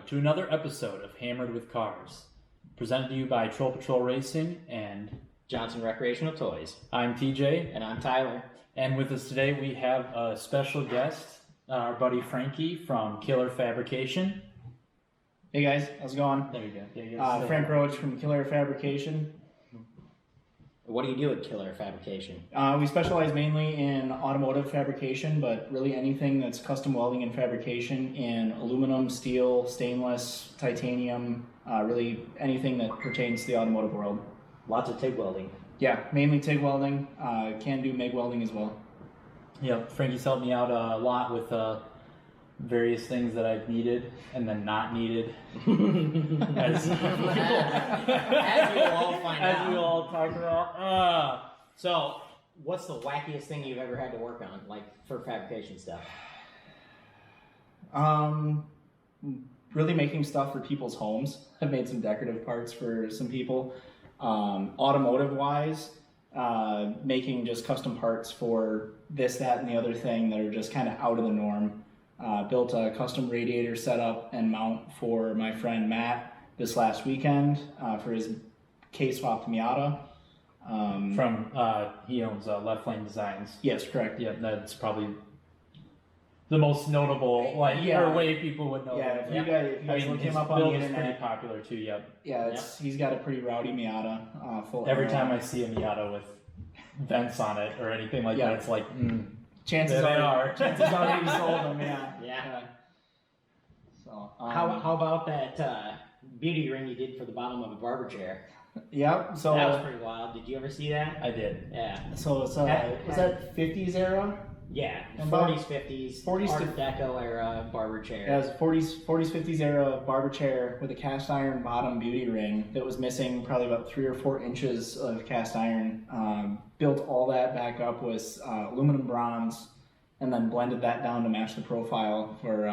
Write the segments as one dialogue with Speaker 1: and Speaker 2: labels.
Speaker 1: Welcome to another episode of Hammered with Cars, presented to you by Troll Patrol Racing and
Speaker 2: Johnson Recreational Toys.
Speaker 1: I'm TJ.
Speaker 2: And I'm Tyler.
Speaker 1: And with us today we have a special guest, our buddy Frankie from Killare Fabrication.
Speaker 3: Hey guys, how's it going?
Speaker 1: There you go. Yeah,
Speaker 3: Frank Roach from Killare Fabrication.
Speaker 2: What do you do at Killare Fabrication?
Speaker 3: We specialize mainly in automotive fabrication, but really anything that's custom welding and fabrication in aluminum, steel, stainless, titanium, really anything that pertains to the automotive world.
Speaker 2: Lots of TIG welding.
Speaker 3: Yeah, mainly TIG welding, can do MIG welding as well.
Speaker 1: Yeah, Frankie's helped me out a lot with various things that I've needed and then not needed. as
Speaker 2: we all find out.
Speaker 1: As we all talk about.
Speaker 2: So, what's the wackiest thing you've ever had to work on, like for fabrication stuff?
Speaker 3: Really making stuff for people's homes. I've made some decorative parts for some people. Automotive wise, making just custom parts for this, that, and the other thing that are just kind of out of the norm. Built a custom radiator setup and mount for my friend Matt this last weekend for his K-swapped Miata.
Speaker 1: He owns Left Lane Designs.
Speaker 3: Yes, correct.
Speaker 1: Yeah, that's probably the most notable way people would know.
Speaker 3: Yeah, if you guys look him up on the internet,
Speaker 1: pretty popular too. Yep.
Speaker 3: Yeah, he's got a pretty rowdy Miata.
Speaker 1: Every time I see a Miata with vents on it or anything like that, it's like.
Speaker 3: Chances are you sold them,
Speaker 2: yeah.
Speaker 3: So
Speaker 2: how about that beauty ring you did for the bottom of a barber chair?
Speaker 3: Yep. So
Speaker 2: that was pretty wild. Did you ever see that?
Speaker 1: I did.
Speaker 3: Yeah. So it's was that 50s era?
Speaker 2: Yeah,
Speaker 3: and
Speaker 2: 40s, 50s,
Speaker 3: 40s
Speaker 2: Art
Speaker 3: to
Speaker 2: Deco era barber chair.
Speaker 3: Yeah, it was 40s, 50s era barber chair with a cast iron bottom beauty ring that was missing probably about 3 or 4 inches of cast iron. Built all that back up with aluminum bronze, and then blended that down to match the profile for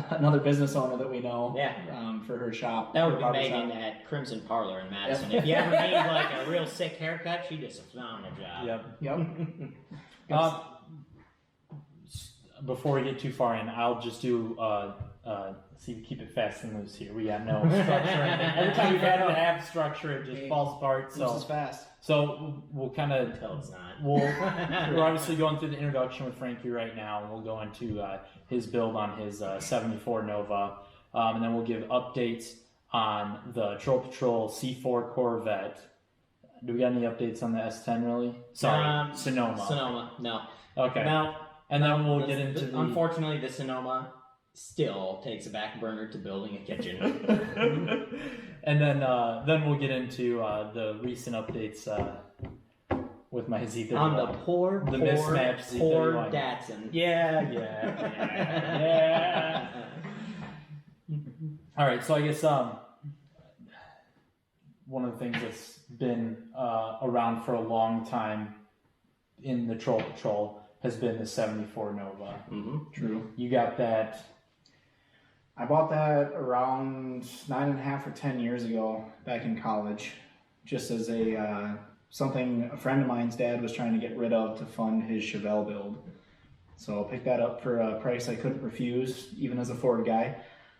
Speaker 3: another business owner that we know.
Speaker 2: Yeah.
Speaker 3: For her shop.
Speaker 2: That would be Megan at Crimson Parlor in Madison. If you ever need like a real sick haircut, she does a phenomenal job.
Speaker 3: Yep.
Speaker 1: Before we get too far in, I'll just do see, keep it fast and loose here. We got no structure. Every time we've had to have structure, it just falls apart. So
Speaker 3: this is fast.
Speaker 1: So we'll kind of
Speaker 2: until it's not.
Speaker 1: We're obviously going through the introduction with Frankie right now, and we'll go into his build on his 74 Nova, and then we'll give updates on the Troll Patrol C4 Corvette. Do we got any updates on the S10 really? Sorry, Sonoma.
Speaker 2: Sonoma, no.
Speaker 1: Okay.
Speaker 2: No.
Speaker 1: And then we'll get into the...
Speaker 2: Unfortunately, the Sonoma still takes a back burner to building a kitchen.
Speaker 1: And then we'll get into the recent updates with my Z31.
Speaker 2: On the
Speaker 1: Mismatch Z31.
Speaker 2: Poor Datsun.
Speaker 1: Yeah. All right, so I guess one of the things that's been around for a long time in the Troll Patrol has been the 74 Nova.
Speaker 2: Mm-hmm.
Speaker 3: True.
Speaker 1: You got that.
Speaker 3: I bought that around 9.5 or 10 years ago, back in college, just as something a friend of mine's dad was trying to get rid of to fund his Chevelle build. So I picked that up for a price I couldn't refuse, even as a Ford guy.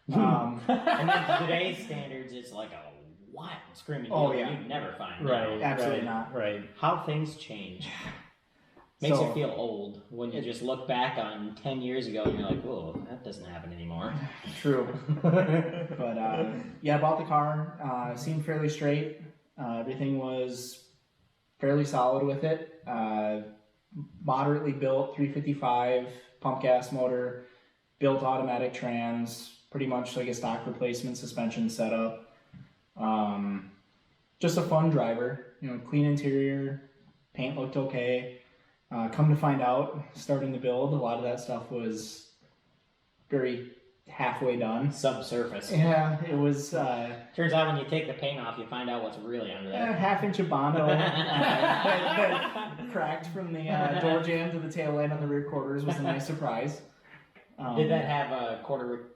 Speaker 2: And then to today's standards, it's like a what? Screaming deal you'd never find.
Speaker 1: Right.
Speaker 3: Absolutely not.
Speaker 1: Right.
Speaker 2: How things change. Makes you feel old when you just look back on 10 years ago and you're like, whoa, that doesn't happen anymore.
Speaker 3: True. But I bought the car. Seemed fairly straight. Everything was fairly solid with it. Moderately built, 355 pump gas motor, built automatic trans, pretty much like a stock replacement suspension setup. Just a fun driver, clean interior, paint looked okay. Come to find out, starting the build, a lot of that stuff was very halfway done.
Speaker 2: Subsurface.
Speaker 3: Yeah, it was...
Speaker 2: Turns out when you take the paint off, you find out what's really under there.
Speaker 3: A half-inch of Bondo that cracked from the door jamb to the tail end on the rear quarters was a nice surprise.
Speaker 2: Did that have a quarter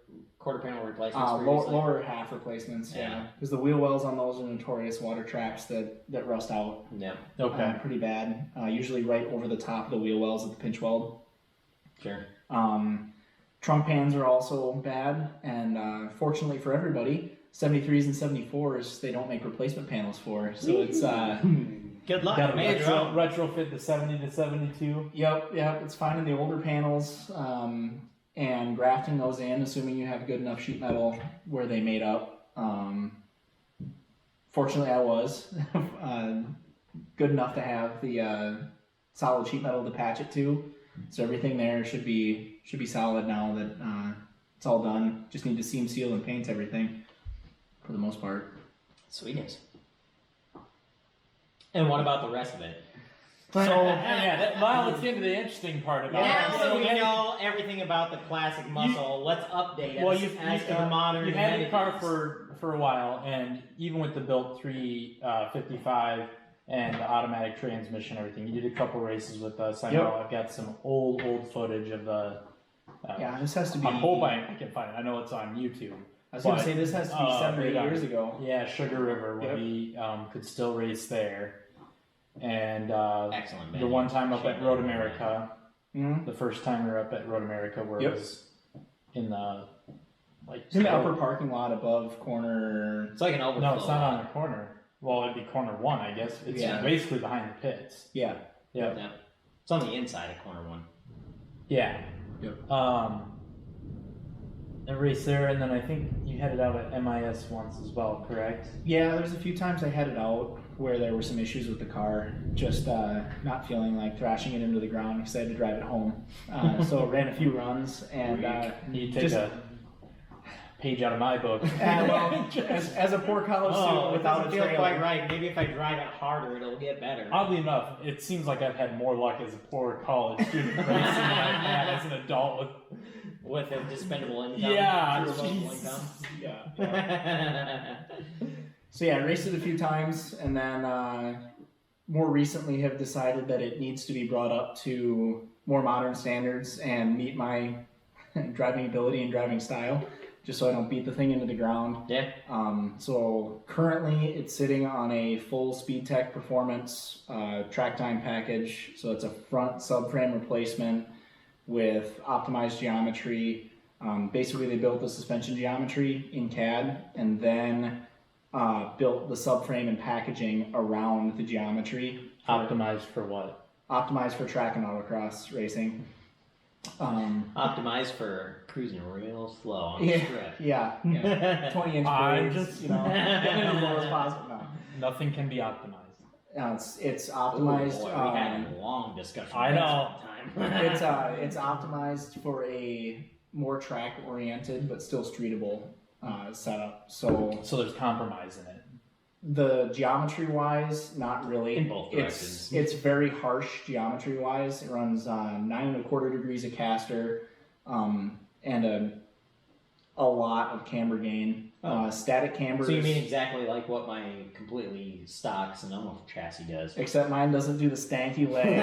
Speaker 2: panel replacements previously?
Speaker 3: Lower half replacements, yeah. Because the wheel wells on those are notorious water traps that rust out.
Speaker 2: Yeah.
Speaker 1: Okay.
Speaker 3: Pretty bad. Usually right over the top of the wheel wells at the pinch weld.
Speaker 2: Sure.
Speaker 3: Trunk pans are also bad, and fortunately for everybody, 73s and 74s they don't make replacement panels for. So it's
Speaker 2: Good luck.
Speaker 1: Got to
Speaker 2: Make your own.
Speaker 1: retrofit the 70 to 72.
Speaker 3: Yep, it's finding the older panels and grafting those in, assuming you have good enough sheet metal where they made up. Fortunately, I was good enough to have the solid sheet metal to patch it to, so everything there should be solid now that it's all done. Just need to seam seal and paint everything for the most part.
Speaker 2: Sweetness. And what about the rest of it?
Speaker 1: So yeah, well, let's get into the interesting part about it.
Speaker 2: Now that we know everything about the classic muscle, let's update it as to the modern.
Speaker 1: You had the car for a while, and even with the built 355 and the automatic transmission, and everything, you did a couple races with us. I know I've got some old footage of the.
Speaker 3: This has to be.
Speaker 1: I'm hoping I can find it. I know it's on YouTube.
Speaker 3: I was going to say this has to be 7 or 8 years ago.
Speaker 1: Yeah, Sugar River when we could still race there. And
Speaker 2: excellent,
Speaker 1: the one time up at Road America,
Speaker 3: Mm-hmm.
Speaker 1: the first time we were up at Road America, where it was in the
Speaker 3: it's in the upper parking lot above corner.
Speaker 2: It's like an overflow.
Speaker 1: No, it's not on the corner. Well, it'd be corner 1, I guess. It's basically behind the pits.
Speaker 3: Yeah.
Speaker 2: It's on the inside of corner 1.
Speaker 1: Yeah.
Speaker 3: Yep.
Speaker 1: I raced there, and then I think you had it out at MIS once as well, correct?
Speaker 3: Yeah, there's a few times I had it out where there were some issues with the car, just not feeling like thrashing it into the ground because I had to drive it home. So I ran a few runs, and
Speaker 1: you take a page out of my book.
Speaker 3: As a poor college student without a
Speaker 2: feel
Speaker 3: trailer.
Speaker 2: quite right. Maybe if I drive it harder, it'll get better.
Speaker 1: Oddly enough, it seems like I've had more luck as a poor college student racing than I've had as an adult
Speaker 2: with a dispendable income.
Speaker 1: Yeah,
Speaker 2: income.
Speaker 3: Yeah. So yeah, I raced it a few times, and then more recently have decided that it needs to be brought up to more modern standards and meet my driving ability and driving style, just so I don't beat the thing into the ground.
Speaker 2: Yeah.
Speaker 3: So currently it's sitting on a full SpeedTech Performance track time package. So it's a front subframe replacement with optimized geometry. Basically they built the suspension geometry in CAD and then built the subframe and packaging around the geometry.
Speaker 1: Optimized for what?
Speaker 3: Optimized for track and autocross racing.
Speaker 2: Optimized for cruising real slow on the strip.
Speaker 3: Yeah. 20-inch blades, getting as low as possible. No.
Speaker 1: Nothing can be optimized.
Speaker 3: It's optimized.
Speaker 2: Ooh, boy, we had a long discussion.
Speaker 1: I know.
Speaker 3: It's optimized for a more track oriented but still streetable setup. So
Speaker 2: there's compromise in it.
Speaker 3: The geometry wise, not really.
Speaker 2: In both directions.
Speaker 3: It's very harsh geometry wise. It runs 9.25 degrees of caster and a lot of camber gain. Static cambers.
Speaker 2: So you mean exactly like what my completely stock Sonoma chassis does?
Speaker 3: Except mine doesn't do the stanky leg.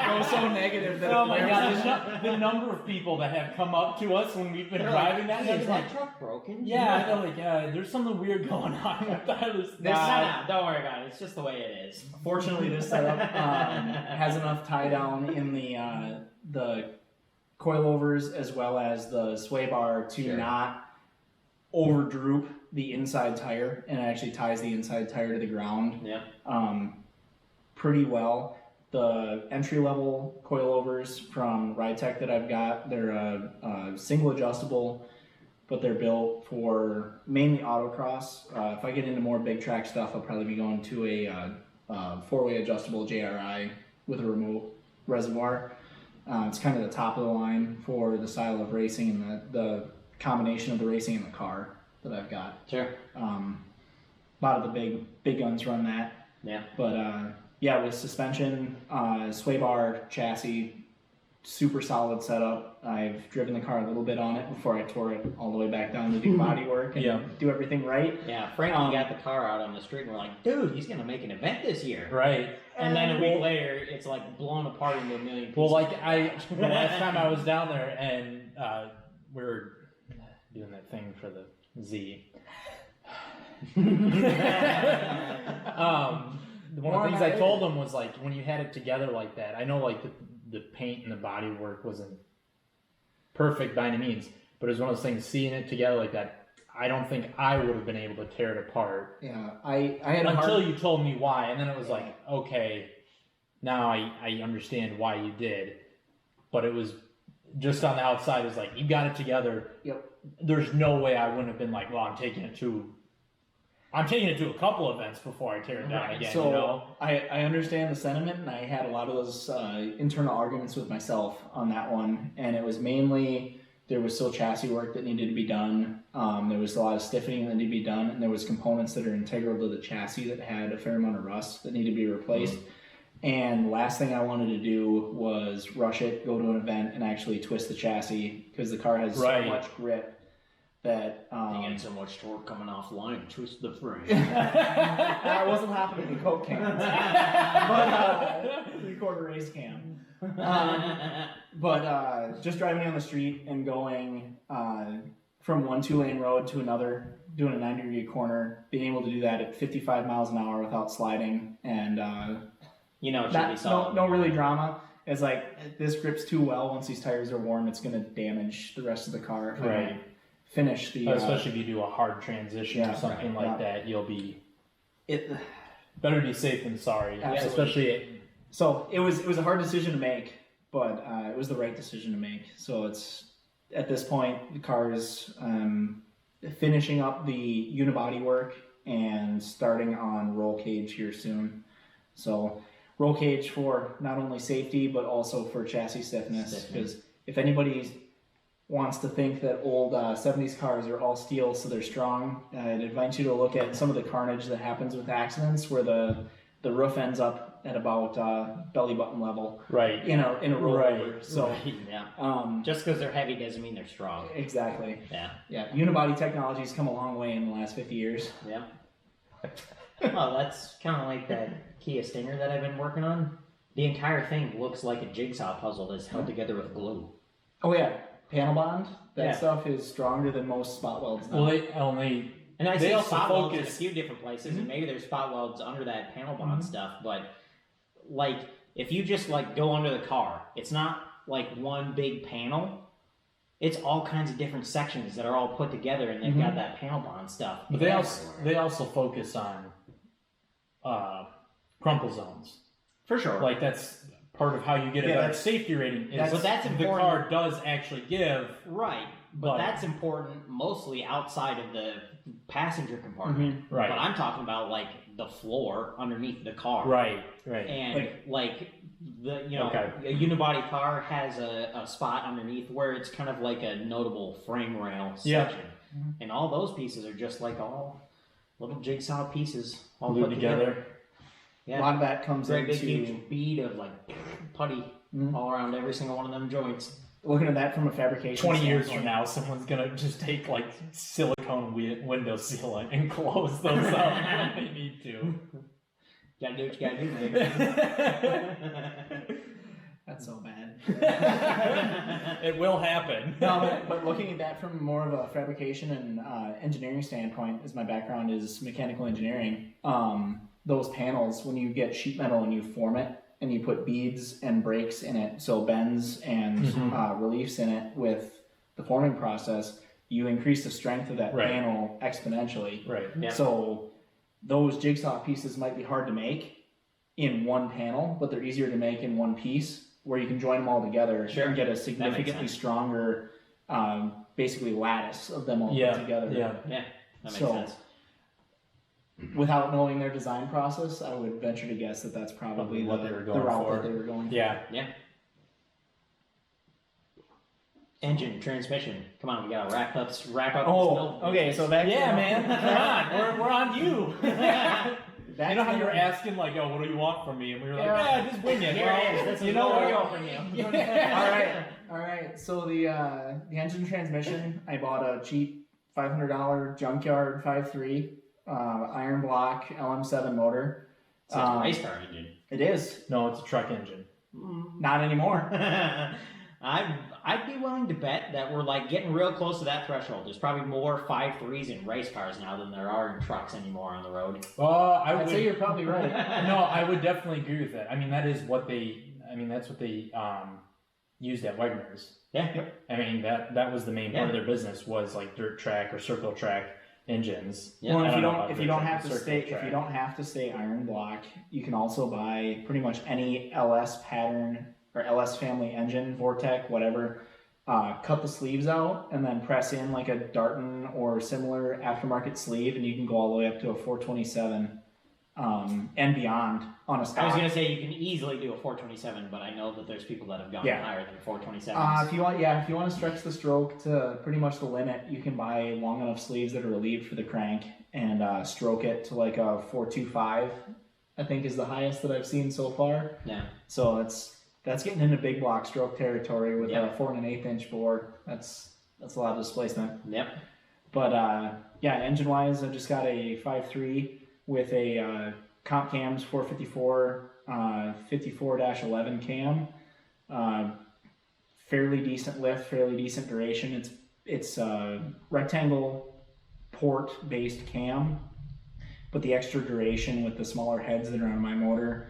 Speaker 3: go so negative that
Speaker 1: oh my god, the number of people that have come up to us when we've been driving that.
Speaker 2: Is that truck broken?
Speaker 1: Yeah, they're like, there's something weird going on with that.
Speaker 2: Don't worry about it. It's just the way it is.
Speaker 3: Fortunately, this setup has enough tie down in the coilovers as well as the sway bar to not over droop the inside tire, and it actually ties the inside tire to the ground pretty well. The entry level coilovers from Ridetech that I've got, they're single adjustable, but they're built for mainly autocross. If I get into more big track stuff, I'll probably be going to a 4-way adjustable JRI with a remote reservoir. It's kind of the top of the line for the style of racing and the combination of the racing and the car that I've got.
Speaker 2: Sure.
Speaker 3: A lot of the big guns run that.
Speaker 2: Yeah.
Speaker 3: But yeah, with suspension, sway bar, chassis, super solid setup. I've driven the car a little bit on it before I tore it all the way back down to do body work and do everything right.
Speaker 2: Yeah, Frankie got the car out on the street and we're like, dude, he's going to make an event this year.
Speaker 1: Right.
Speaker 2: And then a week later, it's like blown apart into a million pieces.
Speaker 1: Well, like the last time I was down there and we were doing that thing for the Z. One of the things I told him was like, when you had it together like that, I know like the paint and the body work wasn't perfect by any means, but it was one of those things, seeing it together like that, I don't think I would have been able to tear it apart.
Speaker 3: Yeah, I had
Speaker 1: until you told me why, and then it was like, okay, now I understand why you did. But it was just on the outside, it was like, you got it together.
Speaker 3: Yep.
Speaker 1: There's no way I wouldn't have been like, well, I'm taking it to a couple events before I tear it down again.
Speaker 3: So
Speaker 1: you know?
Speaker 3: I understand the sentiment, and I had a lot of those internal arguments with myself on that one, and it was mainly there was still chassis work that needed to be done. There was a lot of stiffening that needed to be done, and there was components that are integral to the chassis that had a fair amount of rust that needed to be replaced. And the last thing I wanted to do was rush it, go to an event, and actually twist the chassis because the car has so much grip that
Speaker 2: you get so much torque coming off line, twist the frame.
Speaker 3: that wasn't happening in Coke cans, but 3/4 race cam. But just driving down the street and going from one 2-lane road to another, doing a 90-degree corner, being able to do that at 55 miles an hour without sliding, and
Speaker 2: you know, it should be solid.
Speaker 3: No really drama. It's like, this grips too well. Once these tires are worn, it's going to damage the rest of the car if I don't finish the...
Speaker 1: especially if you do a hard transition or something like that, you'll be... better be safe than sorry.
Speaker 3: Absolutely.
Speaker 1: Especially...
Speaker 3: So it was a hard decision to make, but it was the right decision to make. So it's, at this point, the car is finishing up the unibody work and starting on roll cage here soon. So roll cage for not only safety, but also for chassis stiffness. Because if anybody wants to think that old 70s cars are all steel so they're strong, I'd invite you to look at some of the carnage that happens with accidents where the roof ends up at about belly button level in a rollover. So
Speaker 2: just because they're heavy doesn't mean they're strong.
Speaker 3: Exactly.
Speaker 2: Yeah.
Speaker 3: Unibody technology's come a long way in the last 50 years.
Speaker 2: Yeah. Well, that's kind of like that Kia Stinger that I've been working on. The entire thing looks like a jigsaw puzzle that's held together with glue.
Speaker 3: Oh yeah, panel bond. That stuff is stronger than most spot welds now.
Speaker 1: Well,
Speaker 2: and I see spot welds in a few different places, and maybe there's spot welds under that panel bond stuff. But like, if you just like go under the car, it's not like one big panel. It's all kinds of different sections that are all put together, and they've got that panel bond stuff.
Speaker 1: But they also focus on crumple zones.
Speaker 2: For sure.
Speaker 1: Like, that's part of how you get a better safety rating.
Speaker 2: But that's important.
Speaker 1: The car does actually give.
Speaker 2: Right. But that's important mostly outside of the passenger compartment.
Speaker 1: Right.
Speaker 2: But I'm talking about like the floor underneath the car.
Speaker 1: Right.
Speaker 2: And like the a unibody car has a spot underneath where it's kind of like a notable frame rail section. And all those pieces are just like all little jigsaw pieces all put together. Yeah.
Speaker 3: A lot of that comes
Speaker 2: into... big huge bead of like putty all around every single one of them joints.
Speaker 3: Looking at that from a fabrication
Speaker 1: 20 years from now, someone's going to just take like silicone window sealant and close those up when they need to.
Speaker 2: Gotta do what you gotta do, baby.
Speaker 3: That's so bad.
Speaker 1: It will happen.
Speaker 3: No, but looking at that from more of a fabrication and engineering standpoint, as my background is mechanical engineering, those panels, when you get sheet metal and you form it, and you put beads and breaks in it, so bends and reliefs in it with the forming process, you increase the strength of that panel exponentially.
Speaker 1: Right.
Speaker 2: Yeah.
Speaker 3: So those jigsaw pieces might be hard to make in one panel, but they're easier to make in one piece, where you can join them all together and get a significantly stronger, basically lattice of them all put together.
Speaker 2: Yeah, that makes sense.
Speaker 3: Without knowing their design process, I would venture to guess that that's probably
Speaker 1: what they were going
Speaker 3: the route
Speaker 1: for.
Speaker 3: that they were going for.
Speaker 2: Yeah. Engine, transmission. Come on, we gotta wrap up.
Speaker 3: Oh, okay. So back.
Speaker 1: Yeah, man. Come on, we're on you. You know how you were asking, like, "Oh, what do you want from me?" And we were like, just wing it.
Speaker 2: Here it is. This is what we want from you.
Speaker 3: All right. So the engine transmission, I bought a cheap $500 junkyard 5.3 iron block LM7 motor.
Speaker 2: It's a race car engine.
Speaker 3: It is.
Speaker 1: No, it's a truck engine.
Speaker 3: Not anymore.
Speaker 2: I'd be willing to bet that we're like getting real close to that threshold. There's probably more 5.3s in race cars now than there are in trucks anymore on the road.
Speaker 3: I'd say you're probably right.
Speaker 1: No, I would definitely agree with that. I mean, that's what they used at Wegmans.
Speaker 2: Yeah.
Speaker 1: I mean, that was the main part of their business was like dirt track or circle track engines.
Speaker 3: Yeah. Well, if you don't have to stay iron block, you can also buy pretty much any LS pattern or LS family engine, Vortec, whatever. Cut the sleeves out and then press in like a Darton or similar aftermarket sleeve, and you can go all the way up to a 427 and beyond on a stock.
Speaker 2: I was gonna say you can easily do a 427, but I know that there's people that have gone higher than 427s.
Speaker 3: If you want to stretch the stroke to pretty much the limit, you can buy long enough sleeves that are relieved for the crank and stroke it to like a 425. I think is the highest that I've seen so far.
Speaker 2: Yeah.
Speaker 3: So that's getting into big block stroke territory with a 4 1/8 inch bore. That's a lot of displacement.
Speaker 2: Yep.
Speaker 3: But engine wise, I've just got a 5.3 with a comp cams 454 54-11 cam. Fairly decent lift, fairly decent duration. It's rectangle port based cam, but the extra duration with the smaller heads that are on my motor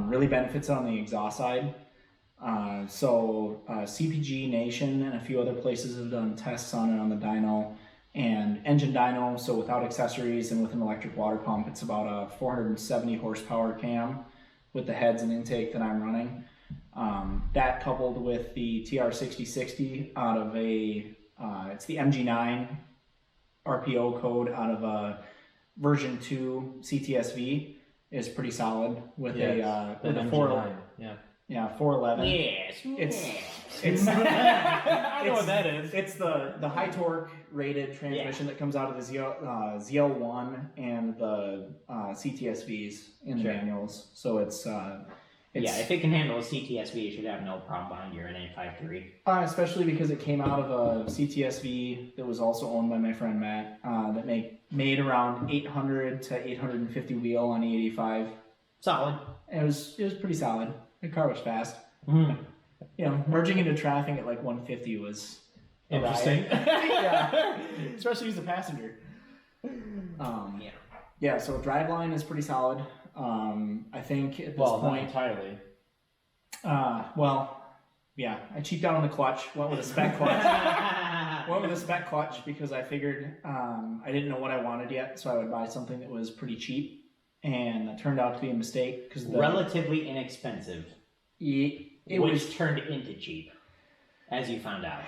Speaker 3: really benefits on the exhaust side. So CPG Nation and a few other places have done tests on it on the dyno and engine dyno. So without accessories and with an electric water pump, it's about a 470 horsepower cam with the heads and intake that I'm running. That coupled with the TR6060 out of it's the MG9 RPO code out of a version 2 CTSV is pretty solid with a 411.
Speaker 2: Yes.
Speaker 3: It's
Speaker 1: I know what that is.
Speaker 3: It's the high torque rated transmission that comes out of the ZL1 and the CTSVs in the manuals. So it's
Speaker 2: if it can handle a CTSV, it should have no problem behind your NA53.
Speaker 3: Especially because it came out of a CTSV that was also owned by my friend Matt that made around 800 to 850 wheel on E85.
Speaker 2: Solid.
Speaker 3: It was pretty solid. The car was fast. Merging into traffic at like 150 was
Speaker 1: interesting.
Speaker 3: Especially as a passenger. So driveline is pretty solid. I think at this point,
Speaker 1: not entirely.
Speaker 3: I cheaped out on the clutch. Went with a spec clutch. Because I figured I didn't know what I wanted yet, so I would buy something that was pretty cheap, and it turned out to be a mistake because
Speaker 2: relatively inexpensive.
Speaker 3: Which
Speaker 2: turned into cheap, as you found out.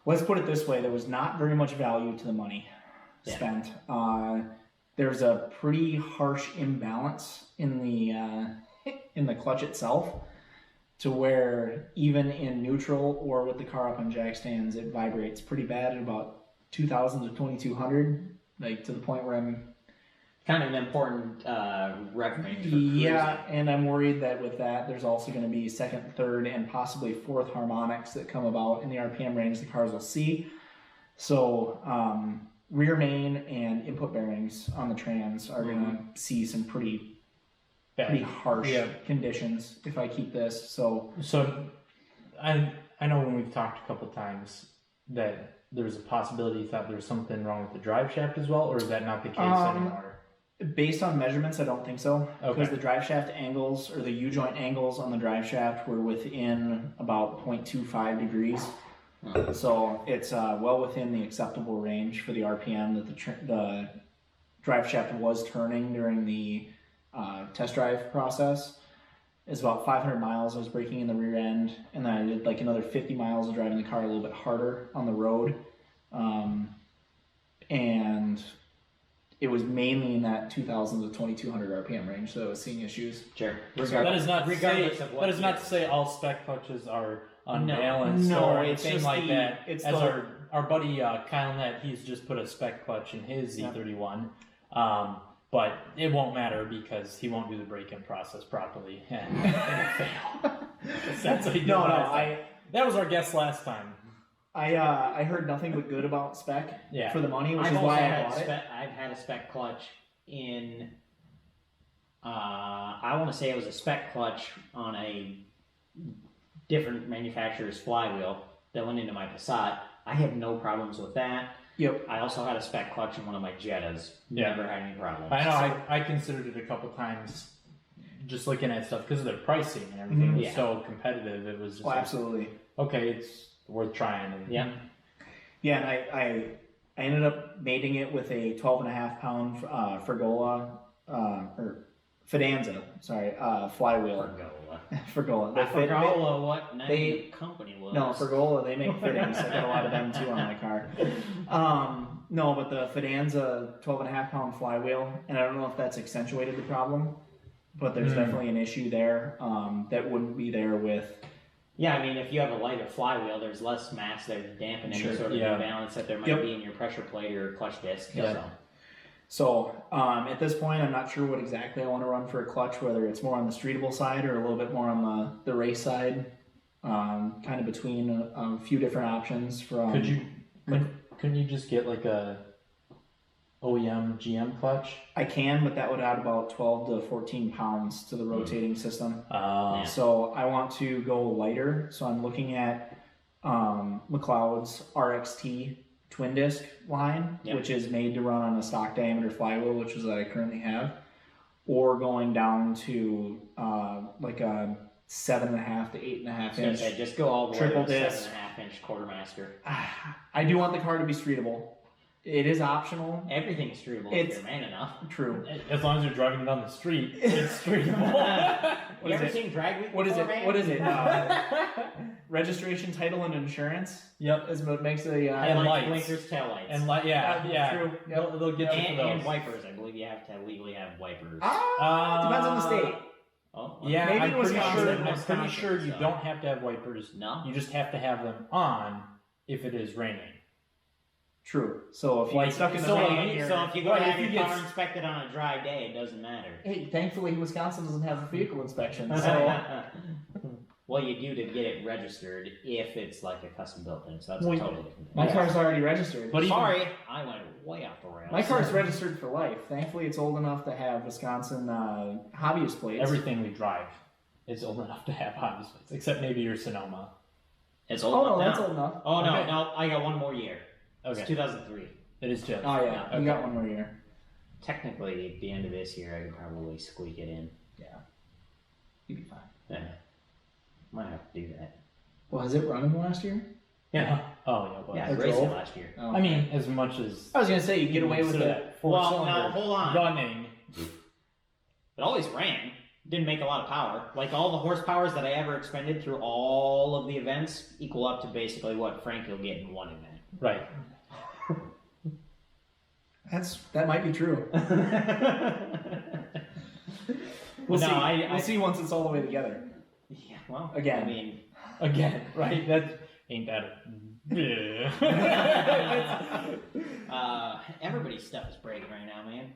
Speaker 3: Let's put it this way: there was not very much value to the money spent. There's a pretty harsh imbalance in the clutch itself, to where even in neutral or with the car up on jack stands, it vibrates pretty bad at about 2,000 to 2,200, like to the point where I'm
Speaker 2: kind of an important rev range for
Speaker 3: and I'm worried that with that, there's also going to be second, third, and possibly fourth harmonics that come about in the RPM range the cars will see. So rear main and input bearings on the trans are going to see some pretty harsh conditions if I keep this. So
Speaker 1: I know when we've talked a couple times that there's a possibility you thought there was something wrong with the drive shaft as well, or is that not the case anymore?
Speaker 3: Based on measurements, I don't think so. Because the drive shaft angles or the U-joint angles on the drive shaft were within about 0.25 degrees. So it's well within the acceptable range for the RPM that the drive shaft was turning during the test drive process. It's about 500 miles I was braking in the rear end, and then I did like another 50 miles of driving the car a little bit harder on the road. And it was mainly in that 2,000 to 2,200 RPM range that I was seeing issues.
Speaker 2: Sure.
Speaker 1: That is not to say all spec clutches are unbalanced or anything like that. It's as our buddy Kyle Nett, he's just put a spec clutch in his Z31. But it won't matter because he won't do the break-in process properly and it'll fail. That's what he did. That was our guess last time.
Speaker 3: I heard nothing but good about spec for the money, which is why I bought it.
Speaker 2: I've had a spec clutch in. I want to say it was a spec clutch on a different manufacturer's flywheel that went into my Passat. I had no problems with that.
Speaker 3: Yep.
Speaker 2: I also had a spec clutch in one of my Jettas. Never had any problems.
Speaker 1: I know. I considered it a couple times. just looking at stuff because of their pricing and everything was
Speaker 2: Yeah.
Speaker 1: so competitive. It was just
Speaker 3: absolutely.
Speaker 1: okay, it's worth trying. And,
Speaker 2: Yeah.
Speaker 3: Yeah, and I ended up mating it with a 12.5 pound Fergola or Fidanza, sorry, flywheel. Fergola.
Speaker 2: I forgot what name
Speaker 3: they-
Speaker 2: the company was.
Speaker 3: No, Fergola, they make fittings. I got a lot of them too on my car. No, but the Fidanza 12.5 pound flywheel, and I don't know if that's accentuated the problem, but there's definitely an issue there that wouldn't be there with.
Speaker 2: Yeah, I mean, if you have a lighter flywheel, there's less mass there to dampen any sort of imbalance that there might be in your pressure plate or clutch disc.
Speaker 1: Yeah.
Speaker 3: So at this point, I'm not sure what exactly I want to run for a clutch, whether it's more on the streetable side or a little bit more on the race side, kind of between a few different options.
Speaker 1: Couldn't you just get like a OEM GM clutch?
Speaker 3: I can, but that would add about 12 to 14 pounds to the rotating system.
Speaker 1: Yeah.
Speaker 3: So I want to go lighter. So I'm looking at McLeod's RXT twin disc line, which is made to run on a stock diameter flywheel, which is what I currently have, or going down to like a 7.5 to 8.5 inch.
Speaker 2: Just go all the
Speaker 3: triple
Speaker 2: way to a
Speaker 3: disc.
Speaker 2: 7.5-inch quartermaster.
Speaker 3: I do want the car to be streetable. It is optional.
Speaker 2: Everything's streetable if you're man enough.
Speaker 3: True.
Speaker 1: As long as you're driving down the street, it's streetable.
Speaker 2: You ever seen Drag Week?
Speaker 3: What is it?
Speaker 2: Man?
Speaker 3: What is it? Registration, title, and insurance.
Speaker 1: Yep.
Speaker 3: Is what makes the
Speaker 1: And lights.
Speaker 2: blinkers, taillights,
Speaker 1: And yeah.
Speaker 3: True. Yep.
Speaker 1: They'll get you for those.
Speaker 2: and wipers. I believe you have to legally have wipers.
Speaker 3: Depends on the state.
Speaker 2: Oh,
Speaker 1: Yeah,
Speaker 3: Maybe
Speaker 1: I'm pretty
Speaker 3: Wisconsin.
Speaker 1: sure you don't have to have wipers.
Speaker 2: No.
Speaker 1: You just have to have them on if it is raining.
Speaker 3: True. So if you
Speaker 1: Like,
Speaker 3: get stuck in the
Speaker 1: so
Speaker 3: rain,
Speaker 2: So if you go
Speaker 1: Right,
Speaker 2: have
Speaker 1: if
Speaker 2: your
Speaker 1: you
Speaker 2: car
Speaker 1: get-
Speaker 2: inspected on a dry day, it doesn't matter.
Speaker 3: hey, thankfully Wisconsin doesn't have a vehicle inspection, so
Speaker 2: Well, you do to get it registered if it's like a custom built thing. So that's
Speaker 1: Well,
Speaker 2: a totally different thing.
Speaker 3: my car's already registered.
Speaker 1: But even-
Speaker 2: Sorry, I went way off the rails.
Speaker 3: My car's registered for life. Thankfully, it's old enough to have Wisconsin hobbyist plates.
Speaker 1: Everything we drive is old enough to have hobby plates, except maybe your Sonoma.
Speaker 2: It's old
Speaker 3: Oh no,
Speaker 2: enough
Speaker 3: that's
Speaker 2: now.
Speaker 3: old enough.
Speaker 2: Oh no,
Speaker 1: Okay.
Speaker 2: no, I got one more year.
Speaker 1: Okay,
Speaker 2: It's 2003.
Speaker 1: it is just.
Speaker 3: Oh yeah,
Speaker 1: Okay.
Speaker 3: you got one more year.
Speaker 2: Technically, at the end of this year, I could probably squeak it in.
Speaker 3: You'd be fine.
Speaker 2: Yeah. Might have to do that.
Speaker 3: Well, has it run in the last year?
Speaker 2: Yeah.
Speaker 1: Oh yeah. Well,
Speaker 2: Yeah, I
Speaker 3: That's
Speaker 2: raced it
Speaker 3: old.
Speaker 2: last year.
Speaker 3: Oh,
Speaker 1: I mean, as much as
Speaker 3: I was gonna say you get away with
Speaker 1: consider
Speaker 3: it.
Speaker 1: that four
Speaker 2: Well,
Speaker 1: cylinder
Speaker 2: now, hold on.
Speaker 1: running.
Speaker 2: It always ran. Didn't make a lot of power. Like all the horsepowers that I ever expended through all of the events equal up to basically what Frankie will get in one event.
Speaker 1: Right.
Speaker 3: That might be true. We'll
Speaker 2: No,
Speaker 3: see.
Speaker 2: I-
Speaker 3: We'll see once it's all the way together.
Speaker 2: Yeah, well,
Speaker 3: Again.
Speaker 2: I mean,
Speaker 1: Again, right? That ain't that.
Speaker 2: everybody's stuff is breaking right now, man.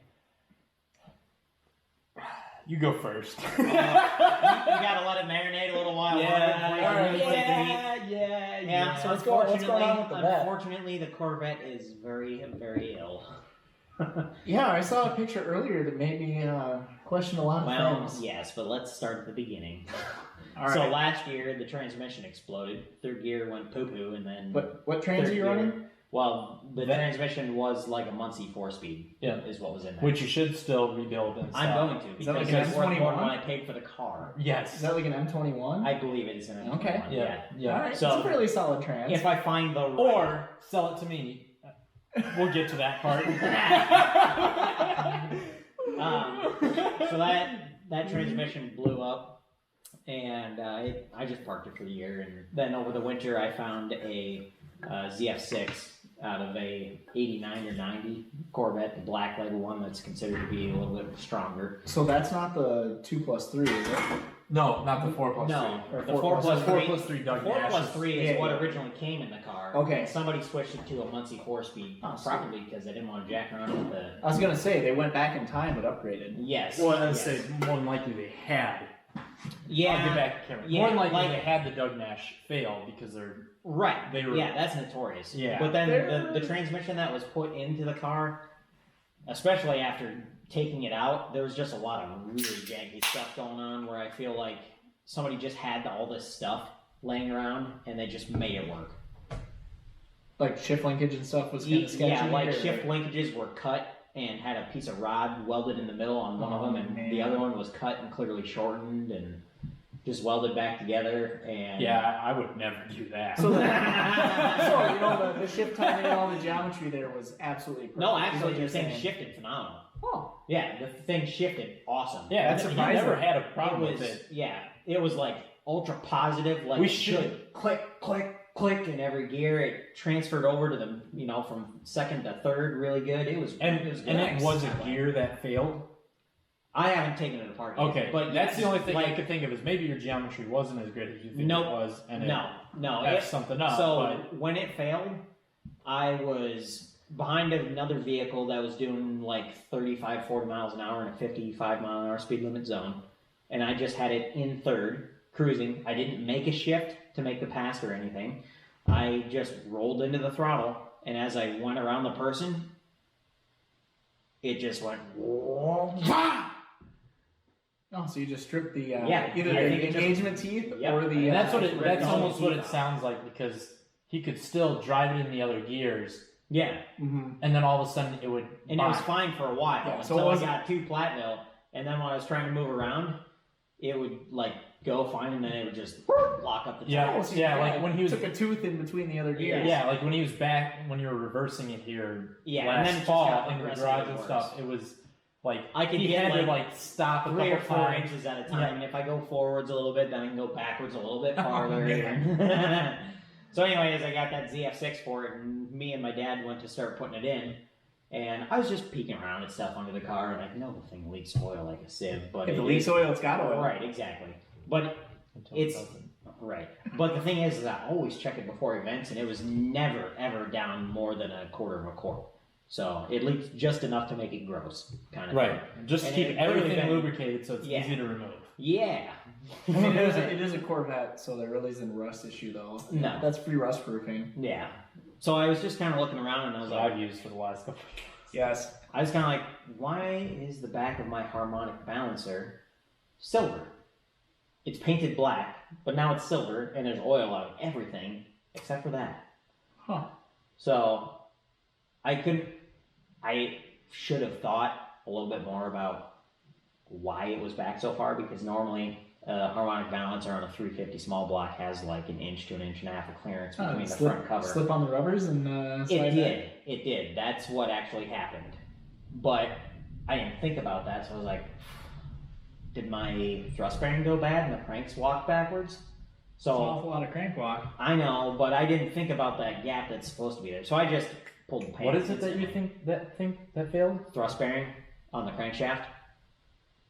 Speaker 1: You go first.
Speaker 2: You gotta let it marinate a little while longer before you really take the heat. Yeah,
Speaker 3: So what's going on with the vet?
Speaker 2: Unfortunately, the Corvette is very, very ill.
Speaker 3: Yeah, I saw a picture earlier that made me question a lot of
Speaker 2: Well,
Speaker 3: things.
Speaker 2: yes, but let's start at the beginning.
Speaker 3: All
Speaker 2: So
Speaker 3: right.
Speaker 2: last year, the transmission exploded. Third gear went poo-poo, and then...
Speaker 3: What trans are
Speaker 2: third
Speaker 3: you
Speaker 2: gear-
Speaker 3: running?
Speaker 2: Well, the
Speaker 1: That-
Speaker 2: transmission was like a Muncie 4-speed,
Speaker 1: Yeah.
Speaker 2: is what was in there.
Speaker 1: Which you should still rebuild and
Speaker 2: I'm
Speaker 1: sell.
Speaker 2: going to,
Speaker 3: Is that
Speaker 2: because
Speaker 3: like an
Speaker 2: it's worth more than
Speaker 3: M21?
Speaker 2: what I paid for the car.
Speaker 3: Is
Speaker 1: Yes.
Speaker 3: that like an M21?
Speaker 2: I believe it is an M21,
Speaker 3: Okay.
Speaker 1: Yeah.
Speaker 3: All right,
Speaker 2: So-
Speaker 3: it's a fairly solid trans.
Speaker 2: If I find the right...
Speaker 1: Or sell it to me. We'll get to that part.
Speaker 2: So that transmission blew up, and I just parked it for the year. And then over the winter, I found a ZF6 out of a 89 or 90 Corvette, the black label one that's considered to be a little bit stronger.
Speaker 3: So that's not the 2+3, is it?
Speaker 1: No, not the 4+3.
Speaker 2: No,
Speaker 3: Or
Speaker 2: the
Speaker 3: 4+3.
Speaker 2: 4+3.
Speaker 1: 4+3 Doug
Speaker 2: 4+3 is
Speaker 3: Yeah,
Speaker 2: what
Speaker 3: yeah.
Speaker 2: originally came in the car.
Speaker 3: Okay.
Speaker 2: And somebody switched it to a Muncie 4-speed,
Speaker 3: Oh,
Speaker 2: probably because they didn't want to jack around with the...
Speaker 3: I was gonna say they went back in time but upgraded.
Speaker 2: Yes.
Speaker 1: Well, I'd
Speaker 2: yes.
Speaker 1: say more than likely they had.
Speaker 2: Yeah.
Speaker 1: I'll get back to Cameron.
Speaker 2: Yeah,
Speaker 1: More than likely
Speaker 2: like-
Speaker 1: they had the Doug Nash fail because they're.
Speaker 2: Right.
Speaker 1: They were-
Speaker 2: Yeah, that's notorious.
Speaker 1: Yeah.
Speaker 2: But then
Speaker 3: They're-
Speaker 2: the transmission that was put into the car, especially after taking it out, there was just a lot of really janky stuff going on where I feel like somebody just had all this stuff laying around and they just made it work.
Speaker 3: Like shift linkage and stuff was kind of sketchy.
Speaker 2: Yeah, like
Speaker 3: or-
Speaker 2: shift linkages were cut and had a piece of rod welded in the middle on one of them, and the other one was cut and clearly shortened and just welded back together. And
Speaker 1: Yeah, I would never do that.
Speaker 3: So, the shift timing and all the geometry there was absolutely perfect.
Speaker 2: no, actually, the thing shifted phenomenal.
Speaker 3: Oh.
Speaker 2: Yeah, the thing shifted awesome.
Speaker 1: Yeah,
Speaker 3: That's
Speaker 1: you
Speaker 3: surprising.
Speaker 1: never had a problem
Speaker 2: it was,
Speaker 1: with it.
Speaker 2: Yeah, it was like ultra positive. Like
Speaker 1: We
Speaker 2: it
Speaker 1: should.
Speaker 2: click, click, click in every gear. It transferred over to the from second to third really good. It was
Speaker 1: And
Speaker 2: it was good.
Speaker 1: and it was a gear that failed.
Speaker 2: I haven't taken it apart yet.
Speaker 1: Okay,
Speaker 2: but
Speaker 1: that's the only thing
Speaker 2: like,
Speaker 1: I could think of is maybe your geometry wasn't as good as you think
Speaker 2: Nope.
Speaker 1: it was, and
Speaker 2: no,
Speaker 1: that's something up.
Speaker 2: So when it failed, I was behind another vehicle that was doing like 35, 40 miles an hour in a 55 mile an hour speed limit zone, and I just had it in third, cruising. I didn't make a shift to make the pass or anything. I just rolled into the throttle, and as I went around the person, it just went.
Speaker 3: Oh, so you just stripped the
Speaker 2: Yeah,
Speaker 3: either
Speaker 2: I
Speaker 3: the
Speaker 2: think it just-
Speaker 3: engagement teeth
Speaker 2: Yep.
Speaker 3: or the.
Speaker 1: And that's what it. That's
Speaker 2: no
Speaker 1: almost what
Speaker 2: teeth
Speaker 1: it
Speaker 2: on.
Speaker 1: sounds like, because he could still drive it in the other gears,
Speaker 2: Yeah,
Speaker 3: Mm-hmm.
Speaker 1: and then all of a sudden it would.
Speaker 2: and it was fine for a while
Speaker 3: Yeah, so
Speaker 2: until
Speaker 3: it was-
Speaker 2: I got to Platteville, and then when I was trying to move around, it would like go fine, and then it would just lock up the
Speaker 1: Yeah.
Speaker 2: tires.
Speaker 1: Like when he was.
Speaker 3: took a tooth in between the other gears.
Speaker 1: Yeah, like when he was back when you were reversing it here
Speaker 2: Yeah, and
Speaker 1: last
Speaker 2: then it just
Speaker 1: fall
Speaker 2: got
Speaker 1: in the
Speaker 2: progressively
Speaker 1: garage and
Speaker 2: worse.
Speaker 1: stuff. It was like
Speaker 2: I could
Speaker 1: he
Speaker 2: get,
Speaker 1: had to
Speaker 2: like,
Speaker 1: like stop a
Speaker 2: 3 or
Speaker 1: couple
Speaker 2: 4
Speaker 1: times.
Speaker 2: inches at a time. And if I go forwards a little bit, then I can go backwards a little bit farther.
Speaker 3: man.
Speaker 2: So, anyways, I got that ZF6 for it, and me and my dad went to start putting it in. And I was just peeking around and stuff under the car, and I know the thing leaks oil like a sieve, but
Speaker 3: If it leaks oil, it's got oil.
Speaker 2: Right, exactly. But it's right. But the thing is I always check it before events, and it was never ever down more than a quarter of a quart. So it leaked just enough to make it gross, kind of
Speaker 1: Right.
Speaker 2: thing.
Speaker 1: Just
Speaker 2: And
Speaker 1: keep
Speaker 2: it
Speaker 1: everything
Speaker 2: really been-
Speaker 1: lubricated so it's
Speaker 2: Yeah.
Speaker 1: easy to remove.
Speaker 2: Yeah.
Speaker 3: I mean, it is a Corvette, so there really isn't a rust issue though.
Speaker 2: No.
Speaker 3: That's free rust proofing.
Speaker 2: Yeah. So I was just kind of looking around, and I was
Speaker 1: That
Speaker 2: like,
Speaker 1: I've used for the last couple of years.
Speaker 3: Yes.
Speaker 2: I was kind of like, why is the back of my harmonic balancer silver? It's painted black, but now it's silver, and there's oil on everything except for that.
Speaker 3: Huh.
Speaker 2: So I should have thought a little bit more about why it was back so far, because normally a harmonic balancer on a 350 small block has like an inch to an inch and a half of clearance between the front cover.
Speaker 3: Slip on the rubbers and slide back.
Speaker 2: It did. That's what actually happened. But I didn't think about that, so I was like, did my thrust bearing go bad and the cranks walk backwards?
Speaker 3: It's an
Speaker 2: So
Speaker 3: awful lot of crank walk.
Speaker 2: I know, but I didn't think about that gap that's supposed to be there. So I just pulled the pants.
Speaker 1: What is it that you think that failed?
Speaker 2: Thrust bearing on the crankshaft.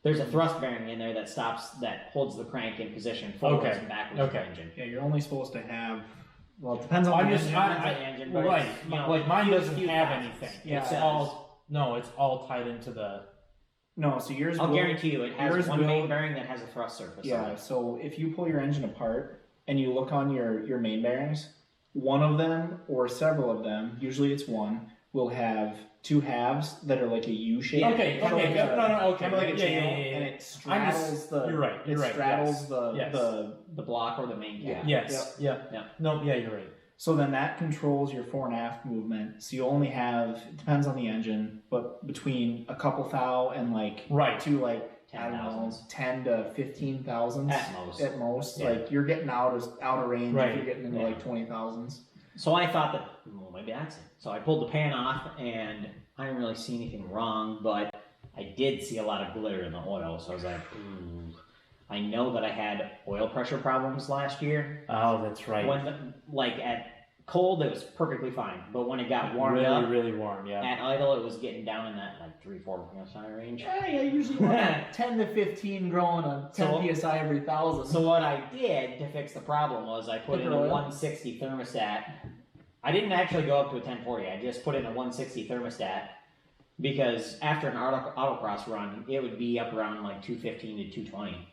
Speaker 2: There's a thrust bearing in there that holds the crank in position forwards and backwards of the engine.
Speaker 3: Yeah, you're only supposed to have. Well, it depends on
Speaker 1: I'm
Speaker 3: the
Speaker 1: just-
Speaker 3: engine.
Speaker 2: Depends on the engine, but
Speaker 1: Right.
Speaker 2: it's, you know,
Speaker 1: Like mine
Speaker 2: few-
Speaker 1: doesn't
Speaker 2: few
Speaker 1: have
Speaker 2: thousands.
Speaker 1: anything.
Speaker 3: Yeah.
Speaker 1: It's
Speaker 2: It
Speaker 1: all tied into the.
Speaker 3: No, so yours.
Speaker 2: I'll
Speaker 3: will-
Speaker 2: guarantee you, it has
Speaker 3: yours
Speaker 2: one main
Speaker 3: will-
Speaker 2: bearing that has a thrust surface.
Speaker 3: Yeah.
Speaker 2: on it.
Speaker 3: So if you pull your engine apart and you look on your main bearings, one of them or several of them, usually it's one, will have two halves that are like a U shape.
Speaker 2: Yeah.
Speaker 1: Okay.
Speaker 3: Kind of
Speaker 1: Okay.
Speaker 3: like a-
Speaker 1: No. Okay.
Speaker 3: Kind of like a
Speaker 1: Yeah,
Speaker 3: channel,
Speaker 1: yeah, yeah,
Speaker 3: and
Speaker 1: yeah.
Speaker 3: it straddles the.
Speaker 1: You're right. You're
Speaker 3: it
Speaker 1: right.
Speaker 3: straddles
Speaker 1: Yes.
Speaker 3: the
Speaker 1: Yes.
Speaker 2: The block or the main cab.
Speaker 1: Yes. Yeah. No. Yeah. You're right.
Speaker 3: So then that controls your fore and aft movement. So you only have, it depends on the engine, but between a couple thou and like
Speaker 1: Right.
Speaker 3: to like, I don't know,
Speaker 2: 10,000s.
Speaker 3: 10 to 15,000
Speaker 2: At most.
Speaker 3: At most.
Speaker 2: Yeah.
Speaker 3: Like you're getting out of range
Speaker 1: Right.
Speaker 3: if you're getting into
Speaker 2: Yeah.
Speaker 3: like 20,000s.
Speaker 2: So I thought that, well, maybe that's it. So I pulled the pan off, and I didn't really see anything wrong, but I did see a lot of glitter in the oil. So I was like, ooh. I know that I had oil pressure problems last year.
Speaker 1: Oh, that's right.
Speaker 2: Like at cold, it was perfectly fine, but when it got warmed
Speaker 1: really,
Speaker 2: up,
Speaker 1: really warm. Yeah.
Speaker 2: at idle, it was getting down in that like 3-4 psi range.
Speaker 3: Yeah, usually 10 to 15 growing on 10 psi every 1,000.
Speaker 2: So what I did to fix the problem was I put in a
Speaker 3: Oil?
Speaker 2: 160 thermostat. I didn't actually go up to a 1040. I just put in a 160 thermostat because after an autocross run, it would be up around like 215 to 220.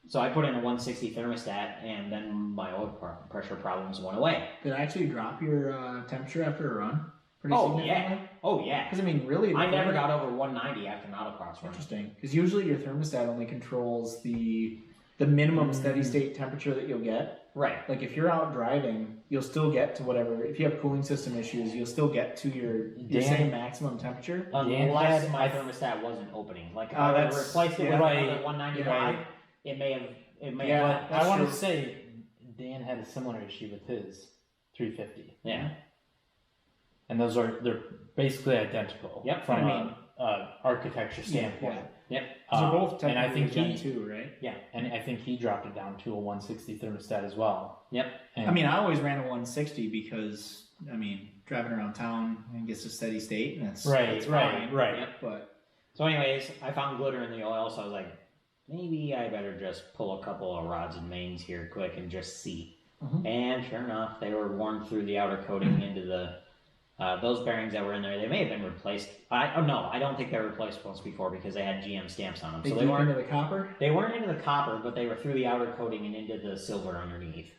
Speaker 2: So I put in a 160 thermostat, and then my oil pressure problems went away.
Speaker 3: Did it actually drop your temperature after a run? Pretty
Speaker 2: Oh
Speaker 3: significantly?
Speaker 2: yeah, oh yeah.
Speaker 3: Because I mean, really,
Speaker 2: I never got over 190 after an autocross run.
Speaker 3: Interesting, because usually your thermostat only controls the the minimum steady state temperature that you'll get.
Speaker 2: Right.
Speaker 3: Like if you're out driving, you'll still get to whatever. If you have cooling system issues, you'll still get to your same maximum temperature.
Speaker 2: Unless my thermostat wasn't opening. Like I replaced it with another 195. It may have.
Speaker 1: I want to say Dan had a similar issue with his 350.
Speaker 2: Yeah.
Speaker 1: And they're basically identical.
Speaker 2: Yep.
Speaker 1: From an architecture standpoint.
Speaker 2: Yep.
Speaker 3: They're both
Speaker 1: and I think
Speaker 3: Gen 2, right?
Speaker 2: Yeah.
Speaker 1: And I think he dropped it down to a 160 thermostat as well.
Speaker 2: Yep.
Speaker 1: And
Speaker 3: I mean, I always ran a 160 because driving around town and gets to steady state, and it's
Speaker 1: right.
Speaker 2: Yep.
Speaker 3: But
Speaker 2: so, anyways, I found glitter in the oil, so I was like, maybe I better just pull a couple of rods and mains here quick and just see.
Speaker 3: Mhm.
Speaker 2: And sure enough, they were worn through the outer coating into the those bearings that were in there. They may have been replaced. I don't think they were replaced once before because they had GM stamps on them.
Speaker 3: they weren't into the copper.
Speaker 2: They weren't into the copper, but they were through the outer coating and into the silver underneath.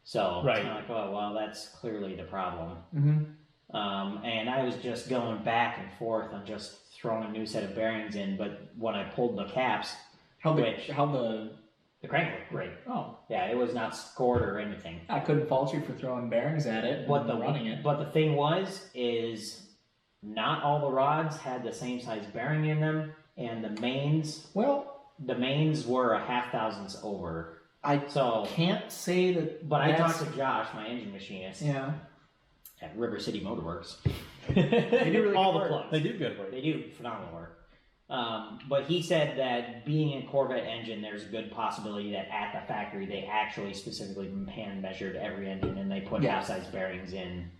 Speaker 2: So
Speaker 1: Right.
Speaker 2: I'm like, oh well, that's clearly the problem.
Speaker 3: Mm-hmm.
Speaker 2: And I was just going back and forth on just throwing a new set of bearings in, but when I pulled the caps, the crank looked great.
Speaker 3: Oh,
Speaker 2: Yeah, it was not scored or anything.
Speaker 3: I couldn't fault you for throwing bearings at it and running it.
Speaker 2: But the thing is not all the rods had the same size bearing in them, and the mains were a half thousandths over.
Speaker 3: I can't say that.
Speaker 2: But I talked to Josh, my engine machinist,
Speaker 3: Yeah.
Speaker 2: at River City Motorworks.
Speaker 1: They
Speaker 3: do really
Speaker 2: all
Speaker 3: good
Speaker 2: the
Speaker 3: work.
Speaker 2: plugs.
Speaker 1: They do good work.
Speaker 2: They do phenomenal work. But he said that being a Corvette engine, there's a good possibility that at the factory they actually specifically hand measured every engine and they put half-size bearings in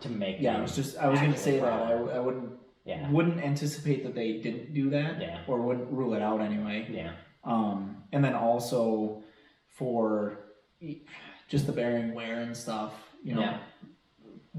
Speaker 2: to make.
Speaker 3: Yeah, I was going to say that I wouldn't anticipate that they didn't do that.
Speaker 2: Yeah.
Speaker 3: Or wouldn't rule it out anyway.
Speaker 2: Yeah.
Speaker 3: And then also for just the bearing wear and stuff,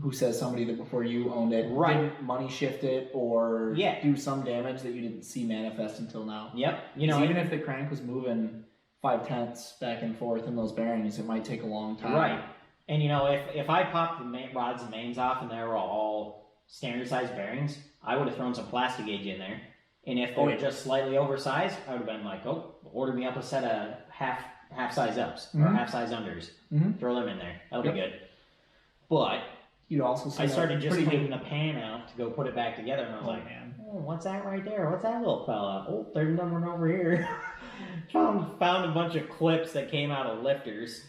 Speaker 3: who says somebody that before you owned it didn't money shift it or do some damage that you didn't see manifest until now.
Speaker 2: Yep.
Speaker 3: Even if the crank was moving 5/10 back and forth in those bearings, it might take a long time.
Speaker 2: Right. And if I popped the rods and mains off and they were all standard size bearings, I would have thrown some plastic gauge in there. And if they were just slightly oversized, I would have been like, order me up a set of half size ups or half size unders. Throw them in there. That'll be good. But
Speaker 3: you'd also see
Speaker 2: I started just cleaning the pan out to go put it back together, and I was like,
Speaker 3: man.
Speaker 2: Oh, what's that right there? What's that little fella? Oh, there's another one over here. found a bunch of clips that came out of lifters.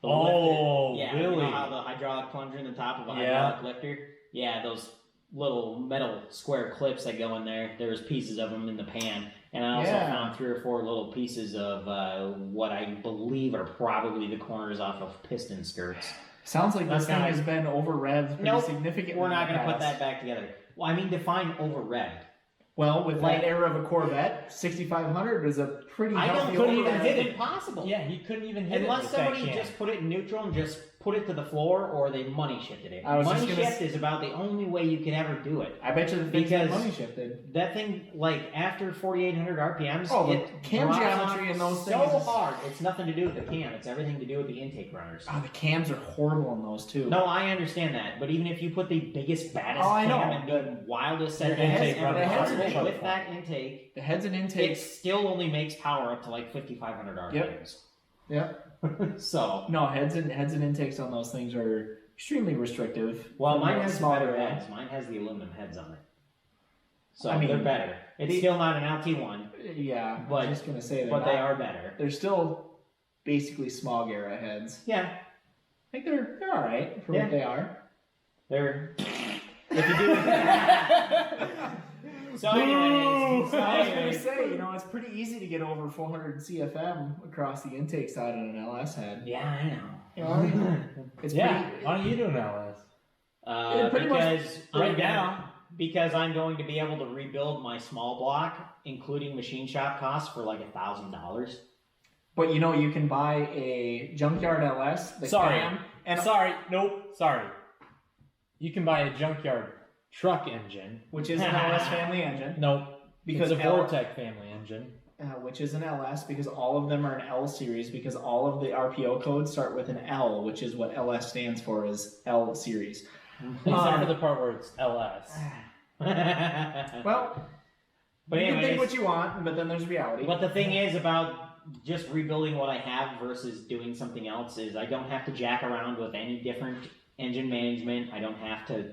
Speaker 1: Really?
Speaker 2: You know how the hydraulic plunger in the top of a hydraulic lifter? Yeah, those little metal square clips that go in there. There was pieces of them in the pan. And I also found 3 or 4 little pieces of what I believe are probably the corners off of piston skirts.
Speaker 3: Sounds like this thing has been over-revved pretty significantly.
Speaker 2: We're not going to put that back together. Well, I mean, define over-revved.
Speaker 3: Well, with that era of a Corvette, 6500 was a pretty healthy
Speaker 1: couldn't even hit it.
Speaker 2: Impossible.
Speaker 1: Yeah, he couldn't even hit
Speaker 2: Unless
Speaker 1: it.
Speaker 2: somebody just put it in neutral and just put it to the floor, or they money shifted it. Money shift is about the only way you could ever do it.
Speaker 3: I bet you the thing's been money shifted.
Speaker 2: That thing, after 4,800 RPMs,
Speaker 3: the cam geometry in those things
Speaker 2: so hard. It's nothing to do with the cam. It's everything to do with the intake runners.
Speaker 3: Oh, the cams are horrible in those too.
Speaker 2: No, I understand that. But even if you put the biggest, baddest cam and the wildest set of intake runners with that intake,
Speaker 3: the heads and intakes,
Speaker 2: it still only makes power up to 5,500 RPMs.
Speaker 3: Yep.
Speaker 2: So
Speaker 3: no, heads and intakes on those things are extremely restrictive.
Speaker 2: Well, mine has smaller heads. Mine has the aluminum heads on it. So they're better. It's still not an LT1.
Speaker 3: Yeah,
Speaker 2: but
Speaker 3: I'm just gonna say
Speaker 2: but they are better.
Speaker 3: They're still basically smog era heads.
Speaker 2: Yeah,
Speaker 3: I think they're all right for what they are.
Speaker 2: They're if you do. So anyways,
Speaker 3: I was going to say, it's pretty easy to get over 400 CFM across the intake side on an LS head.
Speaker 2: Yeah, I know.
Speaker 3: It's
Speaker 1: why don't you do an LS?
Speaker 2: Because I'm going to be able to rebuild my small block, including machine shop costs, for $1,000.
Speaker 3: But you can buy a junkyard LS.
Speaker 1: Sorry. You can buy a junkyard truck engine,
Speaker 3: which is an LS family engine.
Speaker 1: No, because it's a Vortec family engine.
Speaker 3: Which is an LS because all of them are an L series because all of the RPO codes start with an L, which is what LS stands for, is L series.
Speaker 1: Except for the part where it's LS.
Speaker 3: Well, but you can think what you want, but then there's reality.
Speaker 2: But the thing is about just rebuilding what I have versus doing something else is I don't have to jack around with any different engine management. I don't have to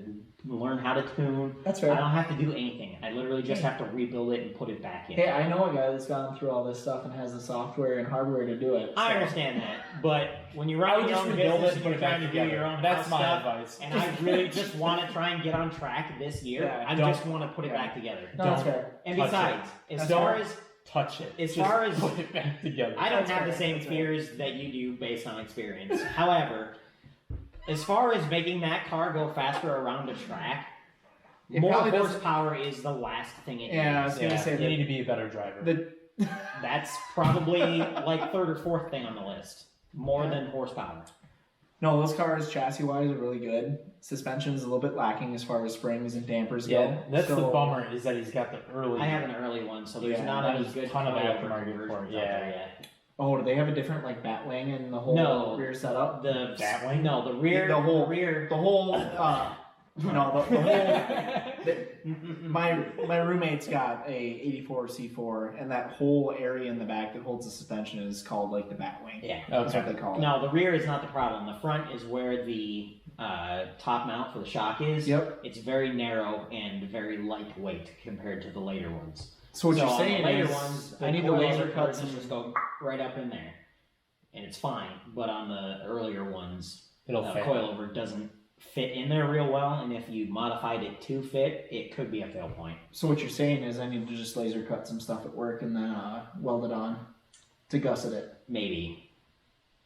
Speaker 2: learn how to tune.
Speaker 3: That's
Speaker 2: I
Speaker 3: fair.
Speaker 2: don't have to do anything. I literally just have to rebuild it and put it back in.
Speaker 3: Hey, I know a guy that's gone through all this stuff and has the software and hardware to do it.
Speaker 2: I understand that, but when you're running your own business and you're trying to do your own
Speaker 1: That's
Speaker 2: house
Speaker 1: my
Speaker 2: stuff,
Speaker 1: advice.
Speaker 2: and I really just want to try and get on track this year,
Speaker 3: Yeah,
Speaker 2: I just want to put it back together.
Speaker 3: No, that's fair.
Speaker 2: And
Speaker 1: touch
Speaker 2: besides, as
Speaker 3: That's
Speaker 2: far
Speaker 3: fair.
Speaker 2: as
Speaker 1: touch it.
Speaker 2: As
Speaker 1: Just
Speaker 2: far as-
Speaker 1: put it back together.
Speaker 2: I don't
Speaker 3: That's
Speaker 2: have
Speaker 3: right,
Speaker 2: the same
Speaker 3: that's right.
Speaker 2: fears that you do based on experience. However, as far as making that car go faster around a track,
Speaker 3: It
Speaker 2: more
Speaker 3: probably doesn't-
Speaker 2: horsepower is the last thing it
Speaker 3: Yeah, I
Speaker 2: needs.
Speaker 3: was gonna say
Speaker 1: you
Speaker 3: that
Speaker 1: need to be a better driver.
Speaker 2: That's probably like third or fourth thing on the list. More than horsepower.
Speaker 3: No, those cars chassis wise are really good. Suspension's a little bit lacking as far as springs and dampers
Speaker 1: yeah,
Speaker 3: go.
Speaker 1: that's the
Speaker 3: So-
Speaker 1: bummer is that he's got the early.
Speaker 2: I have an early one, so there's
Speaker 3: Yeah,
Speaker 2: not
Speaker 1: that
Speaker 2: any
Speaker 1: is
Speaker 2: good
Speaker 1: ton of
Speaker 2: coilover
Speaker 1: aftermarket
Speaker 2: conversions
Speaker 1: for it,
Speaker 2: out
Speaker 1: yeah.
Speaker 2: there yet.
Speaker 3: Oh, do they have a different like bat wing and the whole
Speaker 2: No,
Speaker 3: rear setup?
Speaker 2: The
Speaker 1: Batwing?
Speaker 2: No, the rear.
Speaker 3: The whole-
Speaker 2: rear.
Speaker 3: The whole no, the whole my roommate's got a 84 C4 and that whole area in the back that holds the suspension is called like the bat wing.
Speaker 2: Yeah.
Speaker 3: That's what
Speaker 1: Okay.
Speaker 3: they call it.
Speaker 2: No, the rear is not the problem. The front is where the top mount for the shock is.
Speaker 3: Yep.
Speaker 2: It's very narrow and very lightweight compared to the later ones.
Speaker 3: So what you're
Speaker 2: on
Speaker 3: saying
Speaker 2: the later
Speaker 3: is
Speaker 2: ones,
Speaker 3: I need to laser cut
Speaker 2: and
Speaker 3: some.
Speaker 2: just go right up in there, and it's fine. But on the earlier ones,
Speaker 1: It'll
Speaker 2: the
Speaker 1: fail.
Speaker 2: coilover doesn't fit in there real well, and if you modified it to fit, it could be a fail point.
Speaker 3: So what you're saying is I need to just laser cut some stuff at work and then weld it on to gusset it.
Speaker 2: Maybe.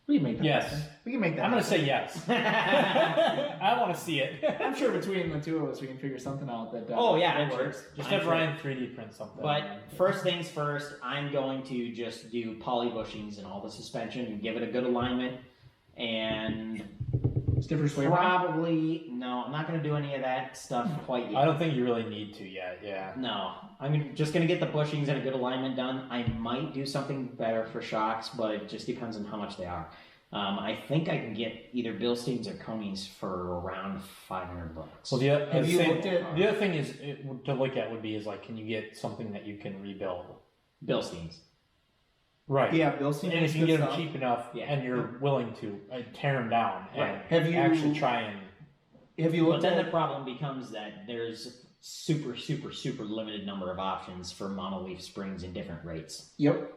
Speaker 3: We can make that.
Speaker 1: Yes.
Speaker 3: happen. We can make that.
Speaker 1: I'm gonna
Speaker 3: happen.
Speaker 1: say yes. I want to see it.
Speaker 3: I'm sure between the two of us we can figure something out that.
Speaker 2: Oh, yeah,
Speaker 3: that
Speaker 2: I'm sure.
Speaker 3: works.
Speaker 1: Just
Speaker 2: I'm
Speaker 1: have
Speaker 2: sure.
Speaker 1: Ryan 3D print something.
Speaker 2: But first things first, I'm going to just do poly bushings in all the suspension and give it a good alignment. And
Speaker 3: Stiffer sway bar?
Speaker 2: probably, no, I'm not going to do any of that stuff quite yet.
Speaker 1: I don't think you really need to yet. Yeah.
Speaker 2: No, I'm just going to get the bushings and a good alignment done. I might do something better for shocks, but it just depends on how much they are. I think I can get either Bilsteins or Coneys for around $500.
Speaker 1: Well,
Speaker 3: Have you looked at-
Speaker 1: the other thing is to look at would be is like, can you get something that you can rebuild?
Speaker 2: Bilsteins.
Speaker 1: Right.
Speaker 3: Yeah, Bilstein
Speaker 1: And
Speaker 3: makes
Speaker 1: if you can
Speaker 3: good
Speaker 1: get them
Speaker 3: stuff.
Speaker 1: cheap enough,
Speaker 2: Yeah.
Speaker 1: and you're willing to tear them down and
Speaker 2: Right.
Speaker 3: Have you-
Speaker 1: actually try and
Speaker 3: Have you
Speaker 2: But
Speaker 3: looked
Speaker 2: then
Speaker 3: at?
Speaker 2: the problem becomes that there's super limited number of options for monoleaf springs in different rates,
Speaker 3: Yep.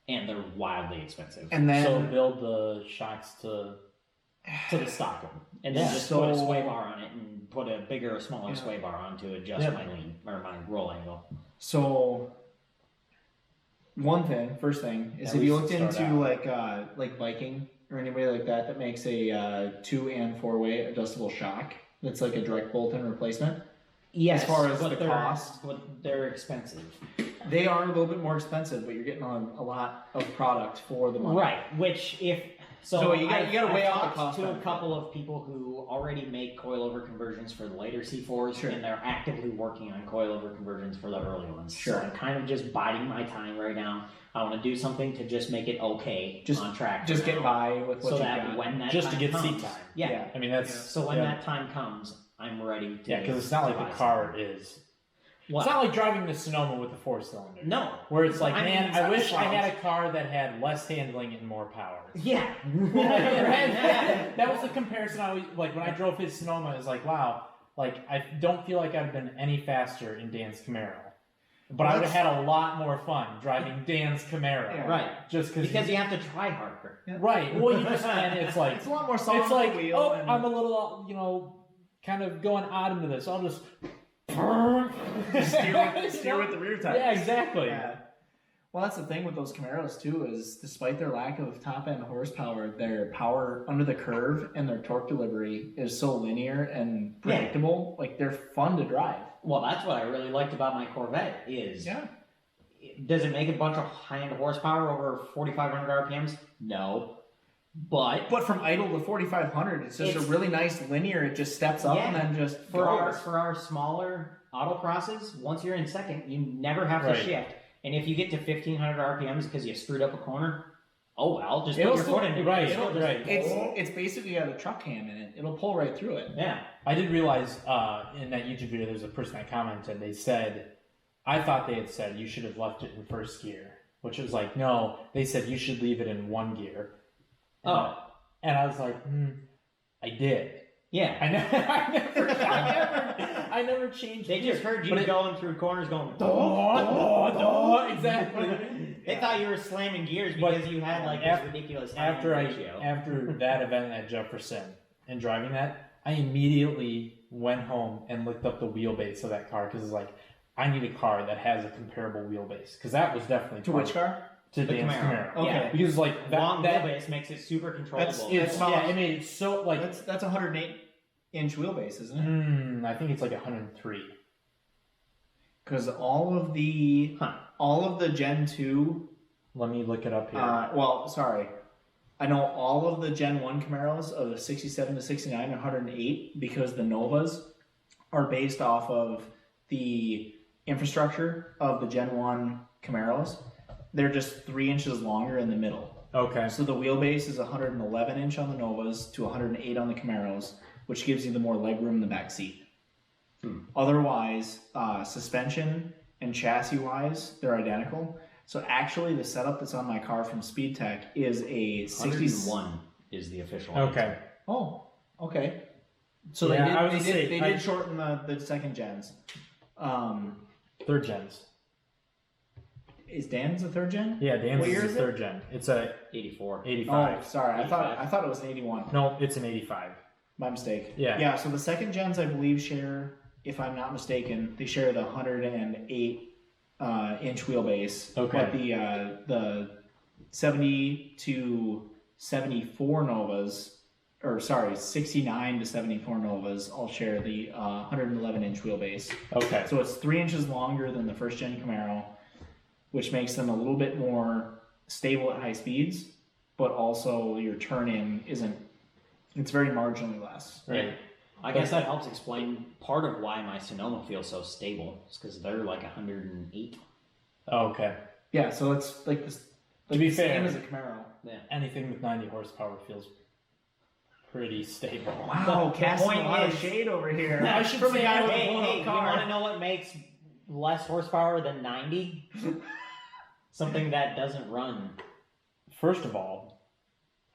Speaker 2: and they're wildly expensive.
Speaker 3: And then
Speaker 1: so build the shocks to.
Speaker 2: To the stock one, and then
Speaker 3: Yeah.
Speaker 2: just put a
Speaker 3: So-
Speaker 2: sway bar on it and put a bigger or smaller
Speaker 3: Yeah.
Speaker 2: sway bar on to adjust
Speaker 1: Yep.
Speaker 2: my lean or my roll angle.
Speaker 3: So, first thing is,
Speaker 1: At
Speaker 3: have you
Speaker 1: least
Speaker 3: looked
Speaker 1: start
Speaker 3: into
Speaker 1: out.
Speaker 3: like Viking or anybody like that makes a 2 and 4-way adjustable shock that's like a direct bolt-in replacement?
Speaker 2: Yes,
Speaker 3: As far as
Speaker 2: but
Speaker 3: the
Speaker 2: they're,
Speaker 3: cost?
Speaker 2: but they're expensive.
Speaker 3: They are a little bit more expensive, but you're getting a lot of product for the money.
Speaker 2: Right, which if
Speaker 3: So you gotta weigh out the
Speaker 2: I've
Speaker 3: cost
Speaker 2: talked to a
Speaker 3: benefit.
Speaker 2: couple of people who already make coilover conversions for the later C4s,
Speaker 3: Sure.
Speaker 2: and they're actively working on coilover conversions for the early ones.
Speaker 3: Sure.
Speaker 2: So I'm kind of just biding my time right now. I want to do something to just make it okay
Speaker 3: Just-
Speaker 2: on track.
Speaker 3: Just
Speaker 2: for
Speaker 3: get
Speaker 2: now,
Speaker 3: by with what
Speaker 2: so
Speaker 3: you
Speaker 2: that
Speaker 3: got.
Speaker 2: when that
Speaker 1: Just to
Speaker 2: time
Speaker 1: get
Speaker 2: comes,
Speaker 1: seat time.
Speaker 2: Yeah.
Speaker 1: I mean that's
Speaker 2: So when
Speaker 1: yeah.
Speaker 2: that time comes, I'm ready to.
Speaker 1: Yeah, because it's not like
Speaker 2: buy
Speaker 1: the car
Speaker 2: something.
Speaker 1: is.
Speaker 2: What?
Speaker 1: It's not like driving the Sonoma with the 4-cylinder.
Speaker 2: No.
Speaker 1: Where it's like,
Speaker 2: I mean,
Speaker 1: man,
Speaker 2: it's
Speaker 1: I
Speaker 2: not
Speaker 1: wish I
Speaker 2: clouds.
Speaker 1: had a car that had less handling and more power.
Speaker 2: Yeah.
Speaker 1: That was the comparison I always like when I drove his Sonoma. It was like, wow, like I don't feel like I've been any faster in Dan's Camaro, but I would have had a lot more fun driving Dan's Camaro.
Speaker 3: Yeah.
Speaker 2: Right.
Speaker 1: Just
Speaker 2: Because you have to try harder.
Speaker 1: right. Well, you just and it's like
Speaker 3: It's a lot more soft
Speaker 1: it's like
Speaker 3: on the wheel.
Speaker 1: oh,
Speaker 3: and
Speaker 1: I'm a little kind of going odd into this. I'll just
Speaker 3: steer with the rear tires.
Speaker 1: Yeah, exactly.
Speaker 3: Yeah. Well, that's the thing with those Camaros too, is despite their lack of top end horsepower, their power under the curve and their torque delivery is so linear and predictable. Like they're fun to drive.
Speaker 2: Well, that's what I really liked about my Corvette is.
Speaker 3: Yeah.
Speaker 2: Does it make a bunch of high-end horsepower over 4,500 RPMs? No. But
Speaker 3: But from idle to 4,500, it's just a really nice linear. It just steps up
Speaker 2: Yeah.
Speaker 3: and then just
Speaker 2: for
Speaker 3: goes.
Speaker 2: our smaller autocrosses, once you're in second, you never have to
Speaker 1: Right.
Speaker 2: shift. And if you get to 1,500 RPMs because you screwed up a corner, oh well, just put
Speaker 3: It'll
Speaker 2: your
Speaker 3: still-
Speaker 2: foot in it.
Speaker 1: right,
Speaker 2: It'll just-
Speaker 1: right.
Speaker 3: It's basically got a truck hand in it. It'll pull right through it.
Speaker 2: Yeah.
Speaker 1: I did realize in that YouTube video, there's a person that commented. They said, I thought they had said you should have left it in first gear which was like, no, they said you should leave it in 1 gear.
Speaker 2: Oh.
Speaker 1: And I was like, I did.
Speaker 2: Yeah.
Speaker 1: I never changed
Speaker 2: They just heard you going through corners going,
Speaker 1: exactly.
Speaker 2: They thought you were slamming gears because you had like this ridiculous
Speaker 1: after
Speaker 2: ratio.
Speaker 1: After that event at Jefferson and driving that, I immediately went home and looked up the wheelbase of that car because it's like, I need a car that has a comparable wheelbase because that was definitely
Speaker 3: to which car?
Speaker 1: To Dan's Camaro.
Speaker 3: Okay,
Speaker 1: yeah. Because like
Speaker 2: long wheelbase makes it super controllable.
Speaker 1: I made it so like
Speaker 3: that's 108-inch wheelbase, isn't it?
Speaker 1: I think it's like 103.
Speaker 3: Because all of the Gen 2.
Speaker 1: Let me look it up here.
Speaker 3: I know all of the Gen 1 Camaros of the 67 to 69 and 108 because the Novas are based off of the infrastructure of the Gen 1 Camaros. They're just 3 inches longer in the middle.
Speaker 1: Okay.
Speaker 3: So the wheelbase is 111 inch on the Novas to 108 on the Camaros, which gives you the more legroom in the back seat. Otherwise, suspension and chassis-wise, they're identical. So actually, the setup that's on my car from Speed Tech is a
Speaker 2: 101 is the official.
Speaker 1: Okay.
Speaker 2: Answer.
Speaker 3: Oh, okay. So
Speaker 1: Yeah,
Speaker 3: they did shorten the second gens.
Speaker 1: Third gens.
Speaker 3: Is Dan's a third gen?
Speaker 1: Yeah, Dan's
Speaker 3: What year
Speaker 1: is
Speaker 3: is
Speaker 1: a
Speaker 3: it?
Speaker 1: third gen. It's a
Speaker 2: 84.
Speaker 1: 85.
Speaker 3: Oh, sorry.
Speaker 2: 85.
Speaker 3: I thought it was an 81.
Speaker 1: No, it's an 85.
Speaker 3: My mistake.
Speaker 1: Yeah.
Speaker 3: Yeah, so the second gens, I believe, share, if I'm not mistaken, they share the 108 inch wheelbase.
Speaker 1: Okay.
Speaker 3: But the 70 to 74 Novas, 69 to 74 Novas all share the 111 inch wheelbase.
Speaker 1: Okay.
Speaker 3: So it's 3 inches longer than the first gen Camaro, which makes them a little bit more stable at high speeds, but also your turn-in it's very marginally less.
Speaker 1: Right.
Speaker 2: I guess that helps explain part of why my Sonoma feels so stable. It's because they're like 108.
Speaker 1: Oh, okay.
Speaker 3: Yeah, so it's like this.
Speaker 1: To be
Speaker 3: the
Speaker 1: fair,
Speaker 3: same as a Camaro.
Speaker 2: Yeah.
Speaker 1: Anything with 90 horsepower feels pretty stable.
Speaker 3: Wow, casting
Speaker 2: point
Speaker 3: a lot
Speaker 2: is-
Speaker 3: of shade over here.
Speaker 1: I should
Speaker 3: From a
Speaker 1: say,
Speaker 3: guy with a
Speaker 2: Hey,
Speaker 3: blown-up
Speaker 2: you
Speaker 3: car.
Speaker 2: want to know what makes less horsepower than 90? Something that doesn't run.
Speaker 1: First of all,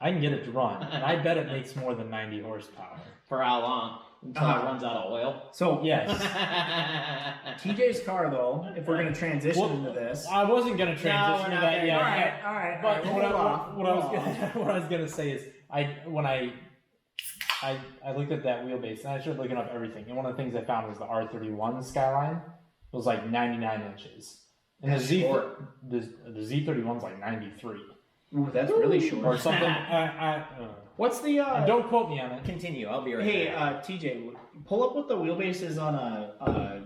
Speaker 1: I can get it to run, and I bet it makes more than 90 horsepower.
Speaker 2: For how long? Until it runs out of oil?
Speaker 3: So
Speaker 1: Yes.
Speaker 3: TJ's car, though, if we're going to transition into this.
Speaker 1: I wasn't going to transition
Speaker 2: we're
Speaker 1: to
Speaker 2: not
Speaker 1: that
Speaker 2: there
Speaker 1: yet.
Speaker 2: yet.
Speaker 3: All right.
Speaker 1: But
Speaker 3: we'll
Speaker 1: what
Speaker 3: hold off.
Speaker 1: I was gonna say is when I looked at that wheelbase and I started looking up everything, and one of the things I found was the R31 Skyline was like 99 inches, and
Speaker 3: That's
Speaker 1: the
Speaker 3: short.
Speaker 1: Z31's like 93
Speaker 3: Ooh, that's really short.
Speaker 1: or something.
Speaker 3: What's the
Speaker 1: don't quote me on it.
Speaker 2: Continue. I'll be right
Speaker 3: Hey,
Speaker 2: back.
Speaker 3: TJ, pull up what the wheelbase is on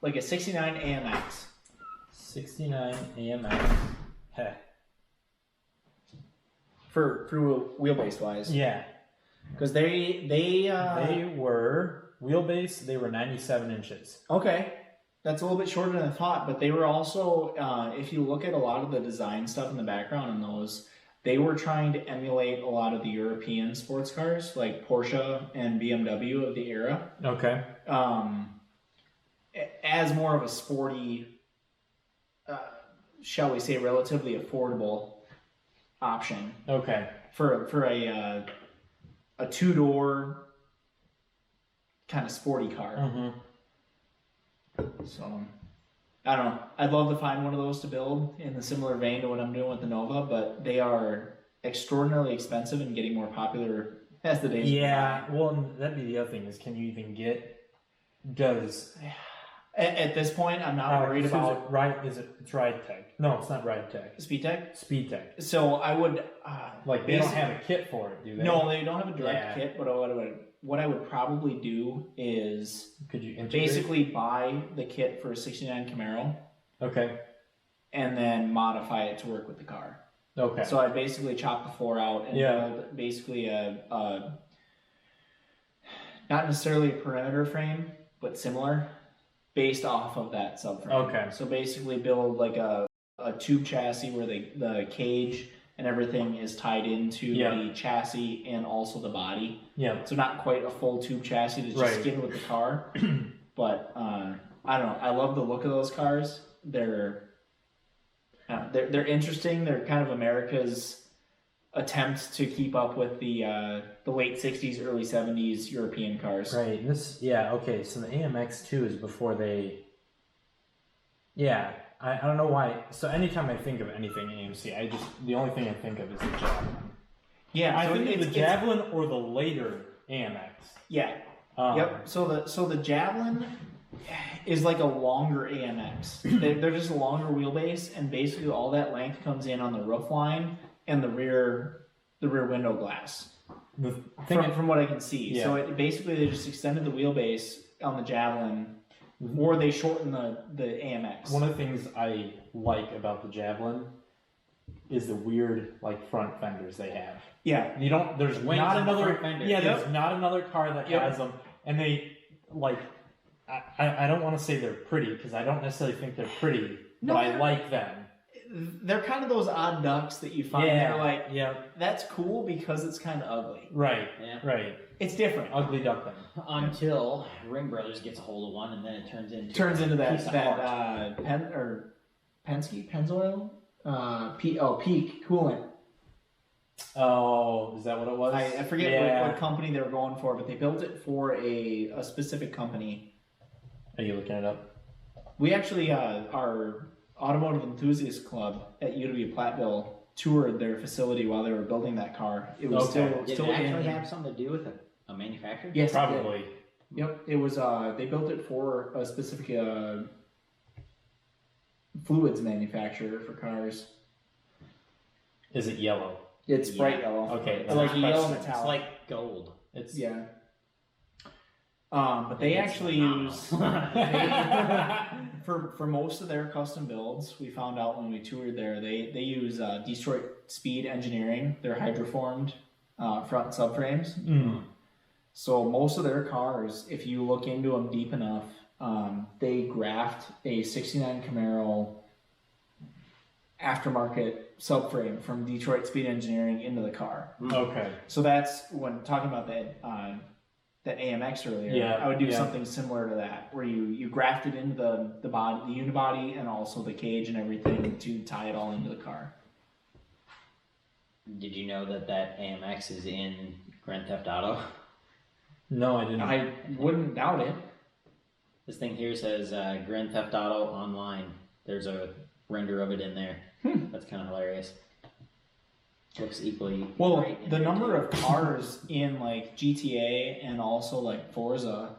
Speaker 3: like a 69 AMX.
Speaker 1: 69 AMX. Heh.
Speaker 3: For wheelbase wise.
Speaker 1: Yeah,
Speaker 3: Because they
Speaker 1: were wheelbase. They were 97 inches.
Speaker 3: okay. That's a little bit shorter than I thought, but they were also, if you look at a lot of the design stuff in the background in those, they were trying to emulate a lot of the European sports cars, like Porsche and BMW of the era,
Speaker 1: Okay.
Speaker 3: as more of a sporty, shall we say, relatively affordable option
Speaker 1: Okay.
Speaker 3: for a two-door kind of sporty car.
Speaker 1: Mm-hmm.
Speaker 3: So, I don't know. I'd love to find one of those to build in a similar vein to what I'm doing with the Nova, but they are extraordinarily expensive and getting more popular as the days go
Speaker 1: Yeah. Well, and that'd be the other thing is, can you even get? Does
Speaker 3: by. At this point, I'm not worried about
Speaker 1: It's Ride Tech? No, it's not Ride Tech.
Speaker 3: Speed Tech.
Speaker 1: Speed Tech.
Speaker 3: So I would
Speaker 1: Like they don't have a kit for it, do they?
Speaker 3: No, they don't have a direct
Speaker 1: Yeah.
Speaker 3: kit. But what I would probably do is
Speaker 1: Could you integrate?
Speaker 3: basically buy the kit for a '69 Camaro
Speaker 1: Okay.
Speaker 3: and then modify it to work with the car.
Speaker 1: Okay.
Speaker 3: So I basically chop the floor out and
Speaker 1: Yeah.
Speaker 3: build basically a not necessarily a perimeter frame, but similar, based off of that subframe.
Speaker 1: Okay.
Speaker 3: So basically build like a tube chassis where the cage and everything is tied into
Speaker 1: Yeah.
Speaker 3: the chassis and also the body.
Speaker 1: Yeah.
Speaker 3: So not quite a full tube chassis that's just
Speaker 1: Right.
Speaker 3: skinned with the car. But I don't know. I love the look of those cars. They're interesting. They're kind of America's attempt to keep up with the late 60s, early 70s European cars.
Speaker 1: Right. Okay. So the AMX2 is before they. Yeah, I don't know why. So anytime I think of anything AMC, the only thing I think of is the Javelin.
Speaker 3: Yeah,
Speaker 1: I think of the Javelin or the later AMX.
Speaker 3: Yeah. Yep. So the Javelin is like a longer AMX. They're just a longer wheelbase, and basically all that length comes in on the roof line and the rear window glass. From what I can see,
Speaker 1: yeah.
Speaker 3: So basically they just extended the wheelbase on the Javelin, or they shortened the AMX.
Speaker 1: One of the things I like about the Javelin is the weird like front fenders they have.
Speaker 3: Yeah,
Speaker 1: you don't. There's
Speaker 2: Wings
Speaker 1: not
Speaker 2: on the
Speaker 1: another.
Speaker 2: front fender.
Speaker 1: Yeah, there's not another car that
Speaker 3: Yep.
Speaker 1: has them, and they like. I don't want to say they're pretty because I don't necessarily think they're pretty, but I like them.
Speaker 3: They're kind of those odd ducks that you find.
Speaker 1: Yeah,
Speaker 3: They're like,
Speaker 1: yeah,
Speaker 3: that's cool because it's kind of ugly.
Speaker 1: right,
Speaker 2: Yeah.
Speaker 1: right.
Speaker 3: It's different.
Speaker 1: Ugly duckling.
Speaker 2: Until Ring Brothers gets a hold of one, and then it turns into
Speaker 3: that
Speaker 2: piece of art.
Speaker 3: Pennzoil, Peak coolant.
Speaker 1: Oh, is that what it was?
Speaker 3: I forget what company they were going for, but they built it for a specific company.
Speaker 1: Are you looking it up?
Speaker 3: We actually, our Automotive Enthusiast Club at UW Platteville toured their facility while they were building that car. It was
Speaker 2: Did
Speaker 3: still
Speaker 2: it actually
Speaker 3: in.
Speaker 2: have something to do with a manufacturer?
Speaker 3: Yes, it did.
Speaker 1: Probably.
Speaker 3: Yep, it was. They built it for a specific fluids manufacturer for cars.
Speaker 1: Is it yellow?
Speaker 3: It's bright yellow.
Speaker 1: Okay,
Speaker 3: It's like yellow
Speaker 2: It's
Speaker 3: metallic.
Speaker 2: like gold.
Speaker 1: It's
Speaker 3: Yeah. But they actually use for most of their custom builds. We found out when we toured there, they use Detroit Speed Engineering. Their hydroformed front subframes.
Speaker 1: Mm.
Speaker 3: So most of their cars, if you look into them deep enough, they graft a '69 Camaro aftermarket subframe from Detroit Speed Engineering into the car.
Speaker 1: Okay.
Speaker 3: So that's when talking about that AMX earlier.
Speaker 1: Yeah,
Speaker 3: I would do something similar to that, where you graft it into the body, the unibody, and also the cage and everything to tie it all into the car.
Speaker 2: Did you know that AMX is in Grand Theft Auto?
Speaker 1: No, I didn't.
Speaker 3: I wouldn't doubt it.
Speaker 2: This thing here says Grand Theft Auto Online. There's a render of it in there. That's kind of hilarious. Looks equally.
Speaker 3: Well,
Speaker 2: great in
Speaker 3: the
Speaker 2: there,
Speaker 3: number
Speaker 2: too.
Speaker 3: of cars in like GTA and also like Forza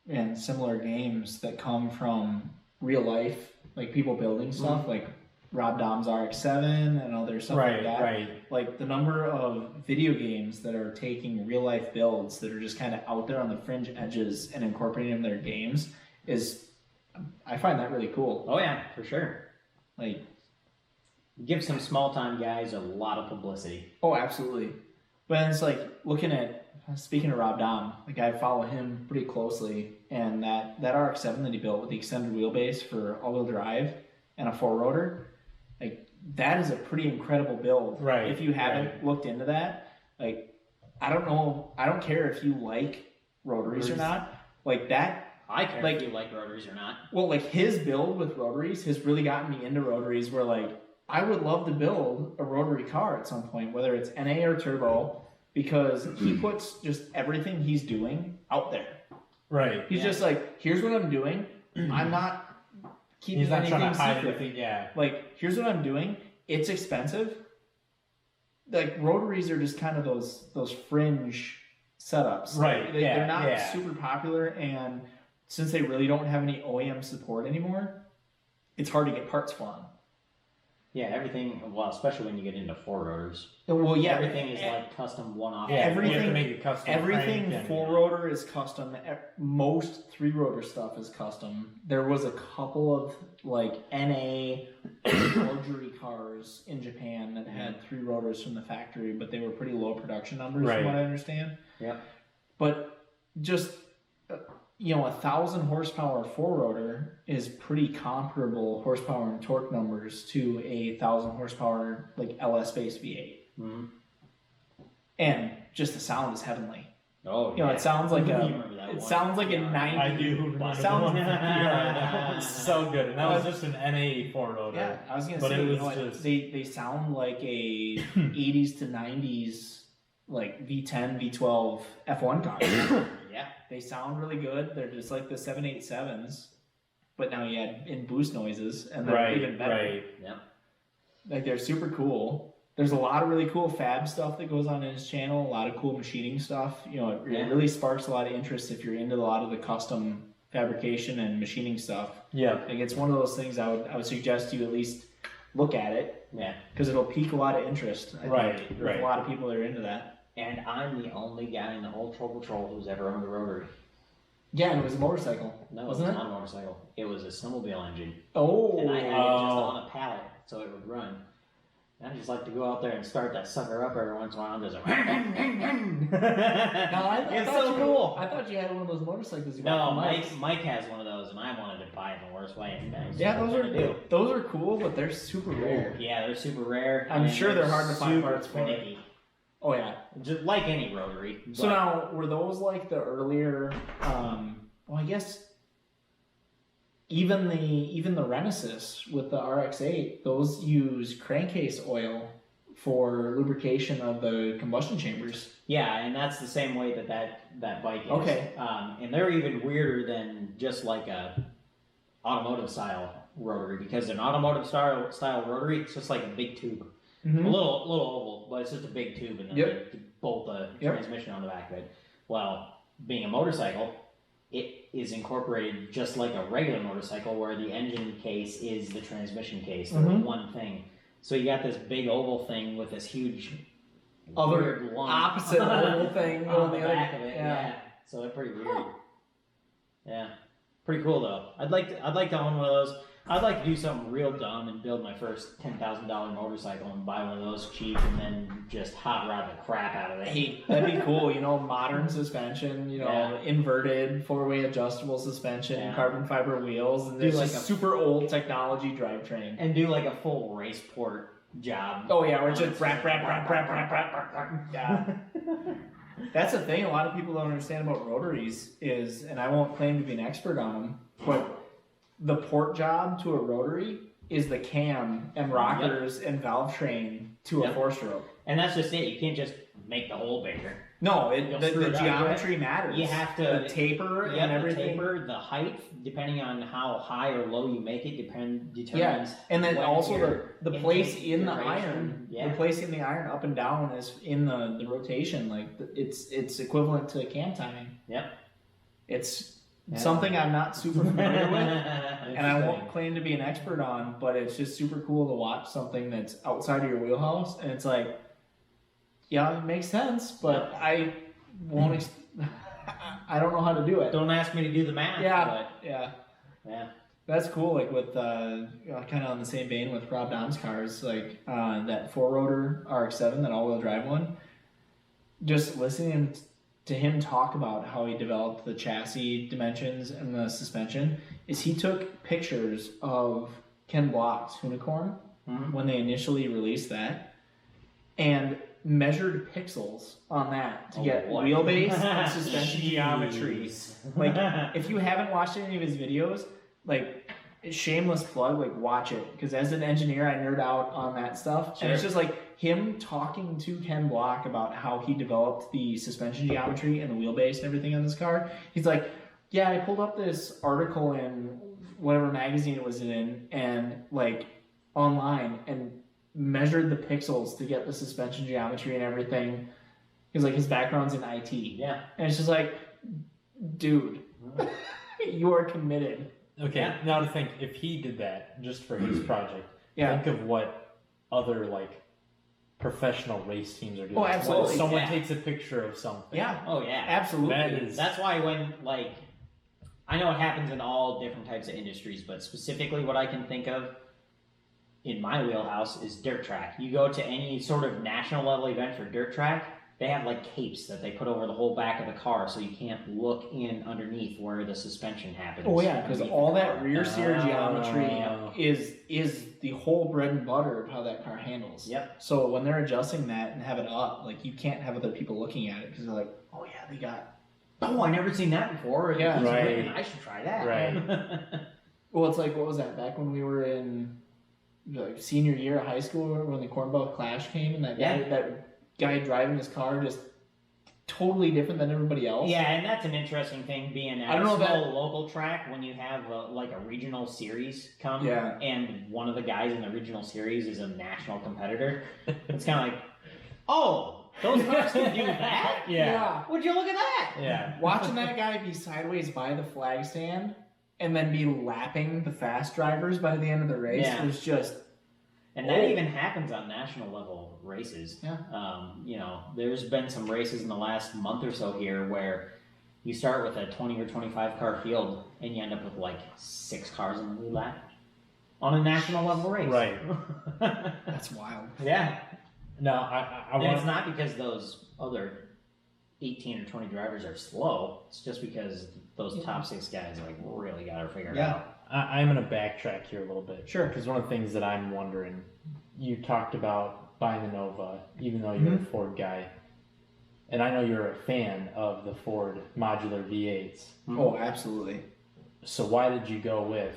Speaker 3: and similar games that come from real life, like people building stuff, like Rob Dom's RX-7 and other stuff like that.
Speaker 1: Right.
Speaker 3: Like the number of video games that are taking real life builds that are just kind of out there on the fringe edges and incorporating them in their games is, I find that really cool.
Speaker 2: Oh yeah, for sure.
Speaker 3: Like,
Speaker 2: give some small time guys a lot of publicity.
Speaker 3: oh, absolutely. But it's like speaking of Rob Dom, like I follow him pretty closely, and that RX-7 that he built with the extended wheelbase for all-wheel drive and a four-rotor, like that is a pretty incredible build.
Speaker 1: Right.
Speaker 3: If you haven't looked into that, like I don't care if you like rotaries or not. Like that.
Speaker 2: I care if you like rotaries or not.
Speaker 3: Well, like his build with rotaries has really gotten me into rotaries. Where like I would love to build a rotary car at some point, whether it's NA or turbo, because he puts just everything he's doing out there.
Speaker 1: Right.
Speaker 3: He's just like, here's what I'm doing. I'm not keeping
Speaker 1: He's not
Speaker 3: anything
Speaker 1: trying to hide
Speaker 3: secret.
Speaker 1: anything. Yeah.
Speaker 3: Like, here's what I'm doing. It's expensive. Like rotaries are just kind of those fringe setups.
Speaker 1: Right.
Speaker 3: Like, they're not super popular, and since they really don't have any OEM support anymore, it's hard to get parts for them.
Speaker 2: Yeah, everything. Well, especially when you get into four rotors.
Speaker 3: Well, yeah,
Speaker 2: Everything is like custom one-off.
Speaker 1: Yeah,
Speaker 3: everything-
Speaker 1: you have to make it custom.
Speaker 3: everything
Speaker 1: crank and-
Speaker 3: four rotor is custom. Most three rotor stuff is custom. There was a couple of like NA luxury cars in Japan that had three rotors from the factory, but they were pretty low production numbers,
Speaker 1: Right.
Speaker 3: from what I understand.
Speaker 2: Yeah.
Speaker 3: But just 1,000 horsepower four rotor is pretty comparable horsepower and torque numbers to a 1,000 horsepower like LS based V8,
Speaker 2: Mm-hmm.
Speaker 3: and just the sound is heavenly.
Speaker 2: Oh,
Speaker 3: You know, it sounds like
Speaker 2: You
Speaker 3: a
Speaker 2: remember that
Speaker 3: it
Speaker 2: one.
Speaker 3: sounds like a
Speaker 2: Yeah.
Speaker 3: 90s.
Speaker 1: I do remember
Speaker 3: Sounds
Speaker 1: that was so good, and that was just an NA four rotor.
Speaker 3: Yeah, I was gonna
Speaker 1: But
Speaker 3: say,
Speaker 1: it
Speaker 3: you
Speaker 1: was
Speaker 3: know what,
Speaker 1: just-
Speaker 3: they sound like a 80s to 90s like V10, V12 F1 car.
Speaker 2: Yeah.
Speaker 3: They sound really good. They're just like the 787s, but now you add in boost noises, and they're even better.
Speaker 1: Right.
Speaker 2: Yep.
Speaker 3: Like they're super cool. There's a lot of really cool fab stuff that goes on in his channel. A lot of cool machining stuff. You know, it really sparks a lot of interest if you're into a lot of the custom fabrication and machining stuff.
Speaker 1: Yeah.
Speaker 3: Like it's one of those things I would suggest you at least look at it.
Speaker 2: Yeah.
Speaker 3: Because it'll pique a lot of interest. I think, with a lot of people that are into that.
Speaker 2: And I'm the only guy in the whole Troll Patrol who's ever owned a rotary.
Speaker 3: Yeah, and it was a motorcycle.
Speaker 2: No,
Speaker 3: wasn't
Speaker 2: it
Speaker 3: it?
Speaker 2: was not a motorcycle. It was a snowmobile engine.
Speaker 3: Oh.
Speaker 2: And I had it just on a pallet so it would run. I just like to go out there and start that sucker up every once in a while and just like, it's so cool.
Speaker 3: I thought you had one of those motorcycles. You
Speaker 2: No,
Speaker 3: got from
Speaker 2: Mike has one of those, and I wanted to buy it in the worst way. And
Speaker 3: Yeah,
Speaker 2: what I'm gonna do.
Speaker 3: those are cool, but they're super rare.
Speaker 2: Yeah, they're super rare.
Speaker 3: I'm
Speaker 2: and
Speaker 3: sure they're hard to find
Speaker 2: super
Speaker 3: parts for.
Speaker 2: finicky.
Speaker 3: Oh yeah.
Speaker 2: Just like any rotary.
Speaker 3: So now, were those like the earlier? Well, I guess even the Renesis with the RX-8, those use crankcase oil for lubrication of the combustion chambers.
Speaker 2: Yeah, and that's the same way that bike is.
Speaker 3: Okay.
Speaker 2: And they're even weirder than just like a automotive style rotary, because an automotive style rotary, it's just like a big tube.
Speaker 3: Mm-hmm.
Speaker 2: A little oval, but it's just a big tube, and then
Speaker 3: Yep.
Speaker 2: they bolt the
Speaker 3: Yep.
Speaker 2: transmission on the back of it. Well, being a motorcycle, it is incorporated just like a regular motorcycle, where the engine case is the transmission case, the
Speaker 3: Mhm.
Speaker 2: one thing. So you got this big oval thing with this huge
Speaker 3: Other
Speaker 2: weird lump
Speaker 3: opposite oval thing
Speaker 2: on the
Speaker 3: the other-
Speaker 2: back of it. Yeah. So they're pretty weird. Yeah, pretty cool though. I'd like to own one of those. I'd like to do something real dumb and build my first $10,000 motorcycle and buy one of those cheap, and then just hot rod the crap out of it.
Speaker 3: Hey, that'd be cool. You know, modern suspension. You know,
Speaker 2: Yeah.
Speaker 3: inverted 4-way adjustable suspension,
Speaker 2: Yeah.
Speaker 3: carbon fiber wheels, and
Speaker 2: Do
Speaker 3: there's
Speaker 2: like
Speaker 3: just
Speaker 2: a-
Speaker 3: super old technology drivetrain.
Speaker 2: And do like a full race port job.
Speaker 3: Oh yeah, we're just rap. Yeah. That's the thing. A lot of people don't understand about rotaries is, and I won't claim to be an expert on them, but the port job to a rotary is the cam and rockers and valve train to a
Speaker 2: Yep.
Speaker 3: 4-stroke.
Speaker 2: And that's just it. You can't just make the hole bigger.
Speaker 3: No,
Speaker 2: You'll
Speaker 3: the
Speaker 2: screw it up.
Speaker 3: geometry matters.
Speaker 2: You have to
Speaker 3: the taper
Speaker 2: Yep,
Speaker 3: and everything.
Speaker 2: The taper, the height, depending on how high or low you make it, determines.
Speaker 3: Yeah, and then
Speaker 2: when
Speaker 3: also
Speaker 2: your
Speaker 3: the place
Speaker 2: intake
Speaker 3: in the
Speaker 2: duration-
Speaker 3: iron,
Speaker 2: Yeah.
Speaker 3: the place in the iron up and down is in the rotation. Like it's equivalent to cam timing.
Speaker 2: Yep.
Speaker 3: It's
Speaker 2: Yeah.
Speaker 3: something I'm not super familiar with, and I won't
Speaker 2: Interesting.
Speaker 3: claim to be an expert on, but it's just super cool to watch something that's outside of your wheelhouse, and it's like, yeah, it makes sense, but I won't. I don't know how to do it.
Speaker 2: Don't ask me to do the math.
Speaker 3: Yeah, yeah.
Speaker 2: But yeah.
Speaker 3: That's cool. Like with kind of on the same vein with Rob Dom's cars, like that 4-rotor RX-7, that all-wheel drive one. Just listening to him talk about how he developed the chassis dimensions and the suspension, is he took pictures of Ken Block's Unicorn
Speaker 2: Mhm.
Speaker 3: when they initially released that, and measured pixels on that to get
Speaker 2: boy.
Speaker 3: wheelbase and suspension
Speaker 1: Jeez.
Speaker 3: geometry. Like, if you haven't watched any of his videos, like, shameless plug, like, watch it, because as an engineer I nerd out on that stuff.
Speaker 2: Sure.
Speaker 3: And it's just like him talking to Ken Block about how he developed the suspension geometry and the wheelbase and everything on this car. He's like, yeah, I pulled up this article in whatever magazine it was in, and like online, and measured the pixels to get the suspension geometry and everything, because like his background's in IT.
Speaker 2: Yeah.
Speaker 3: And it's just like, dude, you are committed.
Speaker 1: Okay,
Speaker 2: Yeah.
Speaker 1: now to think, if he did that just for his project,
Speaker 3: Yeah.
Speaker 1: think of what other like professional race teams are doing.
Speaker 3: Oh, absolutely.
Speaker 1: When someone
Speaker 2: Yeah.
Speaker 1: takes a picture of something.
Speaker 3: Yeah,
Speaker 2: Oh yeah.
Speaker 3: absolutely.
Speaker 1: That is
Speaker 2: That's why when like, I know it happens in all different types of industries, but specifically what I can think of in my wheelhouse is dirt track. You go to any sort of national level event for dirt track, they have like capes that they put over the whole back of the car so you can't look in underneath where the suspension happens.
Speaker 3: Oh yeah, because all that rear sear
Speaker 1: Oh.
Speaker 3: geometry is the whole bread and butter of how that car handles.
Speaker 2: Yep.
Speaker 3: So when they're adjusting that and have it up, like you can't have other people looking at it because they're like, oh yeah, they got.
Speaker 2: Oh, I never seen that before.
Speaker 3: Yeah,
Speaker 2: He's
Speaker 1: right.
Speaker 2: written, I should try that.
Speaker 1: Right.
Speaker 3: Well, it's like, what was that, back when we were in like senior year of high school when the Cornbelt Clash came and that guy driving his car just totally different than everybody else.
Speaker 2: Yeah, and that's an interesting thing being at a small local track when you have like a regional series come and one of the guys in the regional series is a national competitor. It's kind of like, oh, those cars can do that?
Speaker 1: Yeah.
Speaker 2: Would you look at that?
Speaker 1: Yeah.
Speaker 3: Watching that guy be sideways by the flag stand and then be lapping the fast drivers by the end of the race was just...
Speaker 2: And that even happens on national level races.
Speaker 3: Yeah.
Speaker 2: You know, there's been some races in the last month or so here where you start with a 20 or 25 car field and you end up with like 6 cars in the lead lap on a national level race.
Speaker 1: Right.
Speaker 3: That's wild.
Speaker 2: Yeah.
Speaker 1: No, I
Speaker 2: And
Speaker 1: want.
Speaker 2: it's not because those other 18 or 20 drivers are slow. It's just because those top 6 guys like really got to figure it out.
Speaker 1: I'm going to backtrack here a little bit.
Speaker 3: Sure.
Speaker 1: Because one of the things that I'm wondering, you talked about buying the Nova, even though you're a Ford guy. And I know you're a fan of the Ford modular V8s.
Speaker 3: Oh, absolutely.
Speaker 1: So why did you go with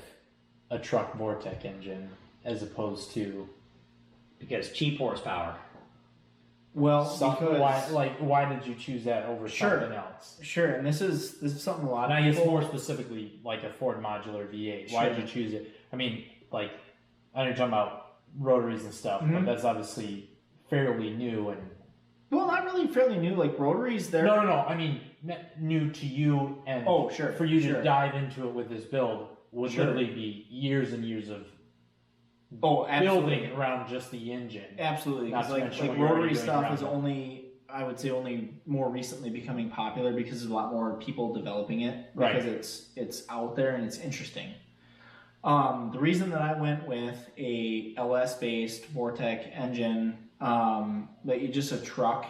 Speaker 1: a truck Vortec engine as opposed to...
Speaker 2: Because cheap horsepower.
Speaker 3: Well,
Speaker 1: because... Why did you choose that over something else?
Speaker 3: Sure, and this is something a lot
Speaker 1: And
Speaker 3: of
Speaker 1: I guess
Speaker 3: people...
Speaker 1: more specifically, like a Ford modular V8. Why did you choose it? I mean, like, I know you're talking about rotaries and stuff, but that's obviously fairly new and...
Speaker 3: Well, not really fairly new. Like, rotaries, they're...
Speaker 1: No. I mean, new to you and for you to dive into it with this build would literally be years and years of building around just the engine.
Speaker 3: Absolutely.
Speaker 1: Not to
Speaker 3: Like
Speaker 1: mention what
Speaker 3: rotary
Speaker 1: you're doing
Speaker 3: stuff
Speaker 1: around
Speaker 3: is
Speaker 1: it.
Speaker 3: I would say only more recently becoming popular because there's a lot more people developing it
Speaker 1: Right.
Speaker 3: because it's out there and it's interesting. The reason that I went with a LS-based Vortec engine that you just a truck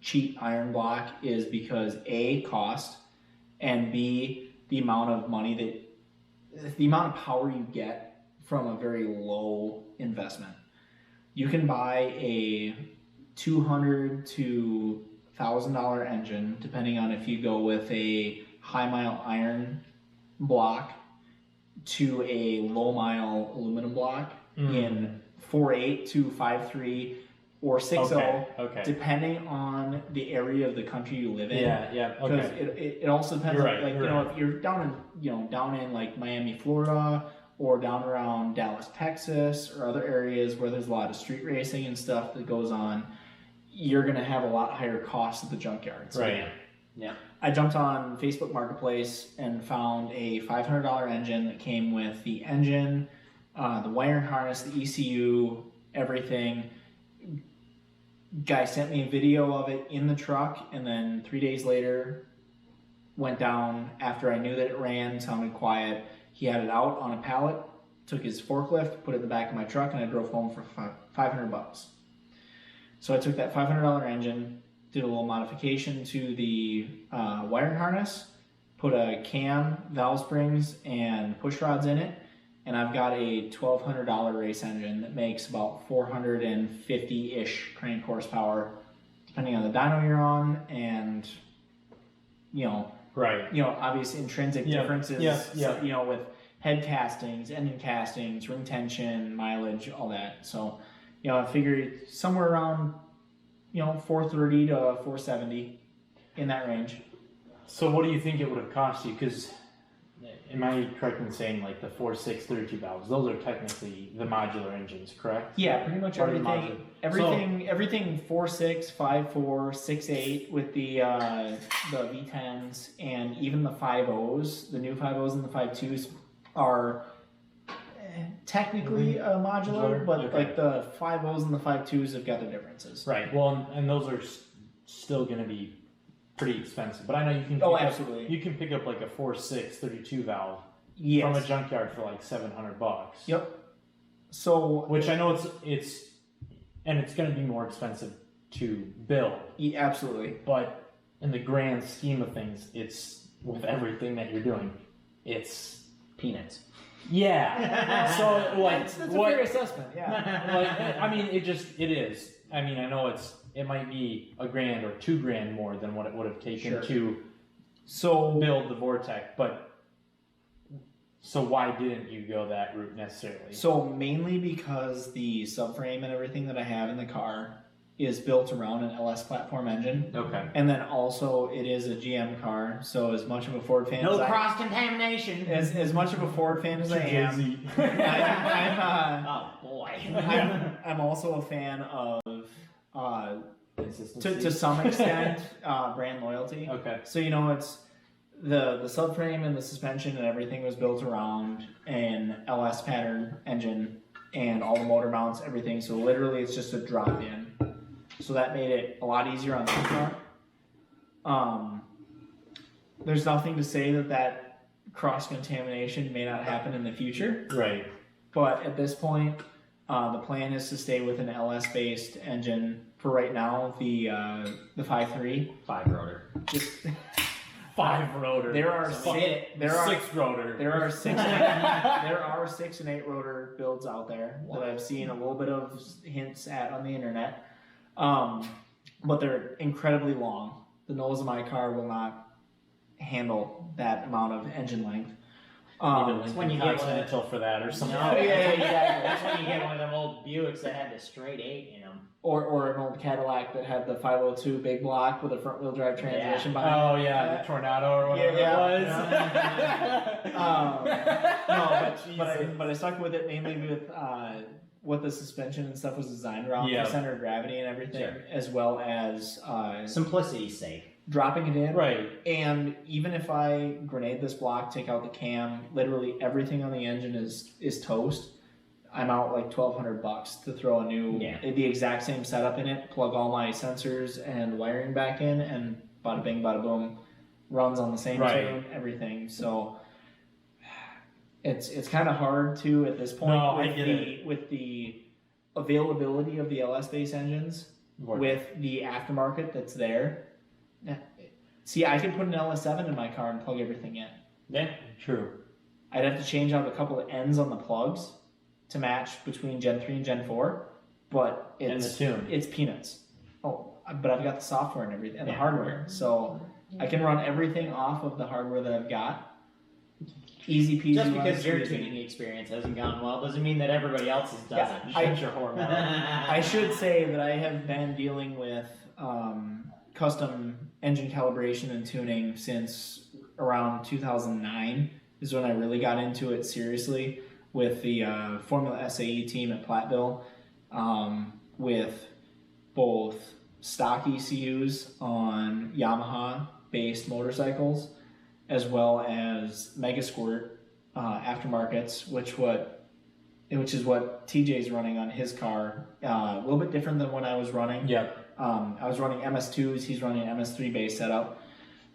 Speaker 3: cheap iron block is because A, cost, and B, the amount of power you get from a very low investment. You can buy a $200 to $1,000 engine, depending on if you go with a high mile iron block to a low mile aluminum block in 4.8 to 5.3 or 6.0, depending on the area of the country you live in. Because it also depends. If you're down in like Miami, Florida, or down around Dallas, Texas, or other areas where there's a lot of street racing and stuff that goes on, you're going to have a lot higher costs at the junkyards.
Speaker 1: Right.
Speaker 2: Yeah.
Speaker 3: I jumped on Facebook Marketplace and found a $500 engine that came with the engine, the wiring harness, the ECU, everything. Guy sent me a video of it in the truck, and then 3 days later, went down after I knew that it ran, sounded quiet. He had it out on a pallet, took his forklift, put it in the back of my truck, and I drove home for $500. So I took that $500 engine, did a little modification to the wiring harness, put a cam, valve springs, and push rods in it, and I've got a $1,200 race engine that makes about 450-ish crank horsepower, depending on the dyno you're on, and obvious intrinsic differences. With head castings, engine castings, ring tension, mileage, all that. So, I figured somewhere around 430 to 470 in that range.
Speaker 1: So what do you think it would have cost you? Because am I correct in saying like the 4.6 32 valves? Those are technically the modular engines, correct?
Speaker 3: Yeah, pretty much everything. Everything 4.6, 5.4, 6.8 with the V10s and even the 5.0s, the new 5.0s and the 5.2s are technically modular, but like the 5.0s and the 5.2s have got their differences.
Speaker 1: Right. Well, and those are still going to be pretty expensive. But I know you can.
Speaker 3: Absolutely.
Speaker 1: You can pick up like a 4.6 32 valve
Speaker 3: Yes.
Speaker 1: from a junkyard for like $700.
Speaker 3: Yep. So,
Speaker 1: which I know it's going to be more expensive to build.
Speaker 3: Absolutely.
Speaker 1: But in the grand scheme of things, it's with everything that you're doing, it's
Speaker 2: peanuts.
Speaker 1: Yeah. So like,
Speaker 3: that's a fair assessment. Yeah.
Speaker 1: Like, I mean, it is. I mean, I know it might be $1,000 or $2,000 more than what it would have taken to build the Vortex, but so why didn't you go that route necessarily?
Speaker 3: So mainly because the subframe and everything that I have in the car is built around an LS platform engine.
Speaker 1: Okay.
Speaker 3: And then also it is a GM car, so as much of a Ford fan as
Speaker 2: cross contamination.
Speaker 3: As much of a Ford fan as I am,
Speaker 2: oh boy.
Speaker 3: I'm also a fan of to some extent brand loyalty.
Speaker 1: Okay.
Speaker 3: So it's the subframe and the suspension and everything was built around an LS pattern engine and all the motor mounts, everything. So literally it's just a drop in. So that made it a lot easier on the car. There's nothing to say that cross-contamination may not happen in the future.
Speaker 1: Right.
Speaker 3: But at this point, the plan is to stay with an LS-based engine for right now, the 5.3.
Speaker 2: 5-rotor.
Speaker 3: Just
Speaker 1: 5-rotor.
Speaker 3: There are
Speaker 1: 6-rotor.
Speaker 3: There are 6 and 8 rotor builds out there that I've seen a little bit of hints at on the internet. But they're incredibly long. The nose of my car will not handle that amount of engine length.
Speaker 1: That's when you get Continental for that or something.
Speaker 2: No, yeah, exactly. That's when you get one of them old Buicks that had the straight 8 in them.
Speaker 3: Or an old Cadillac that had the 502 big block with a front wheel drive transmission behind it.
Speaker 1: Oh yeah, the Tornado or whatever it was.
Speaker 3: But I stuck with it mainly with what the suspension and stuff was designed around for center of gravity and everything, as well as
Speaker 2: simplicity's sake.
Speaker 3: Dropping it in.
Speaker 1: Right.
Speaker 3: And even if I grenade this block, take out the cam, literally everything on the engine is toast. I'm out like $1,200 to throw a new, the exact same setup in it, plug all my sensors and wiring back in, and bada bing, bada boom, runs on the same tune, everything. So it's kind of hard to at this point with the availability of the LS-based engines with the aftermarket that's there. See, I can put an LS7 in my car and plug everything in.
Speaker 1: Yeah, true.
Speaker 3: I'd have to change out a couple of ends on the plugs to match between Gen 3 and Gen 4, but it's peanuts. Oh, but I've got the software and everything, and the hardware, so I can run everything off of the hardware that I've got. Easy peasy.
Speaker 2: Just because your tuning experience hasn't gone well doesn't mean that everybody else's doesn't.
Speaker 1: Shut your whore mouth.
Speaker 3: I should say that I have been dealing with custom engine calibration and tuning since around 2009 is when I really got into it seriously with the Formula SAE team at Platteville, with both stock ECUs on Yamaha-based motorcycles, as well as Mega Squirt aftermarkets, which is what TJ's running on his car. A little bit different than when I was running.
Speaker 1: Yep.
Speaker 3: I was running MS2s, he's running an MS3 base setup.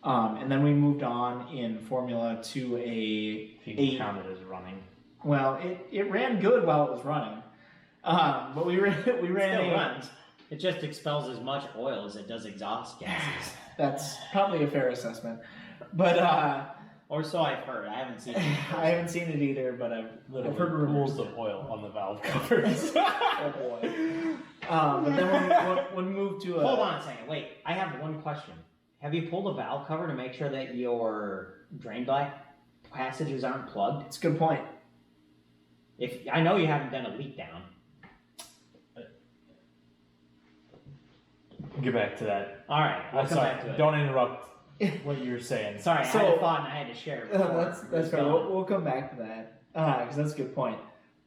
Speaker 3: And then we moved on in Formula to
Speaker 1: If you can count it as running.
Speaker 3: Well, it ran good while it was running. But we ran
Speaker 2: still runs. It just expels as much oil as it does exhaust gases.
Speaker 3: That's probably a fair assessment. But
Speaker 2: or so I've heard. I haven't seen it.
Speaker 3: I haven't seen it either, but I've heard rumors
Speaker 1: of oil on the valve covers.
Speaker 3: Oh boy. But then when we moved to
Speaker 2: hold on a second. Wait, I have one question. Have you pulled a valve cover to make sure that your drain pipe passages aren't plugged?
Speaker 3: It's a good point.
Speaker 2: If I know you haven't done a leak down.
Speaker 1: Get back to that.
Speaker 2: All right, I'll come back to it.
Speaker 1: Don't interrupt what you're saying.
Speaker 2: Sorry, I had a thought and I had to share it.
Speaker 3: That's fair. We'll come back to that because that's a good point.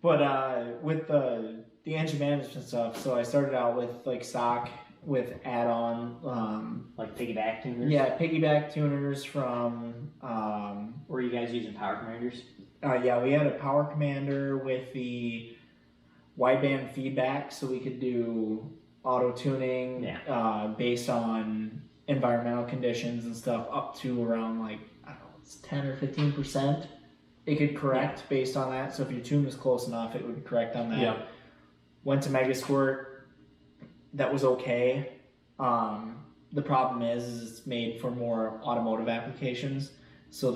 Speaker 3: But with the engine management stuff, so I started out with like stock with add-on
Speaker 2: like piggyback tuners.
Speaker 3: Yeah, piggyback tuners from.
Speaker 2: Were you guys using power commanders?
Speaker 3: Yeah, we had a power commander with the wideband feedback, so we could do auto tuning based on environmental conditions and stuff up to around like, I don't know, it's 10 or 15%. It could correct based on that. So if your tune was close enough, it would correct on that. Yeah. Went to Mega Squirt. That was okay. The problem is it's made for more automotive applications. So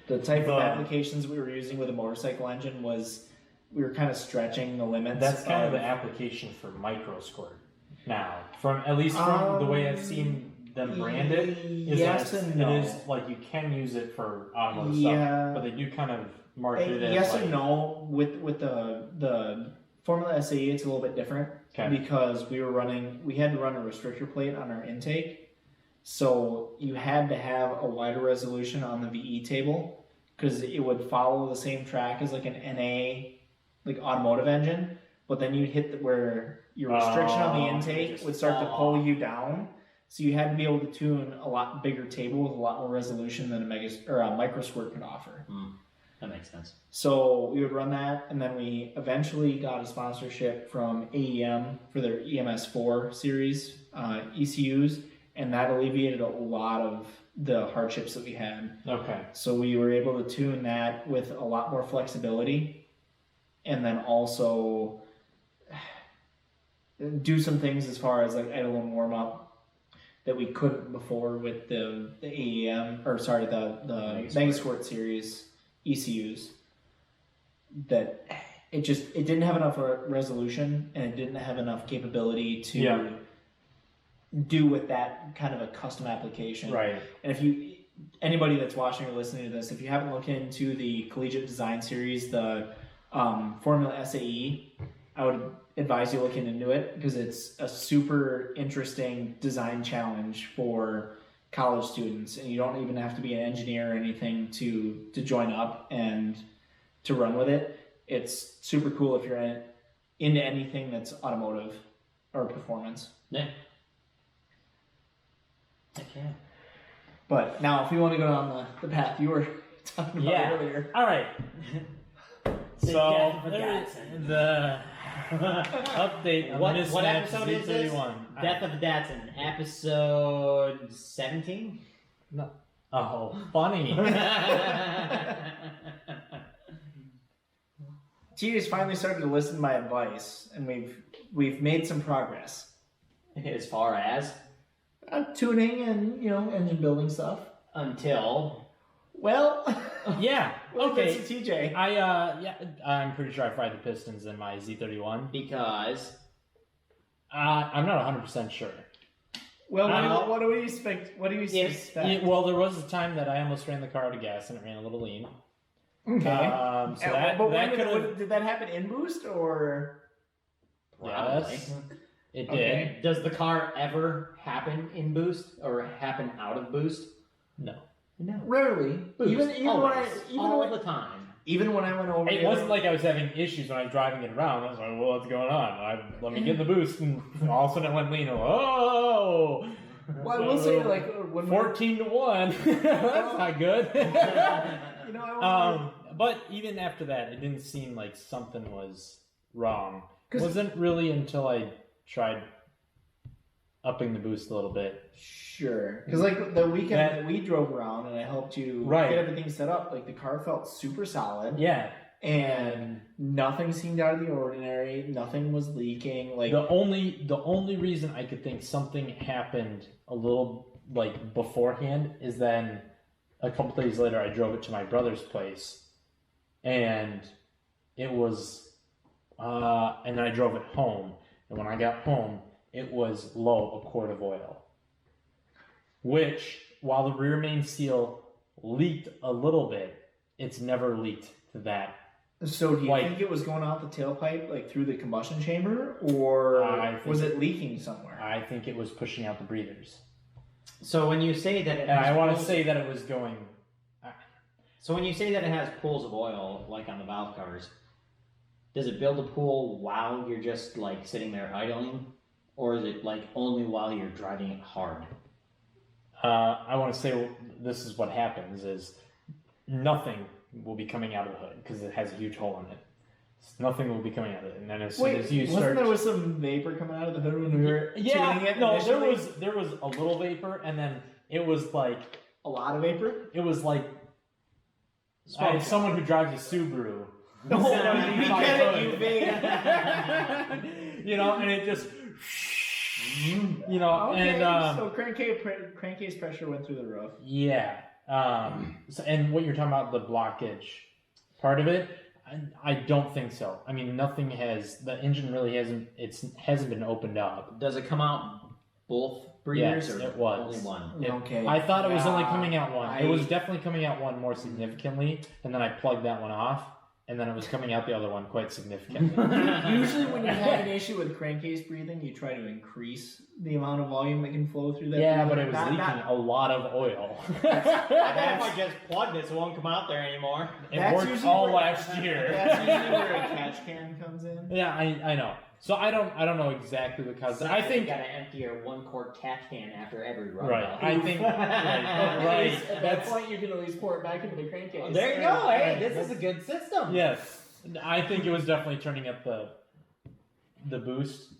Speaker 3: the type of applications we were using with a motorcycle engine was we were kind of stretching the limits.
Speaker 1: That's kind of the application for micro squirt now, from at least from the way I've seen them branded. Is
Speaker 3: yes
Speaker 1: that
Speaker 3: and no.
Speaker 1: It is like you can use it for automotive stuff, but they do kind of market it as
Speaker 3: yes
Speaker 1: like,
Speaker 3: and no. With the Formula SAE, it's a little bit different because we had to run a restrictor plate on our intake, so you had to have a wider resolution on the VE table because it would follow the same track as like an NA, like automotive engine, but then you'd hit where your restriction on the intake would start to pull you down. So you had to be able to tune a lot bigger table with a lot more resolution than a micro squirt could offer.
Speaker 2: That makes sense.
Speaker 3: So we would run that, and then we eventually got a sponsorship from AEM for their EMS4 series ECUs, and that alleviated a lot of the hardships that we had.
Speaker 1: Okay.
Speaker 3: So we were able to tune that with a lot more flexibility, and then also do some things as far as like idle and warm up that we couldn't before with the AEM the Megasquirt series ECUs. That it didn't have enough resolution, and it didn't have enough capability to do with that kind of a custom application.
Speaker 1: Right.
Speaker 3: And anybody that's watching or listening to this, if you haven't looked into the Collegiate Design Series, the Formula SAE, I would advise you looking into it because it's a super interesting design challenge for college students, and you don't even have to be an engineer or anything to join up and to run with it. It's super cool if you're into anything that's automotive or performance.
Speaker 2: Yeah. Okay.
Speaker 3: But now, if you want to go down the path you were talking about earlier.
Speaker 1: All right. So
Speaker 2: Death
Speaker 1: the update on
Speaker 2: what
Speaker 1: Mismatch
Speaker 2: episode is this?
Speaker 1: Z31.
Speaker 2: Death of Datsun, episode 17.
Speaker 1: No. Oh, funny.
Speaker 3: TJ's finally started to listen to my advice, and we've made some progress.
Speaker 2: As far as
Speaker 3: Tuning and engine building stuff.
Speaker 2: until
Speaker 3: Well,
Speaker 1: Yeah. Okay.
Speaker 3: That's TJ.
Speaker 1: I'm pretty sure I fried the pistons in my Z31.
Speaker 2: because
Speaker 1: I'm not 100% sure.
Speaker 3: Well, what do we expect? What do you expect?
Speaker 1: Well, there was a time that I almost ran the car out of gas and it ran a little lean.
Speaker 3: Okay.
Speaker 1: So
Speaker 3: did that happen in boost or?
Speaker 1: Yes, it
Speaker 3: Okay.
Speaker 1: did.
Speaker 2: Does the car ever happen in boost or happen out of boost?
Speaker 1: No.
Speaker 2: No.
Speaker 3: Rarely.
Speaker 2: Boost.
Speaker 3: Even
Speaker 2: the time.
Speaker 3: Even when I went over.
Speaker 1: It wasn't like I was having issues when I was driving it around. I was like, well, what's going on? Let me get in the boost, and all of a sudden it went lean. Oh!
Speaker 3: Well, I will say, like, when
Speaker 1: 14-1. That's not good.
Speaker 3: I
Speaker 1: But even after that, it didn't seem like something was wrong. It wasn't really until I tried upping the boost a little bit.
Speaker 3: Sure. Because, like, the weekend that we drove around and I helped you get everything set up, like, the car felt super solid.
Speaker 1: Yeah.
Speaker 3: And nothing seemed out of the ordinary. Nothing was leaking. Like
Speaker 1: the only reason I could think something happened a little like beforehand is then a couple days later I drove it to my brother's place, and it was and then I drove it home, and when I got home it was low a quart of oil, which while the rear main seal leaked a little bit, it's never leaked to that.
Speaker 3: So do you think it was going out the tailpipe, like through the combustion chamber, or was it leaking somewhere?
Speaker 1: I think it was pushing out the breathers.
Speaker 2: So when you say that it has
Speaker 1: I want to say that it was going...
Speaker 2: So when you say that it has pools of oil, like on the valve covers, does it build a pool while you're just like sitting there idling? Or is it like only while you're driving it hard?
Speaker 1: I want to say this is what happens is nothing will be coming out of the hood because it has a huge hole in it. Nothing will be coming out of it, and then as soon as you start,
Speaker 3: there was some vapor coming out of the hood when we were tuning it?
Speaker 1: No,
Speaker 3: initially?
Speaker 1: there was a little vapor, and then it was like
Speaker 3: a lot of vapor.
Speaker 1: It was like someone who drives a Subaru.
Speaker 3: No, we get it, you vape.
Speaker 1: And it just you know,
Speaker 3: Okay,
Speaker 1: and
Speaker 3: so crankcase pressure went through the roof.
Speaker 1: yeah. So, and what you're talking about, the blockage part of it, I don't think so. I mean, the engine really hasn't been opened up.
Speaker 2: Does it come out both breeders
Speaker 1: Yes,
Speaker 2: or
Speaker 1: it was.
Speaker 2: only one?
Speaker 3: Okay.
Speaker 1: I thought it was only coming out one. It was
Speaker 3: I-
Speaker 1: definitely coming out one more significantly, and then I plugged that one off, and then it was coming out the other one quite significantly.
Speaker 3: Usually when you have an issue with crankcase breathing, you try to increase the amount of volume that can flow through that.
Speaker 1: Yeah,
Speaker 3: breather.
Speaker 1: but it was
Speaker 3: Not-
Speaker 1: leaking a lot of oil.
Speaker 2: I bet if I just plugged it, so it won't come out there anymore.
Speaker 1: It
Speaker 3: That's
Speaker 1: worked
Speaker 3: usually
Speaker 1: all
Speaker 3: where-
Speaker 1: last year.
Speaker 3: That's usually where a catch can comes in.
Speaker 1: Yeah, I know. So I don't know exactly the cause. I think
Speaker 2: you gotta empty your 1 quart catch can after every run.
Speaker 1: right.
Speaker 2: though.
Speaker 1: I think right.
Speaker 3: At that
Speaker 1: That's
Speaker 3: point, you can at least pour it back into the crankcase.
Speaker 2: Oh, there you go. Hey, this is a good system.
Speaker 1: yes. I think it was definitely turning up the boost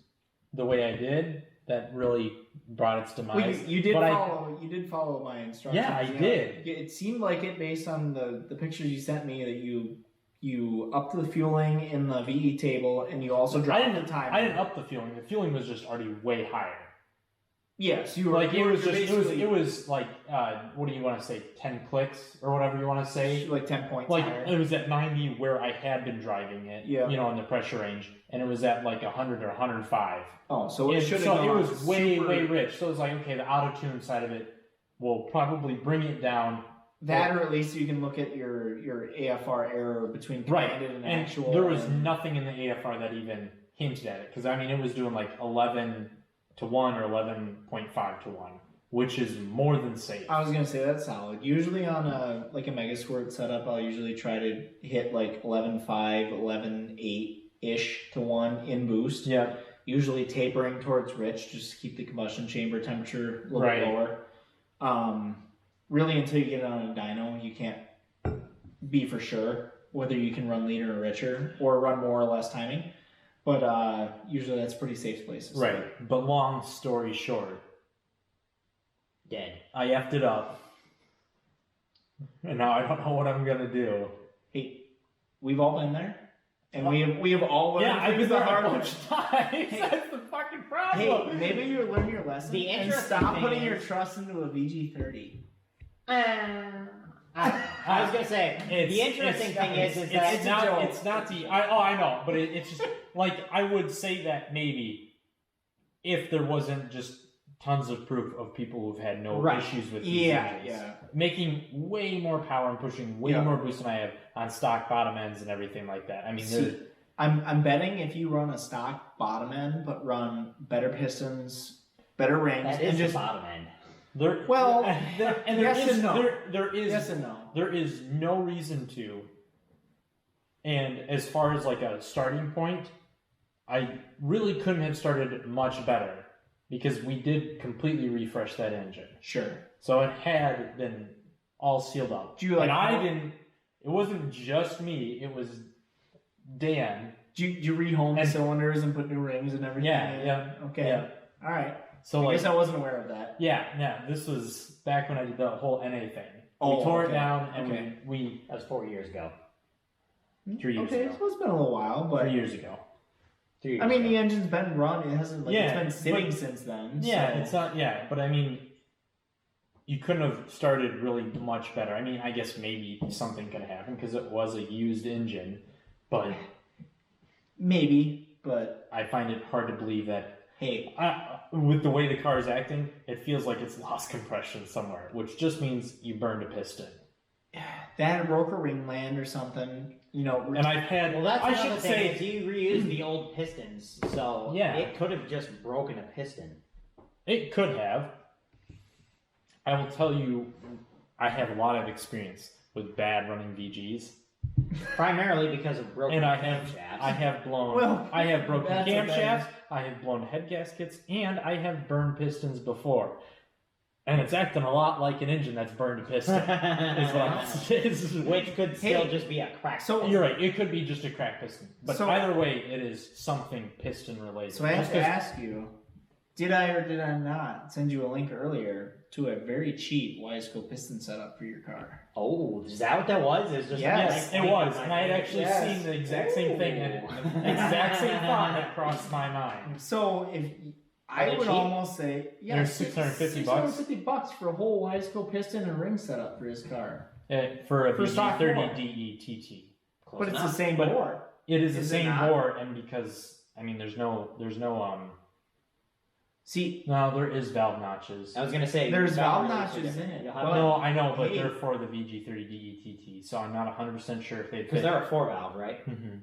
Speaker 1: the way I did that really brought its demise.
Speaker 3: Well, you did
Speaker 1: But
Speaker 3: follow. You did follow my instructions.
Speaker 1: Yeah, I
Speaker 3: you know.
Speaker 1: did.
Speaker 3: It seemed like it based on the pictures you sent me that you upped the fueling in the VE table and you also dropped the time.
Speaker 1: I didn't up the fueling. The fueling was just already way higher.
Speaker 3: Yes, you were
Speaker 1: Like
Speaker 3: you were basically
Speaker 1: it was like what do you want to say, 10 clicks or whatever you want to say.
Speaker 3: like 10 points
Speaker 1: Like
Speaker 3: higher.
Speaker 1: it was at 90 where I had been driving it,
Speaker 3: Yeah.
Speaker 1: you know, in the pressure range, and it was at like 100 or 105.
Speaker 3: Oh, so it should have
Speaker 1: so
Speaker 3: gone
Speaker 1: it was way
Speaker 3: super-
Speaker 1: rich. So it was like, okay, the auto tune side of it will probably bring it down.
Speaker 3: That, or at least you can look at your AFR error between
Speaker 1: Right,
Speaker 3: commanded and
Speaker 1: and
Speaker 3: actual.
Speaker 1: there was
Speaker 3: and-
Speaker 1: nothing in the AFR that even hinted at it, because I mean it was doing like 11 to 1 or 11.5 to 1, which is more than safe.
Speaker 3: I was gonna say that's solid. Usually on a Mega Squirt setup, I'll usually try to hit like 11.5, 11.8 ish to 1 in boost.
Speaker 1: Yeah.
Speaker 3: Usually tapering towards rich, just to keep the combustion chamber temperature a little
Speaker 1: Right.
Speaker 3: bit lower. Really, until you get it on a dyno, you can't be for sure whether you can run leaner or richer or run more or less timing. But usually that's pretty safe places.
Speaker 1: Right. But long story short,
Speaker 2: Dead.
Speaker 1: I effed it up, and now I don't know what I'm gonna do.
Speaker 3: Hey, we've all been there, and we have all learned
Speaker 1: Yeah, I've
Speaker 3: things
Speaker 1: been there
Speaker 3: the hard
Speaker 1: a
Speaker 3: way.
Speaker 1: bunch of times. That's the fucking problem.
Speaker 3: Hey, maybe you learn your lesson
Speaker 2: The
Speaker 3: and
Speaker 2: interesting
Speaker 3: stop
Speaker 2: thing
Speaker 3: putting
Speaker 2: is-
Speaker 3: your trust into a VG30.
Speaker 2: I was gonna say the interesting thing is
Speaker 1: it's
Speaker 2: that
Speaker 1: not it's not the I know, but it's just like I would say that maybe if there wasn't just tons of proof of people who've had no
Speaker 2: Right.
Speaker 1: issues with these engines,
Speaker 3: Yeah.
Speaker 1: making way more power and pushing way
Speaker 3: Yeah.
Speaker 1: more boost than I have on stock bottom ends and everything like that. I mean,
Speaker 3: See, I'm betting if you run a stock bottom end, but run better pistons, better rings,
Speaker 2: that
Speaker 3: and
Speaker 2: is
Speaker 3: just
Speaker 2: the bottom end.
Speaker 1: there
Speaker 3: well,
Speaker 1: there, and
Speaker 3: yes
Speaker 1: there is
Speaker 3: and no.
Speaker 1: there is
Speaker 3: yes and no.
Speaker 1: there is no reason to. And as far as like a starting point, I really couldn't have started much better because we did completely refresh that engine.
Speaker 3: Sure.
Speaker 1: So it had been all sealed up.
Speaker 3: Do you, like,
Speaker 1: and I
Speaker 3: how-
Speaker 1: didn't, it wasn't just me, it was Dan.
Speaker 3: Do you rehome the
Speaker 1: And-
Speaker 3: cylinders and put new rings and everything?
Speaker 1: Yeah,
Speaker 3: in?
Speaker 1: yeah,
Speaker 3: Okay.
Speaker 1: yeah.
Speaker 3: All right.
Speaker 1: So
Speaker 3: I
Speaker 1: like,
Speaker 3: guess I wasn't aware of that.
Speaker 1: yeah, this was back when I did the whole NA thing.
Speaker 3: Oh,
Speaker 1: we tore
Speaker 3: okay.
Speaker 1: it down and
Speaker 3: Okay.
Speaker 1: we
Speaker 2: That was 4 years ago.
Speaker 1: 3 years
Speaker 3: Okay,
Speaker 1: ago.
Speaker 3: so it's been a little while, but
Speaker 1: 3 years ago.
Speaker 2: 3 years
Speaker 3: I mean,
Speaker 2: ago.
Speaker 3: the engine's been run. It hasn't like
Speaker 1: Yeah,
Speaker 3: it's been sitting
Speaker 1: but-
Speaker 3: since then.
Speaker 1: Yeah,
Speaker 3: so.
Speaker 1: it's not. Yeah, but I mean, you couldn't have started really much better. I mean, I guess maybe something could happen because it was a used engine, but
Speaker 3: Maybe, but
Speaker 1: I find it hard to believe that
Speaker 3: hey,
Speaker 1: with the way the car is acting, it feels like it's lost compression somewhere, which just means you burned a piston.
Speaker 3: that broke a ring land or something. You know,
Speaker 1: And I've had.
Speaker 2: Well, that's
Speaker 1: I
Speaker 2: another
Speaker 1: should
Speaker 2: thing
Speaker 1: say.
Speaker 2: is you reused the old pistons, so
Speaker 1: Yeah.
Speaker 2: it could have just broken a piston.
Speaker 1: It could have. I will tell you, I have a lot of experience with bad running VGs,
Speaker 2: Primarily because of broken
Speaker 1: and I
Speaker 2: camshafts.
Speaker 1: have blown.
Speaker 3: Well,
Speaker 1: I have broken
Speaker 3: that's a thing.
Speaker 1: camshafts. I have blown head gaskets, and I have burned pistons before. And it's acting a lot like an engine that's burned a piston. It's like, it's,
Speaker 2: Which could still
Speaker 3: Hey,
Speaker 2: just be a crack.
Speaker 3: so-
Speaker 1: you're right. It could be just a cracked piston, but
Speaker 3: So-
Speaker 1: either way, it is something piston related.
Speaker 3: so I have
Speaker 1: Just
Speaker 3: to
Speaker 1: 'cause-
Speaker 3: ask you, did I or did I not send you a link earlier to a very cheap Wiseco piston setup for your car?
Speaker 2: Oh, is that what that was? It's just
Speaker 3: Yes,
Speaker 1: Yes, it was, and I had actually
Speaker 3: Yes.
Speaker 1: seen the exact same thing, and the exact same thought had crossed my mind.
Speaker 3: So I
Speaker 2: they
Speaker 3: would
Speaker 2: cheap?
Speaker 3: almost say, yeah,
Speaker 1: They're $650
Speaker 3: $650 for a whole Wiseco piston and ring setup for his car.
Speaker 1: For a
Speaker 3: For stock
Speaker 1: VG30
Speaker 3: bore.
Speaker 1: DETT.
Speaker 2: Close
Speaker 3: But it's
Speaker 2: enough.
Speaker 3: the same
Speaker 1: But-
Speaker 3: bore.
Speaker 1: It is the
Speaker 3: Is it
Speaker 1: same
Speaker 3: not?
Speaker 1: bore, and because I mean, there's no
Speaker 3: See,
Speaker 1: no, there is valve notches.
Speaker 2: I was gonna say
Speaker 3: There's valve
Speaker 2: release are
Speaker 3: notches
Speaker 2: different.
Speaker 3: in it,
Speaker 2: You'll have
Speaker 3: but-
Speaker 1: No, I know, but
Speaker 3: Hey.
Speaker 1: they're for the VG30 DETT, so I'm not 100% sure if they
Speaker 2: because
Speaker 1: fit.
Speaker 2: they're a 4-valve, right?
Speaker 1: Mhm.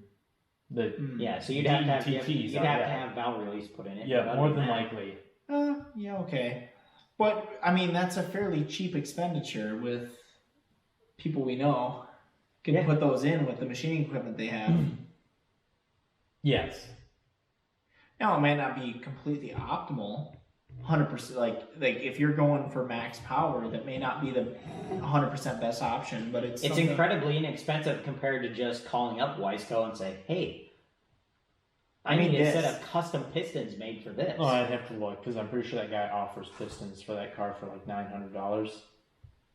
Speaker 1: The
Speaker 3: mm,
Speaker 2: Yeah, so you'd have to have
Speaker 1: DETTs
Speaker 2: you'd
Speaker 1: are,
Speaker 2: have to
Speaker 1: yeah.
Speaker 2: have valve release put in it.
Speaker 1: Yeah,
Speaker 2: but other
Speaker 1: more
Speaker 2: than
Speaker 1: than
Speaker 2: that-
Speaker 1: likely.
Speaker 3: yeah, okay. But, I mean, that's a fairly cheap expenditure with people we know. Can
Speaker 2: Yeah.
Speaker 3: put those in with the machining equipment they have.
Speaker 1: Yes.
Speaker 3: Now, it might not be completely optimal. 100%, like if you're going for max power, that may not be the 100% best option, but it's
Speaker 2: It's
Speaker 3: something-
Speaker 2: incredibly inexpensive compared to just calling up Wiseco and say, "Hey, I
Speaker 3: I mean
Speaker 2: need a
Speaker 3: this.
Speaker 2: set of custom pistons made for this."
Speaker 1: Oh, I'd have to look because I'm pretty sure that guy offers pistons for that car for like $900.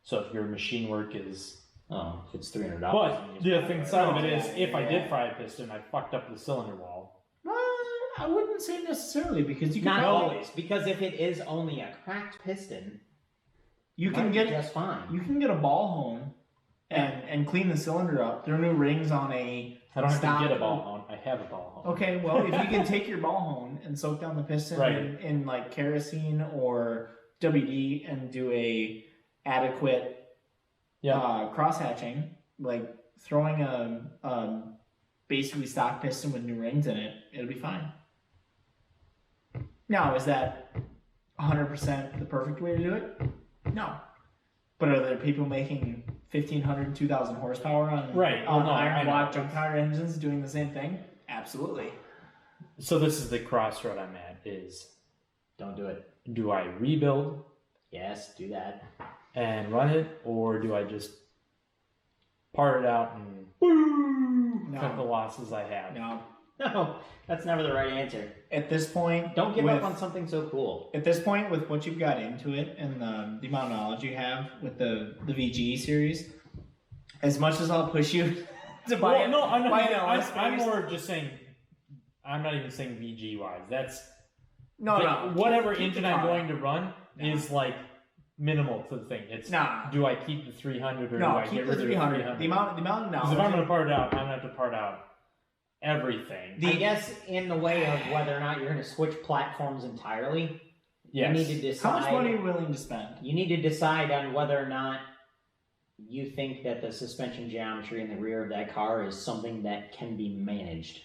Speaker 1: So if your machine work is,
Speaker 2: Oh, if it's $300.
Speaker 1: but the thing side of it is,
Speaker 3: Yeah,
Speaker 1: if I
Speaker 3: yeah.
Speaker 1: did fry a piston, I fucked up the cylinder wall.
Speaker 3: I wouldn't say necessarily because you can
Speaker 2: Not
Speaker 3: probably-
Speaker 2: always, because if it is only a cracked piston,
Speaker 3: you
Speaker 2: might
Speaker 3: can
Speaker 2: be
Speaker 3: get
Speaker 2: just fine.
Speaker 3: you can get a ball hone and clean the cylinder up. There are new rings on a.
Speaker 1: I don't have
Speaker 3: stock-
Speaker 1: to get a ball hone. I have a ball hone.
Speaker 3: Okay, well, if you can take your ball hone and soak down the piston
Speaker 1: Right.
Speaker 3: in like kerosene or WD and do a adequate cross hatching, like throwing a basically stock piston with new rings in it, it'll be fine. Now, is that 100% the perfect way to do it? No. But are there people making 1,500, 2,000 horsepower on,
Speaker 1: Right.
Speaker 3: on
Speaker 1: Well, no, I
Speaker 3: iron
Speaker 1: know.
Speaker 3: block jump car engines doing the same thing? Absolutely.
Speaker 1: So this is the crossroad I'm at: is
Speaker 2: Don't do it.
Speaker 1: do I rebuild
Speaker 2: Yes, do that.
Speaker 1: and run it, or do I just part it out and cut the
Speaker 3: No.
Speaker 1: losses I have?
Speaker 3: No.
Speaker 2: No, that's never the right answer.
Speaker 3: At this point,
Speaker 2: Don't give
Speaker 3: with,
Speaker 2: up on something so cool.
Speaker 3: At this point, with what you've got into it and the amount of knowledge you have with the VG series, as much as I'll push you to buy
Speaker 1: Well,
Speaker 3: it,
Speaker 1: no, I'm
Speaker 3: buy
Speaker 1: not.
Speaker 3: an
Speaker 1: I'm
Speaker 3: LS
Speaker 1: more just saying. I'm not even saying VG wise. That's
Speaker 3: no, no.
Speaker 1: whatever
Speaker 3: keep
Speaker 1: engine
Speaker 3: the
Speaker 1: I'm
Speaker 3: car.
Speaker 1: going to run
Speaker 3: No.
Speaker 1: is like minimal to the thing. It's
Speaker 3: Nah.
Speaker 1: do I keep the 300 or do
Speaker 3: No,
Speaker 1: I
Speaker 3: keep
Speaker 1: get
Speaker 3: the
Speaker 1: rid of
Speaker 3: 300.
Speaker 1: the 300?
Speaker 3: The amount of
Speaker 1: Because
Speaker 3: knowledge.
Speaker 1: if I'm going to part it out, I'm going to have to part out everything.
Speaker 2: I guess in the way of whether or not you're going to switch platforms entirely,
Speaker 1: Yes.
Speaker 2: you need to decide.
Speaker 3: How much money are you willing to spend?
Speaker 2: You need to decide on whether or not you think that the suspension geometry in the rear of that car is something that can be managed.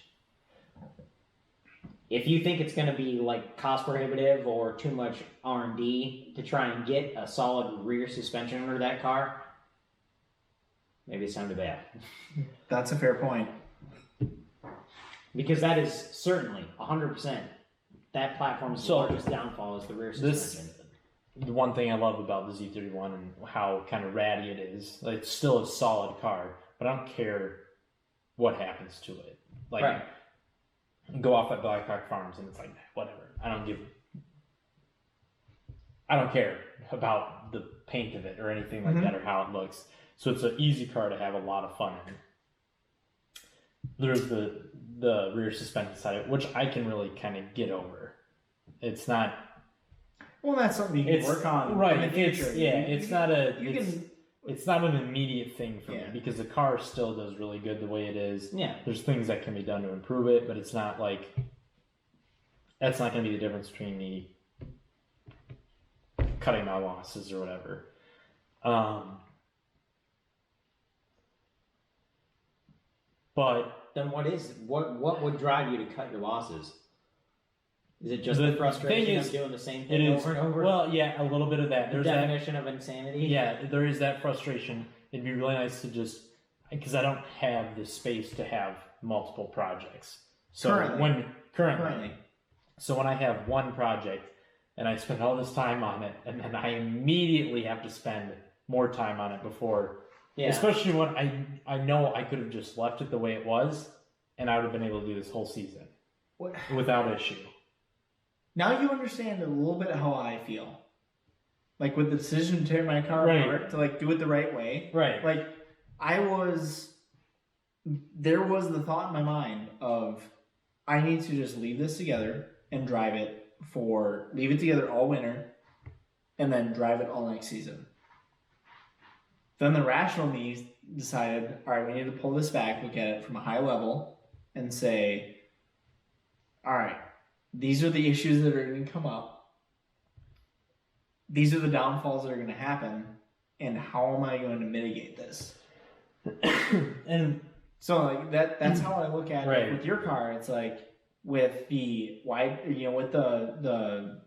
Speaker 2: If you think it's going to be like cost prohibitive or too much R&D to try and get a solid rear suspension under that car, maybe it's time to bail.
Speaker 3: That's a fair point.
Speaker 2: Because that is certainly 100% that platform's
Speaker 1: So,
Speaker 2: largest downfall is the rear
Speaker 1: this-
Speaker 2: suspension.
Speaker 1: The one thing I love about the Z31 and how kind of ratty it is, like, it's still a solid car, but I don't care what happens to it. Like,
Speaker 2: Right.
Speaker 1: go off at Blackhawk Farms and it's like, whatever. I don't care about the paint of it or anything like that or how it looks. So it's an easy car to have a lot of fun in. There's the rear suspension side of it, which I can really kind of get over. It's not.
Speaker 3: Well, that's something you can
Speaker 1: It's
Speaker 3: work on
Speaker 1: right.
Speaker 3: in the future.
Speaker 1: It's not a.
Speaker 3: You can.
Speaker 1: It's not an immediate thing for me
Speaker 3: Yeah.
Speaker 1: because the car still does really good the way it is.
Speaker 2: Yeah.
Speaker 1: There's things that can be done to improve it, but it's not like that's not going to be the difference between me cutting my losses or whatever. But
Speaker 2: Then what would drive you to cut your losses? Is it just
Speaker 1: The
Speaker 2: the frustration
Speaker 1: thing is,
Speaker 2: of doing the same
Speaker 1: it
Speaker 2: thing
Speaker 1: is
Speaker 2: over and over?
Speaker 1: well, yeah, a little bit of that.
Speaker 2: the
Speaker 1: There's that.
Speaker 2: definition of insanity.
Speaker 1: Yeah, there is that frustration. It'd be really nice to just because I don't have the space to have multiple projects. So currently, so when I have one project and I spend all this time on it, and then I immediately have to spend more time on it before,
Speaker 2: Yeah.
Speaker 1: especially when I know I could have just left it the way it was, and I would have been able to do this whole season
Speaker 3: What?
Speaker 1: without issue.
Speaker 3: Now you understand a little bit how I feel. Like with the decision to tear my car
Speaker 1: Right.
Speaker 3: apart, to like do it the right way.
Speaker 1: Right.
Speaker 3: Like there was the thought in my mind of I need to just leave this together and drive it leave it together all winter, and then drive it all next season. Then the rational me decided, all right, we need to pull this back, look at it from a high level, and say, all right, these are the issues that are going to come up. These are the downfalls that are going to happen, and how am I going to mitigate this?
Speaker 1: And
Speaker 3: so like that's how I look at
Speaker 1: right.
Speaker 3: it with your car. It's like with the wide, with the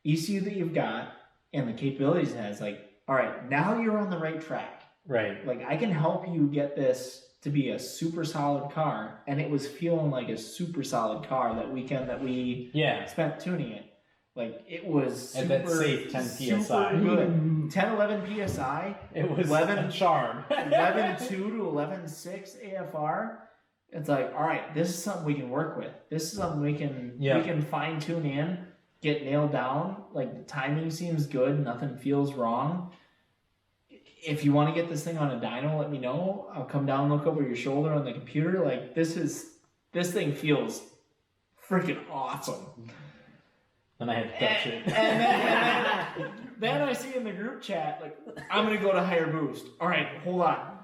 Speaker 3: ECU that you've got and the capabilities it has, like, all right, now you're on the right track.
Speaker 1: Right.
Speaker 3: Like, I can help you get this to be a super solid car, and it was feeling like a super solid car that weekend that we spent tuning it. Like, it was super,
Speaker 1: at that safe 10
Speaker 3: super
Speaker 1: PSI.
Speaker 3: good. 10, 11 PSI.
Speaker 1: It was
Speaker 3: 11,
Speaker 1: a charm.
Speaker 3: 11.2 to 11.6 AFR. It's like, all right, this is something we can work with. This is something we can fine tune in, get nailed down. Like, the timing seems good. Nothing feels wrong. If you want to get this thing on a dyno, let me know. I'll come down, look over your shoulder on the computer. Like, this thing feels freaking awesome.
Speaker 1: And I had to touch it.
Speaker 3: And then I see in the group chat, like, I'm going to go to higher boost. All right, hold on.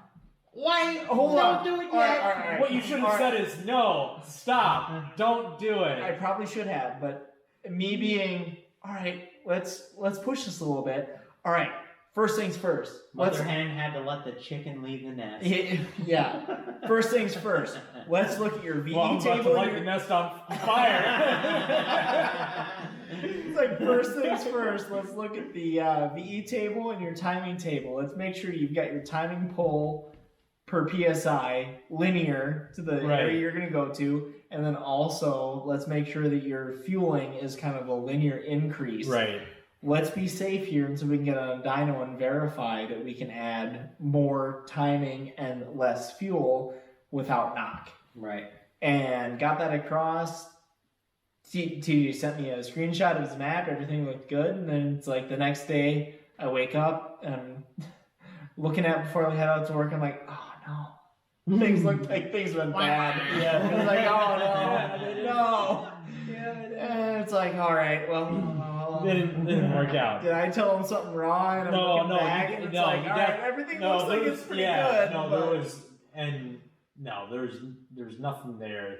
Speaker 2: Why?
Speaker 3: Hold on.
Speaker 2: Don't do it yet.
Speaker 3: All right.
Speaker 1: What you should have said is, no, stop, don't do it.
Speaker 3: I probably should have, but me being, all right, let's push this a little bit. All right, first things first.
Speaker 2: Mother hen had to let the chicken leave the nest.
Speaker 3: Yeah. First things first. Let's look at your VE
Speaker 1: I'm
Speaker 3: table.
Speaker 1: about to light the nest on fire.
Speaker 3: It's like, first things first. Let's look at the VE table and your timing table. Let's make sure you've got your timing pull per PSI linear to the area you're going to go to. And then also, let's make sure that your fueling is kind of a linear increase.
Speaker 1: Right.
Speaker 3: Let's be safe here until we can get on a dyno and verify that we can add more timing and less fuel without knock.
Speaker 2: Right.
Speaker 3: And got that across. TJ sent me a screenshot of his map. Everything looked good. And then it's like the next day I wake up and looking at before I head out to work, I'm like, oh no. Things looked like things went bad. Yeah. It was like, oh no. And it's like, all right, well,
Speaker 1: didn't work out.
Speaker 3: Did I tell him something wrong? And I'm looking back, and it's like, all right, everything looks like it's pretty good.
Speaker 1: There's nothing there.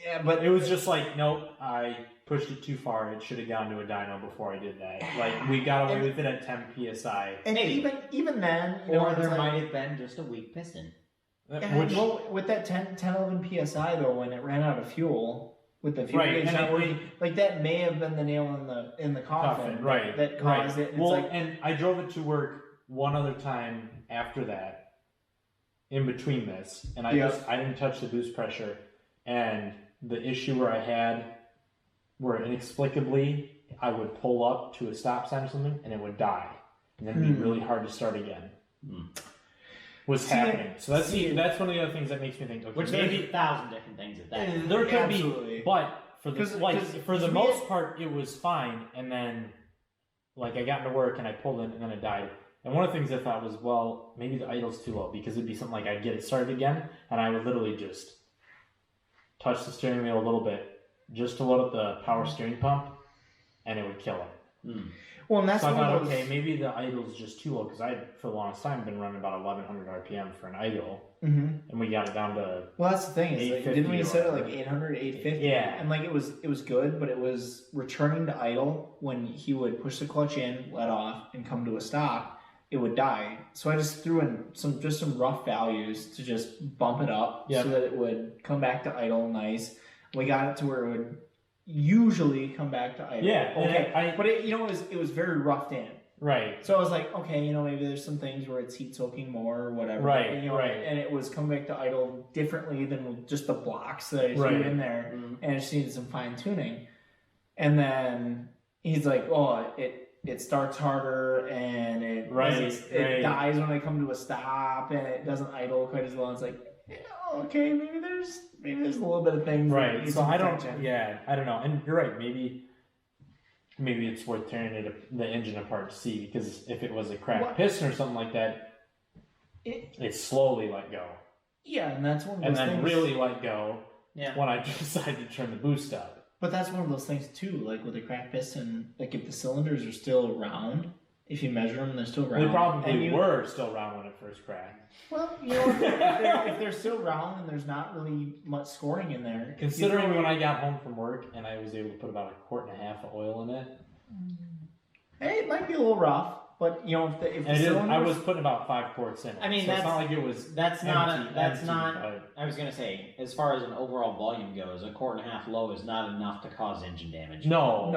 Speaker 3: Yeah, but
Speaker 1: it was just like, nope, I pushed it too far. It should have gone to a dyno before I did that. Like, we got away with it at 10 PSI.
Speaker 3: And even then,
Speaker 2: or there might have been just a weak piston.
Speaker 3: Well, with that 10, 11 PSI though, when it ran out of fuel, with the fuel gauge not working, like, that may have been the nail in the coffin,
Speaker 1: right?
Speaker 3: That caused it.
Speaker 1: Well, and I drove it to work one other time after that, in between this, and I didn't touch the boost pressure, and the issue where inexplicably I would pull up to a stop sign or something and it would die, and then it'd be really hard to start again. Was happening. So that's one of the other things that makes me think. Okay,
Speaker 2: which maybe 1,000 different things at that.
Speaker 1: There could be, but for the most part, it was fine. And then, like, I got into work and I pulled in and then it died. And one of the things I thought was, well, maybe the idle's too low, because it'd be something like I'd get it started again and I would literally just touch the steering wheel a little bit just to load up the power steering pump, and it would kill it.
Speaker 3: Well, and that's
Speaker 1: so I thought, okay, maybe the idle's just too low, because I, for the longest time, been running about 1,100 RPM for an idle, and we got it down to.
Speaker 3: Well, that's the thing. Is like, didn't we set it like 800, 850?
Speaker 1: Yeah.
Speaker 3: And like it was good, but it was returning to idle when he would push the clutch in, let off, and come to a stop. It would die. So I just threw in some rough values to just bump it up so that it would come back to idle nice. We got it to where it would usually come back to idle.
Speaker 1: Yeah.
Speaker 3: Okay. But it was very roughed in.
Speaker 1: Right.
Speaker 3: So I was like, okay, maybe there's some things where it's heat soaking more or whatever.
Speaker 1: Right.
Speaker 3: But, and it was coming back to idle differently than just the blocks that I threw in there, and it just needed some fine tuning. And then he's like, oh, it starts harder and it dies when I come to a stop, and it doesn't idle quite as well. It's like, okay, maybe there's a little bit of things.
Speaker 1: Right. So I don't know. And you're right. Maybe it's worth tearing the engine apart to see, because if it was a cracked piston or something like that, it slowly let go.
Speaker 3: Yeah, and that's one of
Speaker 1: things.
Speaker 3: those things.
Speaker 1: And then really let go when I decided to turn the boost up.
Speaker 3: But that's one of those things too, like with a cracked piston, like if the cylinders are still round, if you measure them, they're still round.
Speaker 1: They probably were still round when it first cracked.
Speaker 3: Well, if they're still round and there's not really much scoring in there.
Speaker 1: Considering when I got home from work and I was able to put about 1.5 quarts of oil in it.
Speaker 3: Hey, it might be a little rough, but if the cylinders...
Speaker 1: I was putting about 5 quarts in it.
Speaker 2: I mean,
Speaker 1: so it's not like it was.
Speaker 2: That's not.
Speaker 1: But
Speaker 2: I was gonna say, as far as an overall volume goes, 1.5 quart low is not enough to cause engine damage.
Speaker 1: No.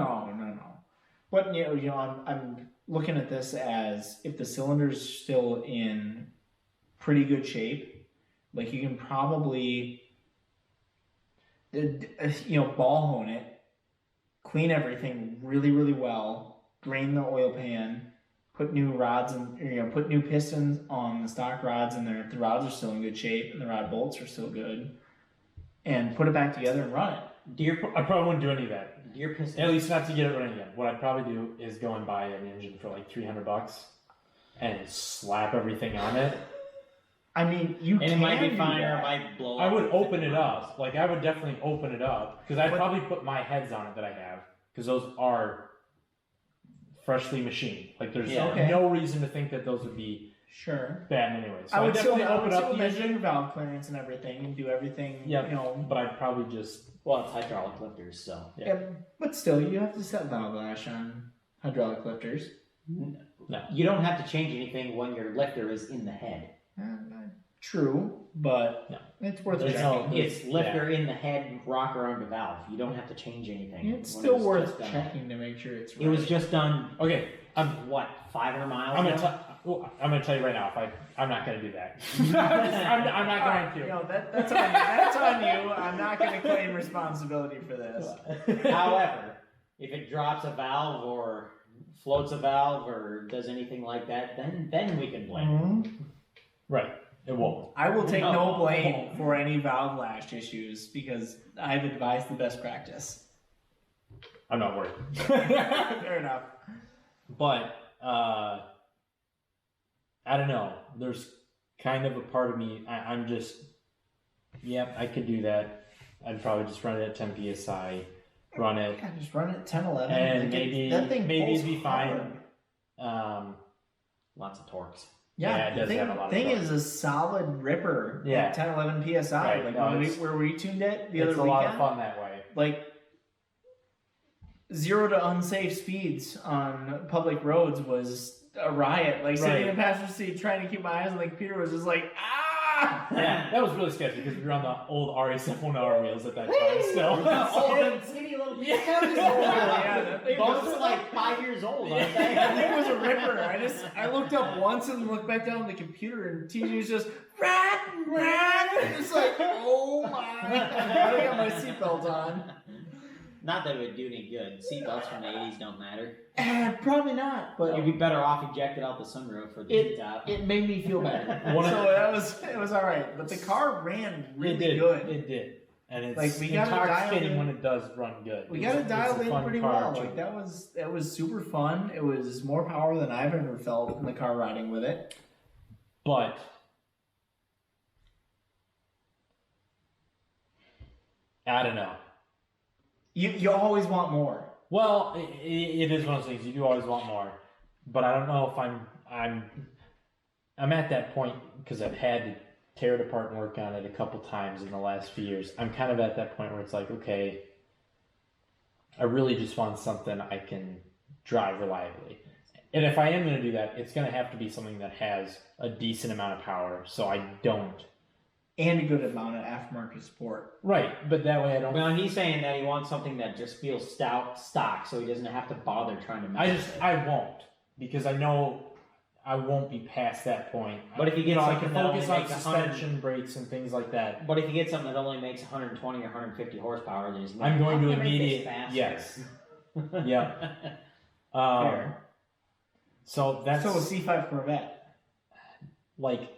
Speaker 3: But I'm looking at this as if the cylinder's still in pretty good shape, like you can probably ball hone it, clean everything really, really well, drain the oil pan, put new rods and put new pistons on the stock rods in there if the rods are still in good shape and the rod bolts are still good, and put it back together and run it.
Speaker 1: I probably wouldn't do any of that.
Speaker 2: Deer pistons.
Speaker 1: At least not to get it running again. What I'd probably do is go and buy an engine for like $300 and slap everything on it.
Speaker 3: I mean, you can.
Speaker 2: And it might be fine or
Speaker 3: that.
Speaker 2: it might blow
Speaker 1: I
Speaker 2: up.
Speaker 1: would open it up. Like, I would definitely open it up. Because I'd probably put my heads on it that I have. Because those are freshly machined. Like, there's no reason to think that those would be bad anyway. So
Speaker 3: I would still
Speaker 1: open up the
Speaker 3: measure
Speaker 1: engine.
Speaker 3: your valve clearance and everything and do everything,
Speaker 1: But I'd probably just...
Speaker 2: Well, it's hydraulic lifters, so.
Speaker 3: Yeah, but still, you have to set valve lash on hydraulic lifters.
Speaker 2: No. You don't have to change anything when your lifter is in the head.
Speaker 3: True, but it's worth checking.
Speaker 2: It's lifter in the head, rocker under valve. You don't have to change anything.
Speaker 3: It's still worth checking to make sure it's right.
Speaker 2: It was just done.
Speaker 1: Okay,
Speaker 2: 500 miles?
Speaker 1: I'm gonna tell you right now. I'm not gonna do that. I'm not going to.
Speaker 3: That's on you. I'm not going to claim responsibility for this.
Speaker 2: However, if it drops a valve or floats a valve or does anything like that, then we can blame it.
Speaker 1: Right. It won't.
Speaker 3: I will take no blame for any valve lash issues because I've advised the best practice.
Speaker 1: I'm not worried.
Speaker 3: Fair enough.
Speaker 1: But I don't know. There's kind of a part of me. I'm just, I could do that. I'd probably just run it at 10 psi, run it.
Speaker 3: Yeah, just run it 10, 11.
Speaker 1: And maybe it'd be fine.
Speaker 2: Lots of torques.
Speaker 3: Yeah,
Speaker 1: it does have a lot of
Speaker 3: thing
Speaker 1: torque.
Speaker 3: is a solid ripper at 10, 11 psi.
Speaker 1: Right.
Speaker 3: Like where we tuned it the other weekend.
Speaker 1: It's a lot of fun that way.
Speaker 3: Like 0 to unsafe speeds on public roads was a riot. Like sitting in the passenger seat trying to keep my eyes on the computer was just like,
Speaker 1: Yeah, that was really sketchy because we were on the old RS1R wheels at that time still.
Speaker 2: Skinny little
Speaker 3: Both
Speaker 2: are like 5 years old, aren't they?
Speaker 3: That thing was a ripper. I looked up once and looked back down at the computer and TJ was just just like, oh my. I got my seatbelt on.
Speaker 2: Not that it would do any good. Seatbelts from the 80s don't matter.
Speaker 3: Probably not, but
Speaker 2: you'd be better off ejected out the sunroof for the top.
Speaker 3: It made me feel better. It was all right, but the car ran really good.
Speaker 1: It did, and it's
Speaker 3: like we got
Speaker 1: intoxicating when it does run good.
Speaker 3: We got it dialed in pretty well. Like that was super fun. It was more power than I've ever felt in the car riding with it.
Speaker 1: But I don't know.
Speaker 3: You always want more.
Speaker 1: Well, it is one of those things. You do always want more, but I don't know if I'm at that point because I've had to tear it apart and work on it a couple times in the last few years. I'm kind of at that point where it's like, okay, I really just want something I can drive reliably. And if I am going to do that, it's going to have to be something that has a decent amount of power, so I don't.
Speaker 3: And a good amount of aftermarket support.
Speaker 1: Right, but that way I don't...
Speaker 2: Well, he's saying that he wants something that just feels stock, so he doesn't have to bother trying to make
Speaker 1: I won't, because I know I won't be past that point.
Speaker 2: But if you get
Speaker 1: I
Speaker 2: something
Speaker 1: can
Speaker 2: that
Speaker 1: focus
Speaker 2: only
Speaker 1: on
Speaker 2: makes
Speaker 1: suspension, brakes, and things like that.
Speaker 2: But if you get something that only makes 120 or 150 horsepower, then he's
Speaker 1: I'm going to
Speaker 2: immediate.
Speaker 1: Yes. Yeah.
Speaker 3: Fair.
Speaker 1: So that's...
Speaker 3: So a C5 Corvette.
Speaker 1: Like...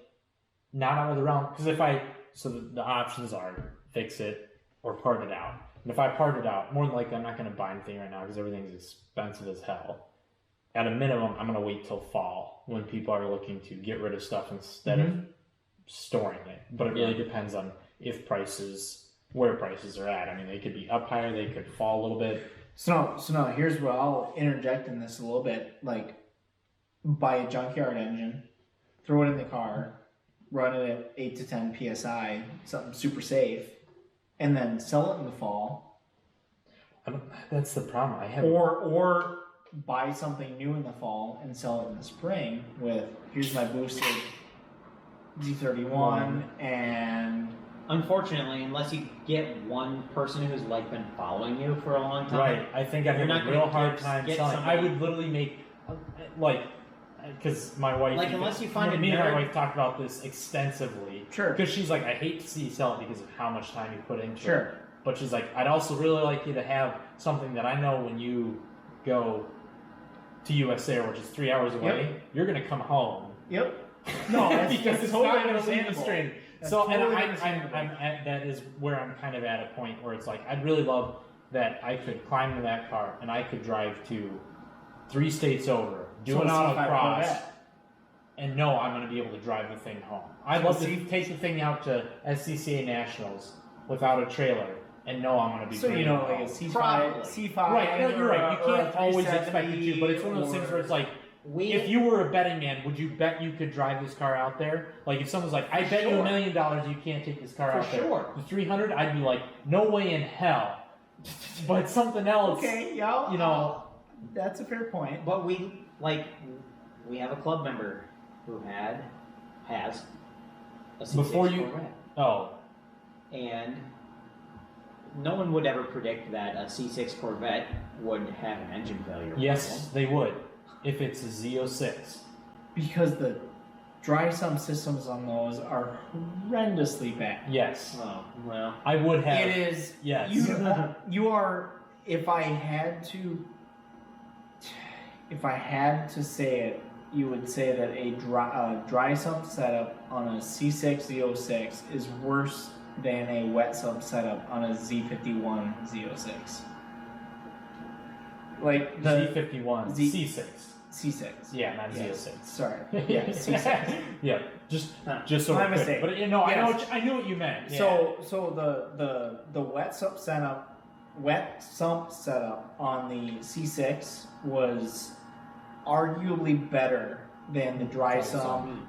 Speaker 1: Not out of the realm, because the options are fix it or part it out. And if I part it out, more than likely I'm not going to buy anything right now because everything's expensive as hell. At a minimum, I'm going to wait till fall when people are looking to get rid of stuff instead of storing it. But it really depends on if prices where prices are at. I mean, they could be up higher, they could fall a little bit.
Speaker 3: So now here's where I'll interject in this a little bit. Like, buy a junkyard engine, throw it in the car, run it at 8 to 10 psi, something super safe, and then sell it in the fall.
Speaker 1: That's the problem. I have
Speaker 3: Or buy something new in the fall and sell it in the spring with, here's my boosted Z31 and...
Speaker 2: Unfortunately, unless you get one person who's like been following you for a long time,
Speaker 1: right. I think I'd have a real hard time selling. I would literally make like, because my wife,
Speaker 2: like, unless you find
Speaker 1: me and my wife talked about this extensively.
Speaker 3: Sure.
Speaker 1: Because she's like, I hate to see you sell it because of how much time you put into
Speaker 3: Sure.
Speaker 1: it. But she's like, I'd also really like you to have something that I know when you go to USA, which is 3 hours away, you're gonna come home.
Speaker 3: Yep. No, that's
Speaker 1: because it's
Speaker 3: totally
Speaker 1: not gonna leave
Speaker 3: understandable.
Speaker 1: the stream.
Speaker 3: That's
Speaker 1: So,
Speaker 3: totally
Speaker 1: and
Speaker 3: understandable.
Speaker 1: I'm at, that is where I'm kind of at a point where it's like, I'd really love that I could climb into that car and I could drive to 3 states over, do
Speaker 3: So
Speaker 1: an
Speaker 3: a C5
Speaker 1: autocross,
Speaker 3: Corvette.
Speaker 1: and know I'm going to be able to drive the thing home. I'd love to take the thing out to SCCA Nationals without a trailer and know I'm going to be
Speaker 3: So,
Speaker 1: bringing
Speaker 3: you know,
Speaker 1: it
Speaker 3: like
Speaker 1: home.
Speaker 3: a C5,
Speaker 2: Probably.
Speaker 3: C5.
Speaker 1: Right, no, you're right. You
Speaker 3: or a
Speaker 1: can't always expect it
Speaker 3: 370
Speaker 1: to, but it's one of those things where it's like, if you were a betting man, would you bet you could drive this car out there? Like, if someone's like, I bet you $1 million you can't take this car out there. The 300, I'd be like, no way in hell. But something else,
Speaker 3: Okay, yeah,
Speaker 1: you know,
Speaker 3: that's a fair point.
Speaker 2: But we have a club member who has a C6
Speaker 1: Before you-
Speaker 2: Corvette,
Speaker 1: oh,
Speaker 2: and no one would ever predict that a C6 Corvette would have an engine failure.
Speaker 1: yes, they would, if it's a Z06.
Speaker 3: Because the dry sump systems on those are horrendously bad.
Speaker 1: Yes,
Speaker 2: Oh well.
Speaker 1: I would have.
Speaker 3: It is.
Speaker 1: Yes.
Speaker 3: You are. If I had to say it, you would say that a dry sump setup on a C6 Z06 is worse than a wet sump setup on a Z51 Z06. Like the
Speaker 1: Z51,
Speaker 3: Z-
Speaker 1: C6.
Speaker 3: C6.
Speaker 1: Yeah, not
Speaker 3: Yes.
Speaker 1: Z06.
Speaker 3: Sorry. Yeah, C6.
Speaker 1: Yeah, just so
Speaker 3: My
Speaker 1: we're clear.
Speaker 3: mistake.
Speaker 1: But you know,
Speaker 3: Yes.
Speaker 1: I knew what you meant. Yeah.
Speaker 3: So the wet sump setup on the C6 was arguably better than the dry sump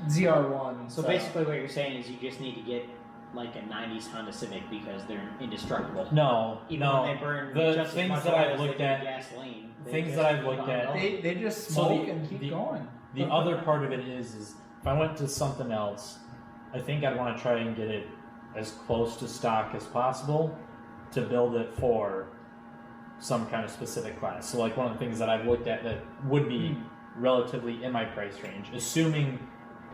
Speaker 3: ZR1.
Speaker 2: So basically, what you're saying is you just need to get like a '90s Honda Civic because they're indestructible.
Speaker 1: no,
Speaker 2: Even
Speaker 1: no.
Speaker 2: when they burn
Speaker 1: The
Speaker 2: just as
Speaker 1: things
Speaker 2: much
Speaker 1: that
Speaker 2: oil
Speaker 1: I've
Speaker 2: as they
Speaker 1: looked
Speaker 2: do
Speaker 1: at-
Speaker 2: gasoline. they
Speaker 1: things
Speaker 2: just
Speaker 1: that I've
Speaker 2: keep
Speaker 1: looked
Speaker 2: on
Speaker 1: at-
Speaker 2: going.
Speaker 3: They just
Speaker 1: So
Speaker 3: smoke and keep going.
Speaker 1: The other part of it is if I went to something else, I think I'd want to try and get it as close to stock as possible to build it for some kind of specific class. So like one of the things that I've looked at that would be relatively in my price range, assuming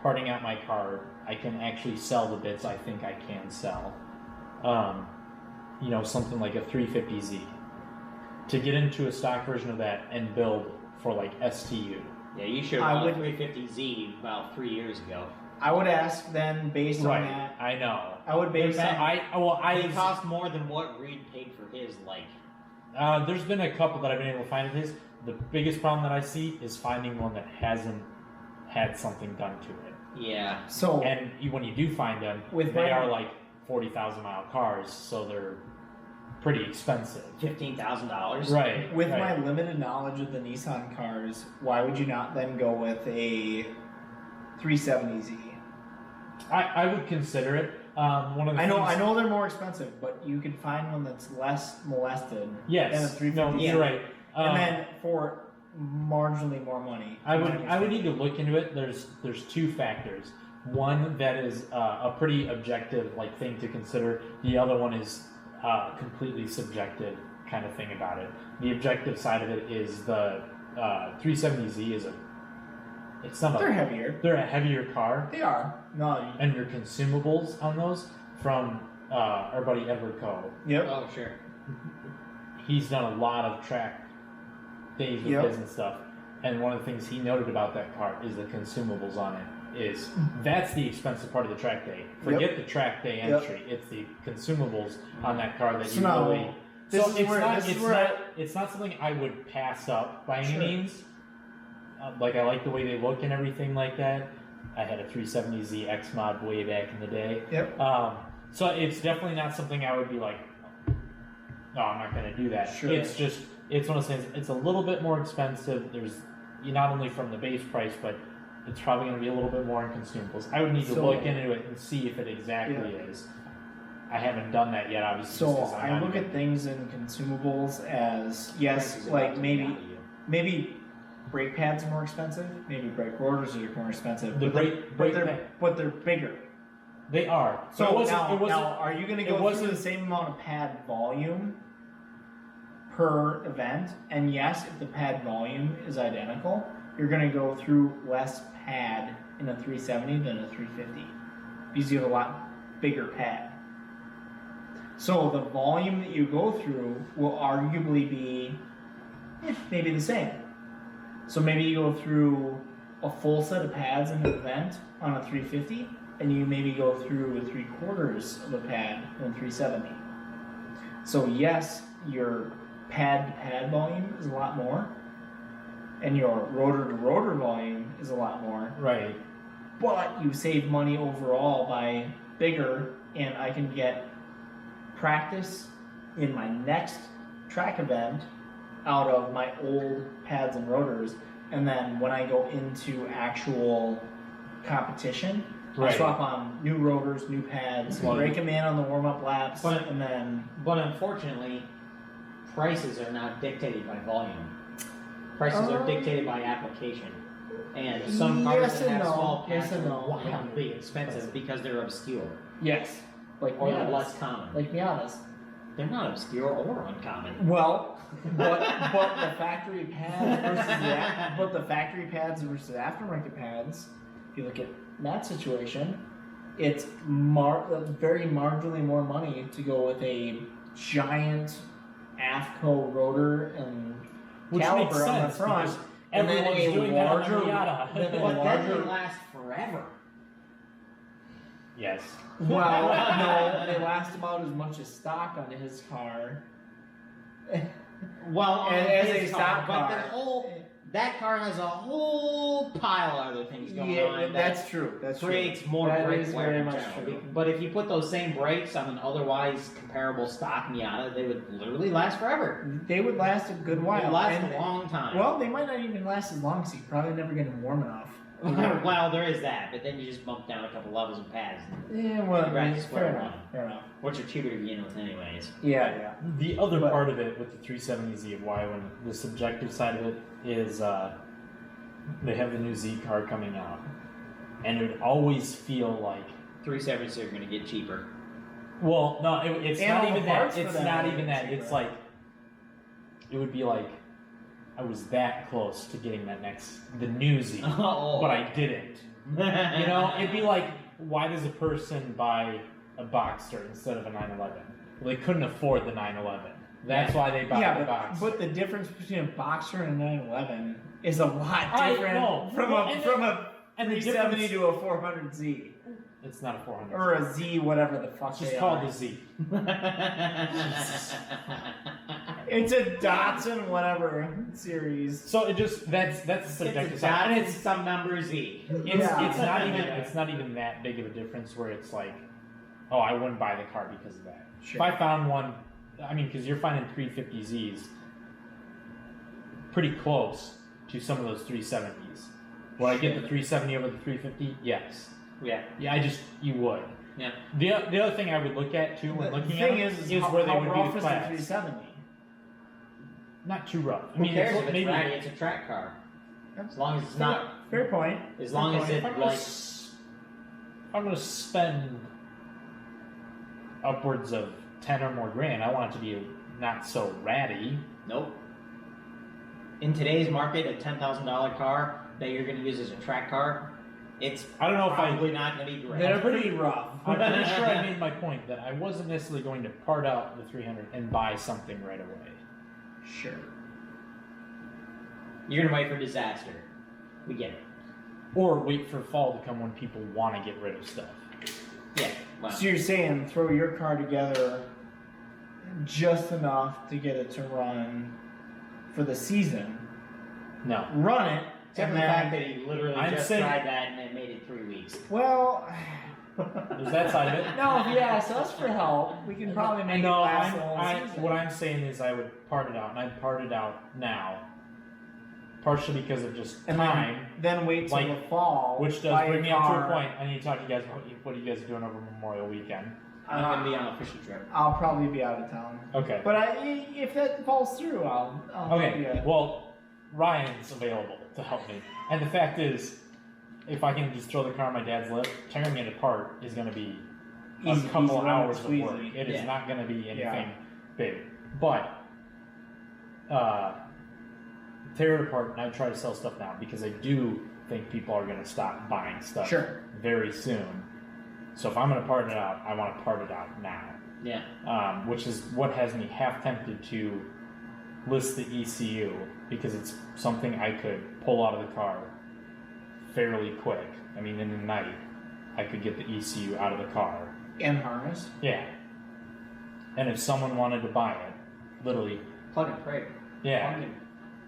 Speaker 1: parting out my car, I can actually sell the bits I think I can sell. You know, something like a 350Z. To get into a stock version of that and build for like STU.
Speaker 2: Yeah, you should have bought a 350Z about 3 years ago.
Speaker 3: I would ask then, based on that,
Speaker 1: I know.
Speaker 3: I would base
Speaker 2: They're
Speaker 3: on.
Speaker 2: They cost more than what Reed paid for his. Like,
Speaker 1: There's been a couple that I've been able to find of his. The biggest problem that I see is finding one that hasn't had something done to it.
Speaker 2: yeah.
Speaker 3: So
Speaker 1: And when you do find them,
Speaker 3: With
Speaker 1: they
Speaker 3: my-
Speaker 1: are like 40,000 mile cars, so they're pretty expensive.
Speaker 2: $15,000.
Speaker 1: Right.
Speaker 3: with
Speaker 1: right.
Speaker 3: my limited knowledge of the Nissan cars, why would you not then go with a 370Z?
Speaker 1: I would consider it. One of the
Speaker 3: I
Speaker 1: things,
Speaker 3: know they're more expensive, but you can find one that's less molested than a
Speaker 1: Yes.
Speaker 3: 350Z.
Speaker 1: No, you're right.
Speaker 3: And then for marginally more money.
Speaker 1: I would need to look into it. There's two factors. One that is a pretty objective like thing to consider. The other one is completely subjective kind of thing about it. The objective side of it is the 370Z is
Speaker 3: They're heavier.
Speaker 1: They're a heavier car,
Speaker 3: They are. No.
Speaker 1: and your consumables on those from our buddy Edward Coe.
Speaker 3: Yep.
Speaker 2: Oh, sure.
Speaker 1: He's done a lot of track days with
Speaker 3: Yep.
Speaker 1: his and stuff. And one of the things he noted about that car is the consumables on it. That's the expensive part of the track day. Forget the track day
Speaker 3: Yep.
Speaker 1: entry. It's the consumables on that car that
Speaker 3: So
Speaker 1: you
Speaker 3: now,
Speaker 1: really.
Speaker 3: this
Speaker 1: So
Speaker 3: is
Speaker 1: it's
Speaker 3: where-
Speaker 1: not.
Speaker 3: this is
Speaker 1: It's
Speaker 3: where-
Speaker 1: not. It's not something I would pass up by any
Speaker 3: Sure.
Speaker 1: means. Like I like the way they look and everything like that. I had a 370Z X mod way back in the day.
Speaker 3: Yep.
Speaker 1: So it's definitely not something I would be like, no, I'm not going to do that.
Speaker 3: Sure.
Speaker 1: It's just, it's one of those things, it's a little bit more expensive. There's, not only from the base price, but it's probably going to be a little bit more in consumables. I would need to look into it and see if it exactly is. I haven't done that yet, obviously.
Speaker 3: So I look at things in consumables as, yes, like maybe brake pads are more expensive, maybe brake rotors are more expensive, but they're bigger.
Speaker 1: They are.
Speaker 3: So now, are you going to go through the same amount of pad volume per event? And yes, if the pad volume is identical, you're going to go through less pad in a 370 than a 350 because you have a lot bigger pad. So the volume that you go through will arguably be maybe the same. So maybe you go through a full set of pads in an event on a 350, and you maybe go through 3/4 of a pad in a 370. So yes, your pad-to-pad volume is a lot more, and your rotor-to-rotor volume is a lot more.
Speaker 1: Right.
Speaker 3: But you save money overall by bigger, and I can get practice in my next track event out of my old pads and rotors, and then when I go into actual competition, I swap on new rotors, new pads, break them in on the warm-up laps, and then...
Speaker 2: But unfortunately, prices are not dictated by volume. Prices are dictated by application. And some cars that have small pads are wildly expensive because they're obscure.
Speaker 3: Yes.
Speaker 2: Or they're less common.
Speaker 3: Like Miatas.
Speaker 2: They're not obscure or uncommon.
Speaker 3: Well, but the factory pads versus aftermarket pads, if you look at that situation, it's very marginally more money to go with a giant AFCO rotor and caliper on the front, and then a larger.
Speaker 2: But then they last forever.
Speaker 1: Yes.
Speaker 3: Well, no, they last about as much as stock on his car.
Speaker 2: Well,
Speaker 3: as a stock car.
Speaker 2: But that car has a whole pile of other things going on.
Speaker 3: That's true. That's
Speaker 2: creates
Speaker 3: true.
Speaker 2: more
Speaker 3: that
Speaker 2: brake
Speaker 3: is
Speaker 2: wear
Speaker 3: very
Speaker 2: in
Speaker 3: much
Speaker 2: general.
Speaker 3: true.
Speaker 2: But if you put those same brakes on an otherwise comparable stock Miata, they would literally last forever.
Speaker 3: They would last a good while.
Speaker 2: They would last a long time.
Speaker 3: Well, they might not even last as long, so you probably never get them warm enough.
Speaker 2: Well, there is that, but then you just bump down a couple levels of pads.
Speaker 3: Yeah, well,
Speaker 2: Fair
Speaker 3: enough.
Speaker 2: Which are cheaper to begin with anyways.
Speaker 3: Yeah.
Speaker 1: The other part of it with the 370Z of why when the subjective side of it is they have the new Z car coming out. And it would always feel like
Speaker 2: 370s are going to get cheaper.
Speaker 1: Well, no, it's not even that.
Speaker 3: It's
Speaker 1: not even that. It's like it would be like I was that close to getting the new Z, but I didn't. You know, it'd be like, why does a person buy a Boxster instead of a 911? Well, they couldn't afford the 911. That's why they bought the Boxster.
Speaker 3: But the difference between a Boxster and a 911 is a lot different from a 370 to a 400Z.
Speaker 1: It's not a 400.
Speaker 3: Or a Z, whatever the fuck
Speaker 1: It's just called the Z.
Speaker 3: It's a Datsun whatever series.
Speaker 1: So it just that's the subjective
Speaker 2: It's
Speaker 1: side.
Speaker 2: and it's some number Z.
Speaker 1: It's not even that big of a difference where it's like, oh, I wouldn't buy the car because of that.
Speaker 3: Sure.
Speaker 1: If I found one, I mean, because you're finding 350Zs pretty close to some of those 370s. Will I get the 370 over the 350? Yes.
Speaker 2: Yeah.
Speaker 1: Yeah, you would.
Speaker 2: Yeah.
Speaker 1: The other thing I would look at too when looking at it is
Speaker 3: how,
Speaker 1: where they
Speaker 3: how
Speaker 1: would
Speaker 3: rough
Speaker 1: be
Speaker 3: is
Speaker 1: the
Speaker 3: the
Speaker 1: class.
Speaker 3: 370?
Speaker 1: Not too rough.
Speaker 2: Who cares if it's ratty? It's a track car. As long as it's not.
Speaker 3: Fair point.
Speaker 2: As long as it
Speaker 1: if I'm going to spend upwards of 10 or more grand, I want it to be not so ratty.
Speaker 2: Nope. In today's market, a $10,000 car that you're going to use as a track car, it's probably not going to be great.
Speaker 3: They're pretty rough.
Speaker 1: I'm pretty sure I made my point that I wasn't necessarily going to part out the 300 and buy something right away.
Speaker 3: Sure.
Speaker 2: You're going to wait for disaster. We get it.
Speaker 1: Or wait for fall to come when people want to get rid of stuff.
Speaker 2: Yeah. Wow.
Speaker 3: So you're saying throw your car together just enough to get it to run for the season.
Speaker 1: No.
Speaker 3: Run it.
Speaker 2: Except for the fact that he literally tried that and then made it 3 weeks.
Speaker 3: Well,
Speaker 1: There's that side of it.
Speaker 3: No, if you ask us for help, we can probably make it
Speaker 1: No,
Speaker 3: last a whole season.
Speaker 1: what I'm saying is I would part it out, and I'd part it out now. Partially because of just time.
Speaker 3: Then wait till the fall.
Speaker 1: Which does bring me up to a point. I need to talk to you guys about what you guys are doing over Memorial Weekend.
Speaker 2: I'm going to be on a fishing trip.
Speaker 3: I'll probably be out of town.
Speaker 1: Okay.
Speaker 3: But if that falls through, I'll
Speaker 1: okay.
Speaker 3: help you.
Speaker 1: Well, Ryan's available to help me. And the fact is, if I can just throw the car on my dad's lift, tearing it apart is going to be a couple hours of work. It is not going to be anything big. But, tear it apart, and I try to sell stuff now because I do think people are going to stop buying stuff very soon. So if I'm going to part it out, I want to part it out now.
Speaker 2: Yeah.
Speaker 1: Which is what has me half tempted to list the ECU because it's something I could pull out of the car fairly quick. I mean, in the night, I could get the ECU out of the car.
Speaker 3: And harness?
Speaker 1: Yeah. And if someone wanted to buy it, literally...
Speaker 2: Plug and pray.
Speaker 1: Yeah.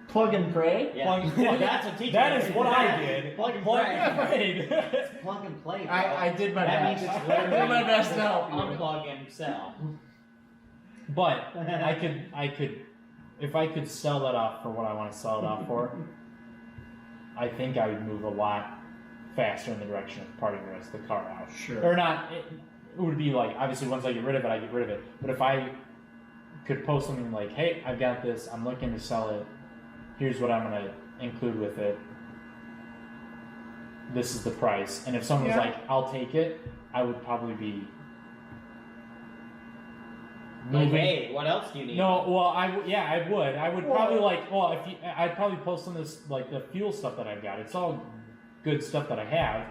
Speaker 3: Plug and pray?
Speaker 2: Yeah. That's a teacher.
Speaker 1: That is what I did.
Speaker 2: Plug and
Speaker 1: Plug
Speaker 2: pray.
Speaker 1: and pray.
Speaker 2: Plug and play. Bro.
Speaker 3: I did my
Speaker 2: that
Speaker 3: best.
Speaker 2: Means it's
Speaker 3: I did my best to help you.
Speaker 2: Unplug and sell.
Speaker 1: But I could, if I could sell that off for what I want to sell it off for, I think I would move a lot faster in the direction of parting the rest of the car out.
Speaker 3: Sure.
Speaker 1: Or not, it would be like, obviously once I get rid of it, I get rid of it. But if I could post something like, hey, I've got this, I'm looking to sell it, here's what I'm going to include with it, this is the price. And if someone was like, I'll take it, I would probably be moving.
Speaker 2: Like, hey, what else do you need?
Speaker 1: No, well, I would. I would probably I'd probably post on this, like the fuel stuff that I've got. It's all good stuff that I have,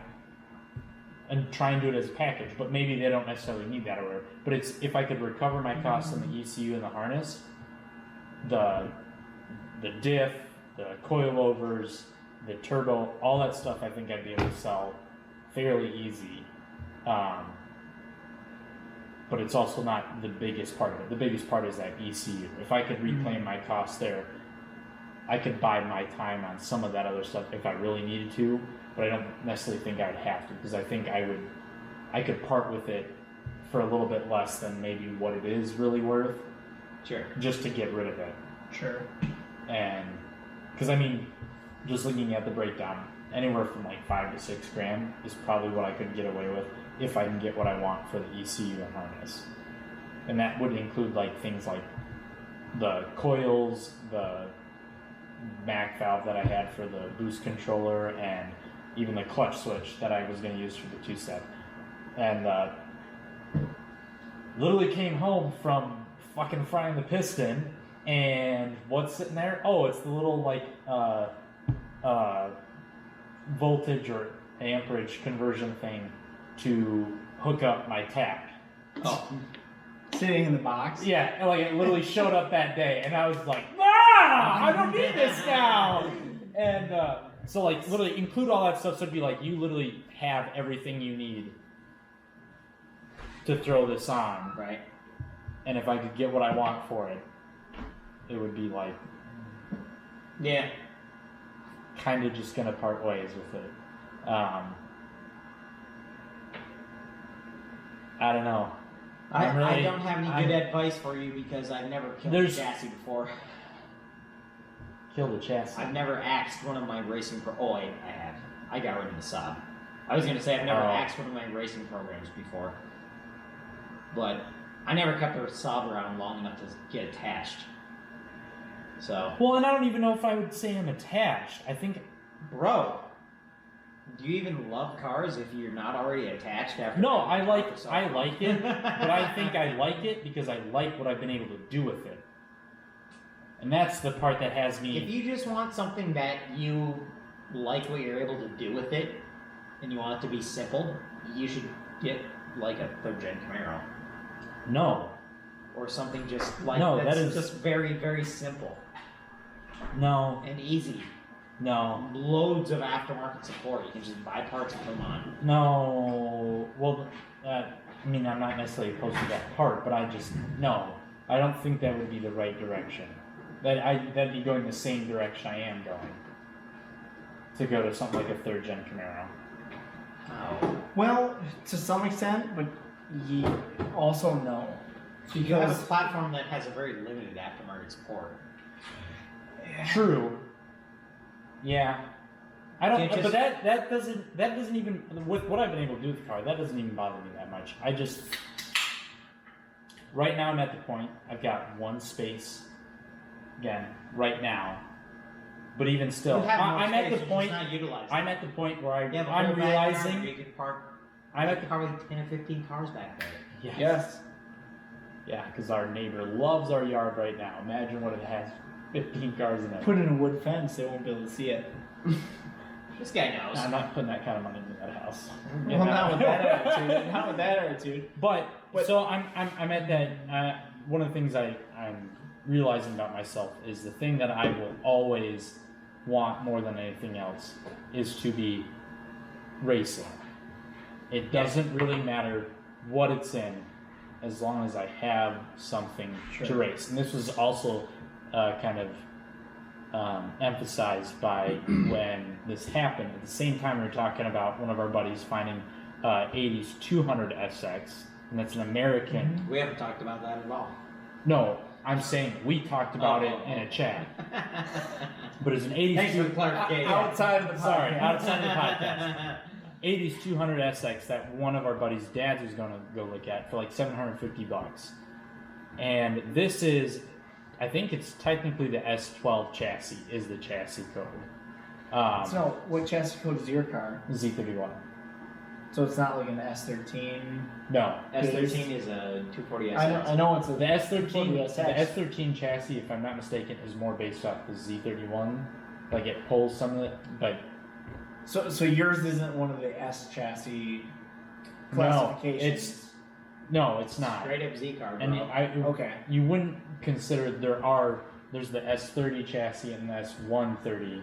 Speaker 1: and try and do it as a package. But maybe they don't necessarily need that or whatever. But it's if I could recover my costs on the ECU and the harness, the diff, the coilovers, the turbo, all that stuff, I think I'd be able to sell fairly easy. But it's also not the biggest part of it. The biggest part is that ECU. If I could reclaim my costs there, I could buy my time on some of that other stuff if I really needed to, but I don't necessarily think I would have to, because I think I could part with it for a little bit less than maybe what it is really worth.
Speaker 2: Sure.
Speaker 1: Just to get rid of it.
Speaker 3: Sure.
Speaker 1: And, because I mean, just looking at the breakdown, anywhere from like $5 to $6 grand is probably what I could get away with if I can get what I want for the ECU and harness. And that would include like things like the coils, the Mac valve that I had for the boost controller, and even the clutch switch that I was going to use for the two-step. And literally came home from fucking frying the piston, and what's sitting there? Oh, it's the little like voltage or amperage conversion thing to hook up my tap.
Speaker 3: Oh. Sitting in the box?
Speaker 1: Yeah, and like it literally showed up that day, and I was like, ah, I don't need this now! And so like literally include all that stuff, so it'd be like you literally have everything you need to throw this on.
Speaker 2: Right.
Speaker 1: And if I could get what I want for it, it would be like...
Speaker 2: Yeah.
Speaker 1: Kind of just gonna part ways with it. I don't know.
Speaker 2: I
Speaker 1: really,
Speaker 2: don't have any good advice for you because I've never killed a chassis before.
Speaker 1: Killed a chassis?
Speaker 2: I've never axed one of my racing I have. I got rid of the Saab. I was going to say I've never axed one of my racing programs before. But I never kept a Saab around long enough to get attached. So.
Speaker 1: Well, and I don't even know if I would say I'm attached. I think...
Speaker 2: Bro. Do you even love cars if you're not already attached after?
Speaker 1: No, I like it, but I think I like it because I like what I've been able to do with it. And that's the part that has me...
Speaker 2: If you just want something that you like what you're able to do with it, and you want it to be simple, you should get like a 3rd gen Camaro.
Speaker 1: No.
Speaker 2: Or something just like
Speaker 1: that is
Speaker 2: just very, very simple.
Speaker 1: No.
Speaker 2: And easy.
Speaker 1: No.
Speaker 2: Loads of aftermarket support. You can just buy parts and put them on.
Speaker 1: No. Well, I mean, I'm not necessarily opposed to that part, but no. I don't think that would be the right direction. That'd be going the same direction I am going. To go to something like a 3rd gen Camaro.
Speaker 2: How?
Speaker 3: Well, to some extent, but you also no.
Speaker 2: You have a
Speaker 3: Because
Speaker 2: platform that has a very limited aftermarket support.
Speaker 1: True. Yeah. I don't.
Speaker 2: Can't
Speaker 1: But that doesn't even, with what I've been able to do with the car, that doesn't even bother me that much. I just, right now I'm at the point I've got one space. Again, right now. But even still,
Speaker 2: You have more
Speaker 1: I'm at
Speaker 2: space,
Speaker 1: the
Speaker 2: you're
Speaker 1: point.
Speaker 2: just not utilizing
Speaker 1: I'm
Speaker 2: it.
Speaker 1: at the point where
Speaker 2: You have a
Speaker 1: I'm
Speaker 2: whole backyard where
Speaker 1: realizing.
Speaker 2: you can park.
Speaker 1: I'm at the
Speaker 2: probably 10 or 15 cars back there.
Speaker 1: Yes. Yeah, because our neighbor loves our yard right now. Imagine what it has 15 cars in it.
Speaker 3: put in a wood fence, they won't be able to see it.
Speaker 2: This guy knows.
Speaker 1: I'm not putting that kind of money into that house.
Speaker 3: Well, not with that attitude. Not with that attitude.
Speaker 1: But so I'm at that. One of the things I'm realizing about myself is the thing that I will always want more than anything else is to be racing. It doesn't really matter what it's in, as long as I have something to race. And this was also kind of emphasized by when this happened. At the same time, we were talking about one of our buddies finding 80's 200 SX, and that's an American.
Speaker 2: We haven't talked about that at all.
Speaker 1: No, I'm saying we talked about it in a chat. But it's an 80's.
Speaker 2: Thanks for the clarification.
Speaker 3: Outside of the podcast.
Speaker 1: Sorry, outside of the podcast. 80's 200 SX that one of our buddies' dads was going to go look at for like $750. And this is, I think it's technically the S12 chassis is the chassis code.
Speaker 3: So, what chassis code is your car?
Speaker 1: Z31.
Speaker 3: So it's not like an S13.
Speaker 1: No.
Speaker 2: S13 is a 240 SX.
Speaker 3: I know it's a
Speaker 1: The S13,
Speaker 3: 240
Speaker 1: the S13 chassis, if I'm not mistaken, is more based off the Z31. Like it pulls some of it, but
Speaker 3: So yours isn't one of the S chassis classifications.
Speaker 1: no, it's not.
Speaker 2: Straight up Z car, bro.
Speaker 1: And
Speaker 3: Okay.
Speaker 1: you wouldn't consider there's the S30 chassis and the S130,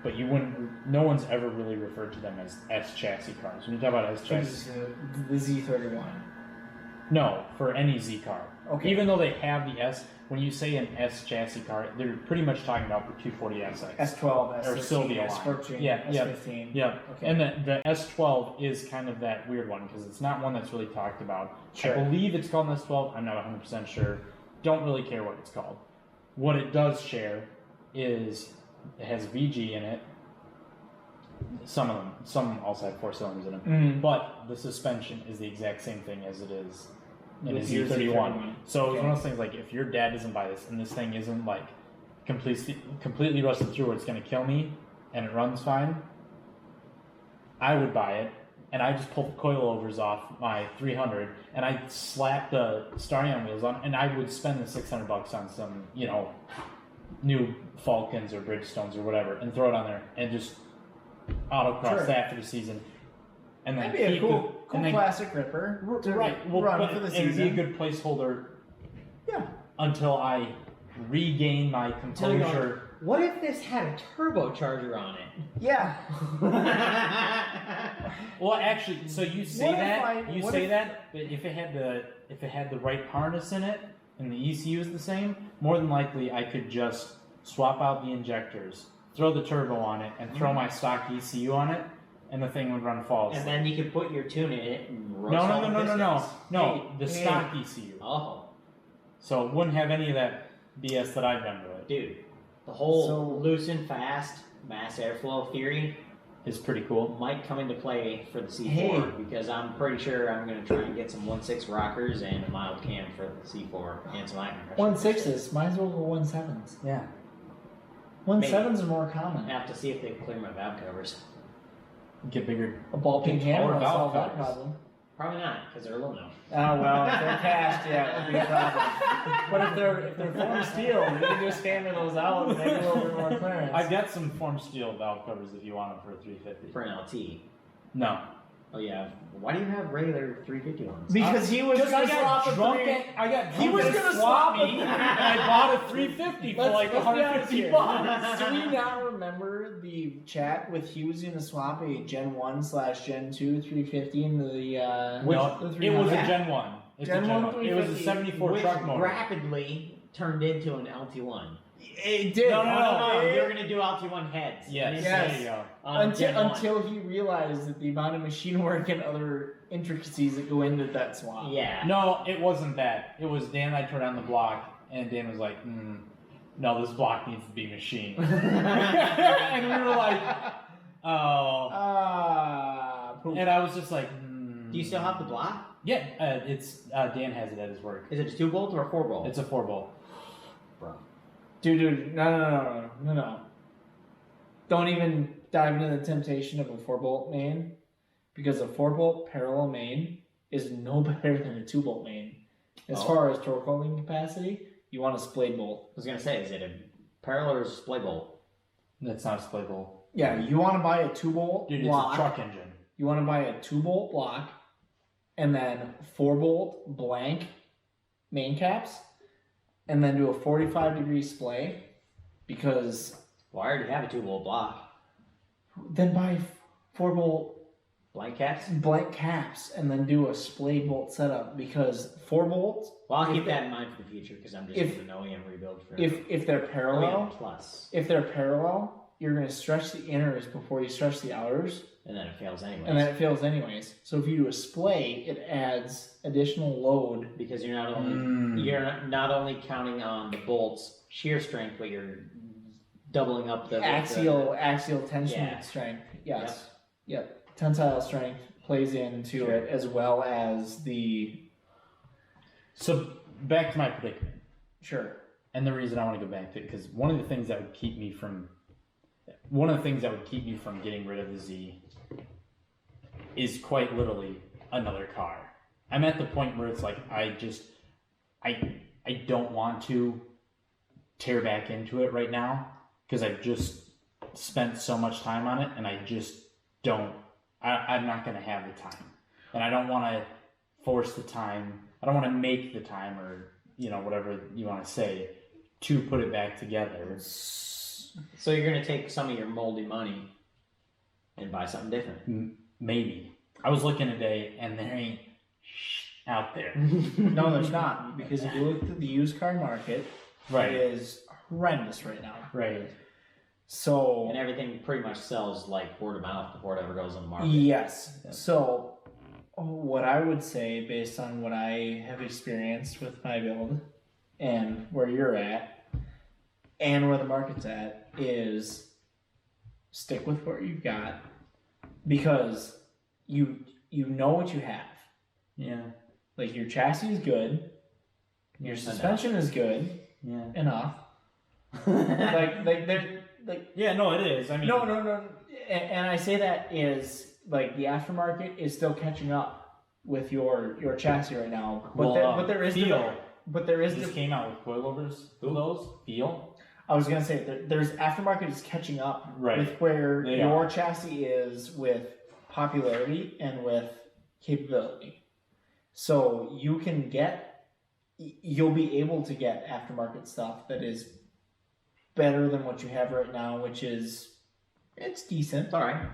Speaker 1: but you wouldn't. No one's ever really referred to them as S chassis cars. When you talk about S
Speaker 3: So
Speaker 1: chassis,
Speaker 3: the Z31.
Speaker 1: no, for any Z car.
Speaker 3: Okay.
Speaker 1: Even though they have the S, when you say an S chassis car, they're pretty much talking about the 240 SX.
Speaker 3: S12,
Speaker 1: Or
Speaker 3: S13,
Speaker 1: Sylvia line.
Speaker 3: S14,
Speaker 1: Yeah, yeah.
Speaker 3: S15.
Speaker 1: Yeah,
Speaker 3: Okay.
Speaker 1: and the S12 is kind of that weird one because it's not one that's really talked about.
Speaker 3: Sure.
Speaker 1: I believe it's called an S12. I'm not 100% sure. Don't really care what it's called. What it does share is it has VG in it. Some also have 4 cylinders in them.
Speaker 3: Mhm.
Speaker 1: But the suspension is the exact same thing as it is in a
Speaker 3: With your
Speaker 1: Z31.
Speaker 3: Z31.
Speaker 1: So it's one of those things like if your dad doesn't buy this and this thing isn't like completely rusted through where it's going to kill me and it runs fine, I would buy it. And I just pull the coilovers off my 300 and I slap the starting wheels on and I would spend the $600 on some, new Falcons or Bridgestones or whatever and throw it on there and just autocross
Speaker 3: Sure.
Speaker 1: after the season. And then
Speaker 3: That'd be a
Speaker 1: keep
Speaker 3: cool
Speaker 1: and then-
Speaker 3: classic ripper. to
Speaker 1: right. Well,
Speaker 3: run
Speaker 1: but
Speaker 3: for the
Speaker 1: it would be a
Speaker 3: season.
Speaker 1: good placeholder
Speaker 3: Yeah.
Speaker 1: until I regain my composure.
Speaker 2: What if this had a turbocharger on it?
Speaker 3: Yeah.
Speaker 1: Well, actually, so you say
Speaker 3: What if
Speaker 1: that,
Speaker 3: I-
Speaker 1: but if it had the right harness in it and the ECU is the same, more than likely I could just swap out the injectors, throw the turbo on it, and throw my stock ECU on it, and the thing would run false.
Speaker 2: And then you could put your tune in it and roast
Speaker 1: No,
Speaker 2: all the pistons.
Speaker 1: the
Speaker 3: Hey.
Speaker 1: stock ECU.
Speaker 2: Oh,
Speaker 1: So it wouldn't have any of that BS that I've done to it.
Speaker 2: dude. The whole
Speaker 3: So-
Speaker 2: loose and fast mass airflow theory
Speaker 1: It's pretty cool.
Speaker 2: might come into play for the C4
Speaker 3: Hey.
Speaker 2: because I'm pretty sure I'm going to try and get some 1.6 rockers and a mild cam for the C4 and some air compressor.
Speaker 3: 1.6s. Might as well go 1.7s.
Speaker 1: Yeah.
Speaker 3: 1.7s are more common.
Speaker 2: I have to see if they clear my valve covers.
Speaker 1: Get bigger.
Speaker 3: A ball peen
Speaker 1: Get
Speaker 3: hammer
Speaker 1: taller
Speaker 3: will solve
Speaker 1: valve
Speaker 3: that
Speaker 1: covers.
Speaker 3: problem.
Speaker 2: Probably not because they're aluminum.
Speaker 3: Oh well, if they're cast, yeah, it would be a problem. But if they're form steel, you can just hammer those out and make a little bit more clearance.
Speaker 1: I've got some form steel valve covers if you want them for a 350.
Speaker 2: For an LT.
Speaker 1: No.
Speaker 2: Oh yeah. Why do you have regular 350 ones?
Speaker 3: Because he was
Speaker 1: Because
Speaker 3: gonna
Speaker 1: I got
Speaker 3: swap
Speaker 1: drunk
Speaker 3: a three.
Speaker 1: and I got
Speaker 3: He
Speaker 1: drunk
Speaker 3: was
Speaker 1: and
Speaker 3: gonna
Speaker 1: swap
Speaker 3: swap
Speaker 1: me,
Speaker 3: a-
Speaker 1: and I bought a 350 for like
Speaker 3: Let's be honest
Speaker 1: $150.
Speaker 3: here. Do we not remember the chat with he was gonna swap a Gen 1/Gen 2 350 into the
Speaker 1: No,
Speaker 3: the
Speaker 1: it was a
Speaker 3: 300?
Speaker 1: Gen 1. It's
Speaker 3: Gen
Speaker 1: a Gen
Speaker 3: 1
Speaker 1: 1. It was a 74
Speaker 2: Which
Speaker 1: truck motor.
Speaker 2: rapidly turned into an LT1.
Speaker 3: It did.
Speaker 2: No. You're gonna do LT1 heads.
Speaker 1: Yes.
Speaker 3: Yes.
Speaker 1: There you go.
Speaker 3: Until he realized that the amount of machine work and other intricacies that go into that swap.
Speaker 2: Yeah.
Speaker 1: No, it wasn't that. It was Dan and I turned on the block, and Dan was like, no, this block needs to be machined. And we were like, oh. And I was just like,
Speaker 2: Do you still have the block?
Speaker 1: Yeah, it's Dan has it at his work.
Speaker 2: Is it a 2-bolt or a 4-bolt?
Speaker 1: It's a 4-bolt.
Speaker 2: Bro.
Speaker 3: Dude, no. Don't even dive into the temptation of a 4-bolt main, because a 4-bolt parallel main is no better than a 2-bolt main. As far as torque holding capacity, you want a splay bolt.
Speaker 2: I was gonna say, is it a parallel or a splay bolt?
Speaker 1: That's not a splay bolt.
Speaker 3: Yeah, you want to buy a 2-bolt
Speaker 1: Dude,
Speaker 3: block.
Speaker 1: it's a truck engine.
Speaker 3: You want to buy a 2-bolt block, and then 4-bolt blank main caps, and then do a 45-degree splay, because
Speaker 2: Well, I already have a 2-bolt block.
Speaker 3: then buy 4-bolt
Speaker 2: Blank caps?
Speaker 3: blank caps, and then do a splay bolt setup, because 4-bolt,
Speaker 2: Well, I'll keep that in mind for the future because I'm just
Speaker 3: if-
Speaker 2: doing an OEM rebuild for
Speaker 3: if they're parallel,
Speaker 2: OEM Plus.
Speaker 3: if they're parallel, you're going to stretch the inners before you stretch the outers,
Speaker 2: And then it fails anyways.
Speaker 3: and then it fails anyways. So if you do a splay, it adds additional load.
Speaker 2: Because you're not only counting on the bolt's shear strength, but you're doubling up the
Speaker 3: Axial tension
Speaker 2: Yeah.
Speaker 3: strength. Yes. Yep. Tensile strength plays into it, as well as the...
Speaker 1: So, back to my predicament.
Speaker 3: Sure.
Speaker 1: And the reason I want to go back to it, because one of the things that would keep me from getting rid of the Z is quite literally another car. I'm at the point where it's like I don't want to tear back into it right now, because I've just spent so much time on it, and I just don't. I'm not going to have the time, and I don't want to force the time. I don't want to make the time, or whatever you want to say, to put it back together.
Speaker 2: So you're going to take some of your moldy money and buy something different.
Speaker 1: Maybe. I was looking today, and there ain't out there.
Speaker 3: No, there's not. Because if you look at the used car market,
Speaker 1: Right.
Speaker 3: it is horrendous right now.
Speaker 1: Right.
Speaker 3: So...
Speaker 2: And everything pretty much sells like word of mouth before it ever goes on the market.
Speaker 3: Yes. So what I would say, based on what I have experienced with my build and where you're at and where the market's at, is stick with what you've got, because you know what you have.
Speaker 1: Yeah.
Speaker 3: Like, your chassis is good, your suspension is good, enough.
Speaker 1: Yeah, no, it is. I mean,
Speaker 3: No. And I say that is, like, the aftermarket is still catching up with your chassis right now. But there is
Speaker 1: feel.
Speaker 3: But there is
Speaker 1: This came out with coilovers. Those feel.
Speaker 3: I was gonna say there's aftermarket is catching up
Speaker 1: Right.
Speaker 3: with where
Speaker 1: They
Speaker 3: your
Speaker 1: are.
Speaker 3: chassis is with popularity and with capability. So you'll be able to get aftermarket stuff that is better than what you have right now, which is, it's decent.
Speaker 2: It's all right.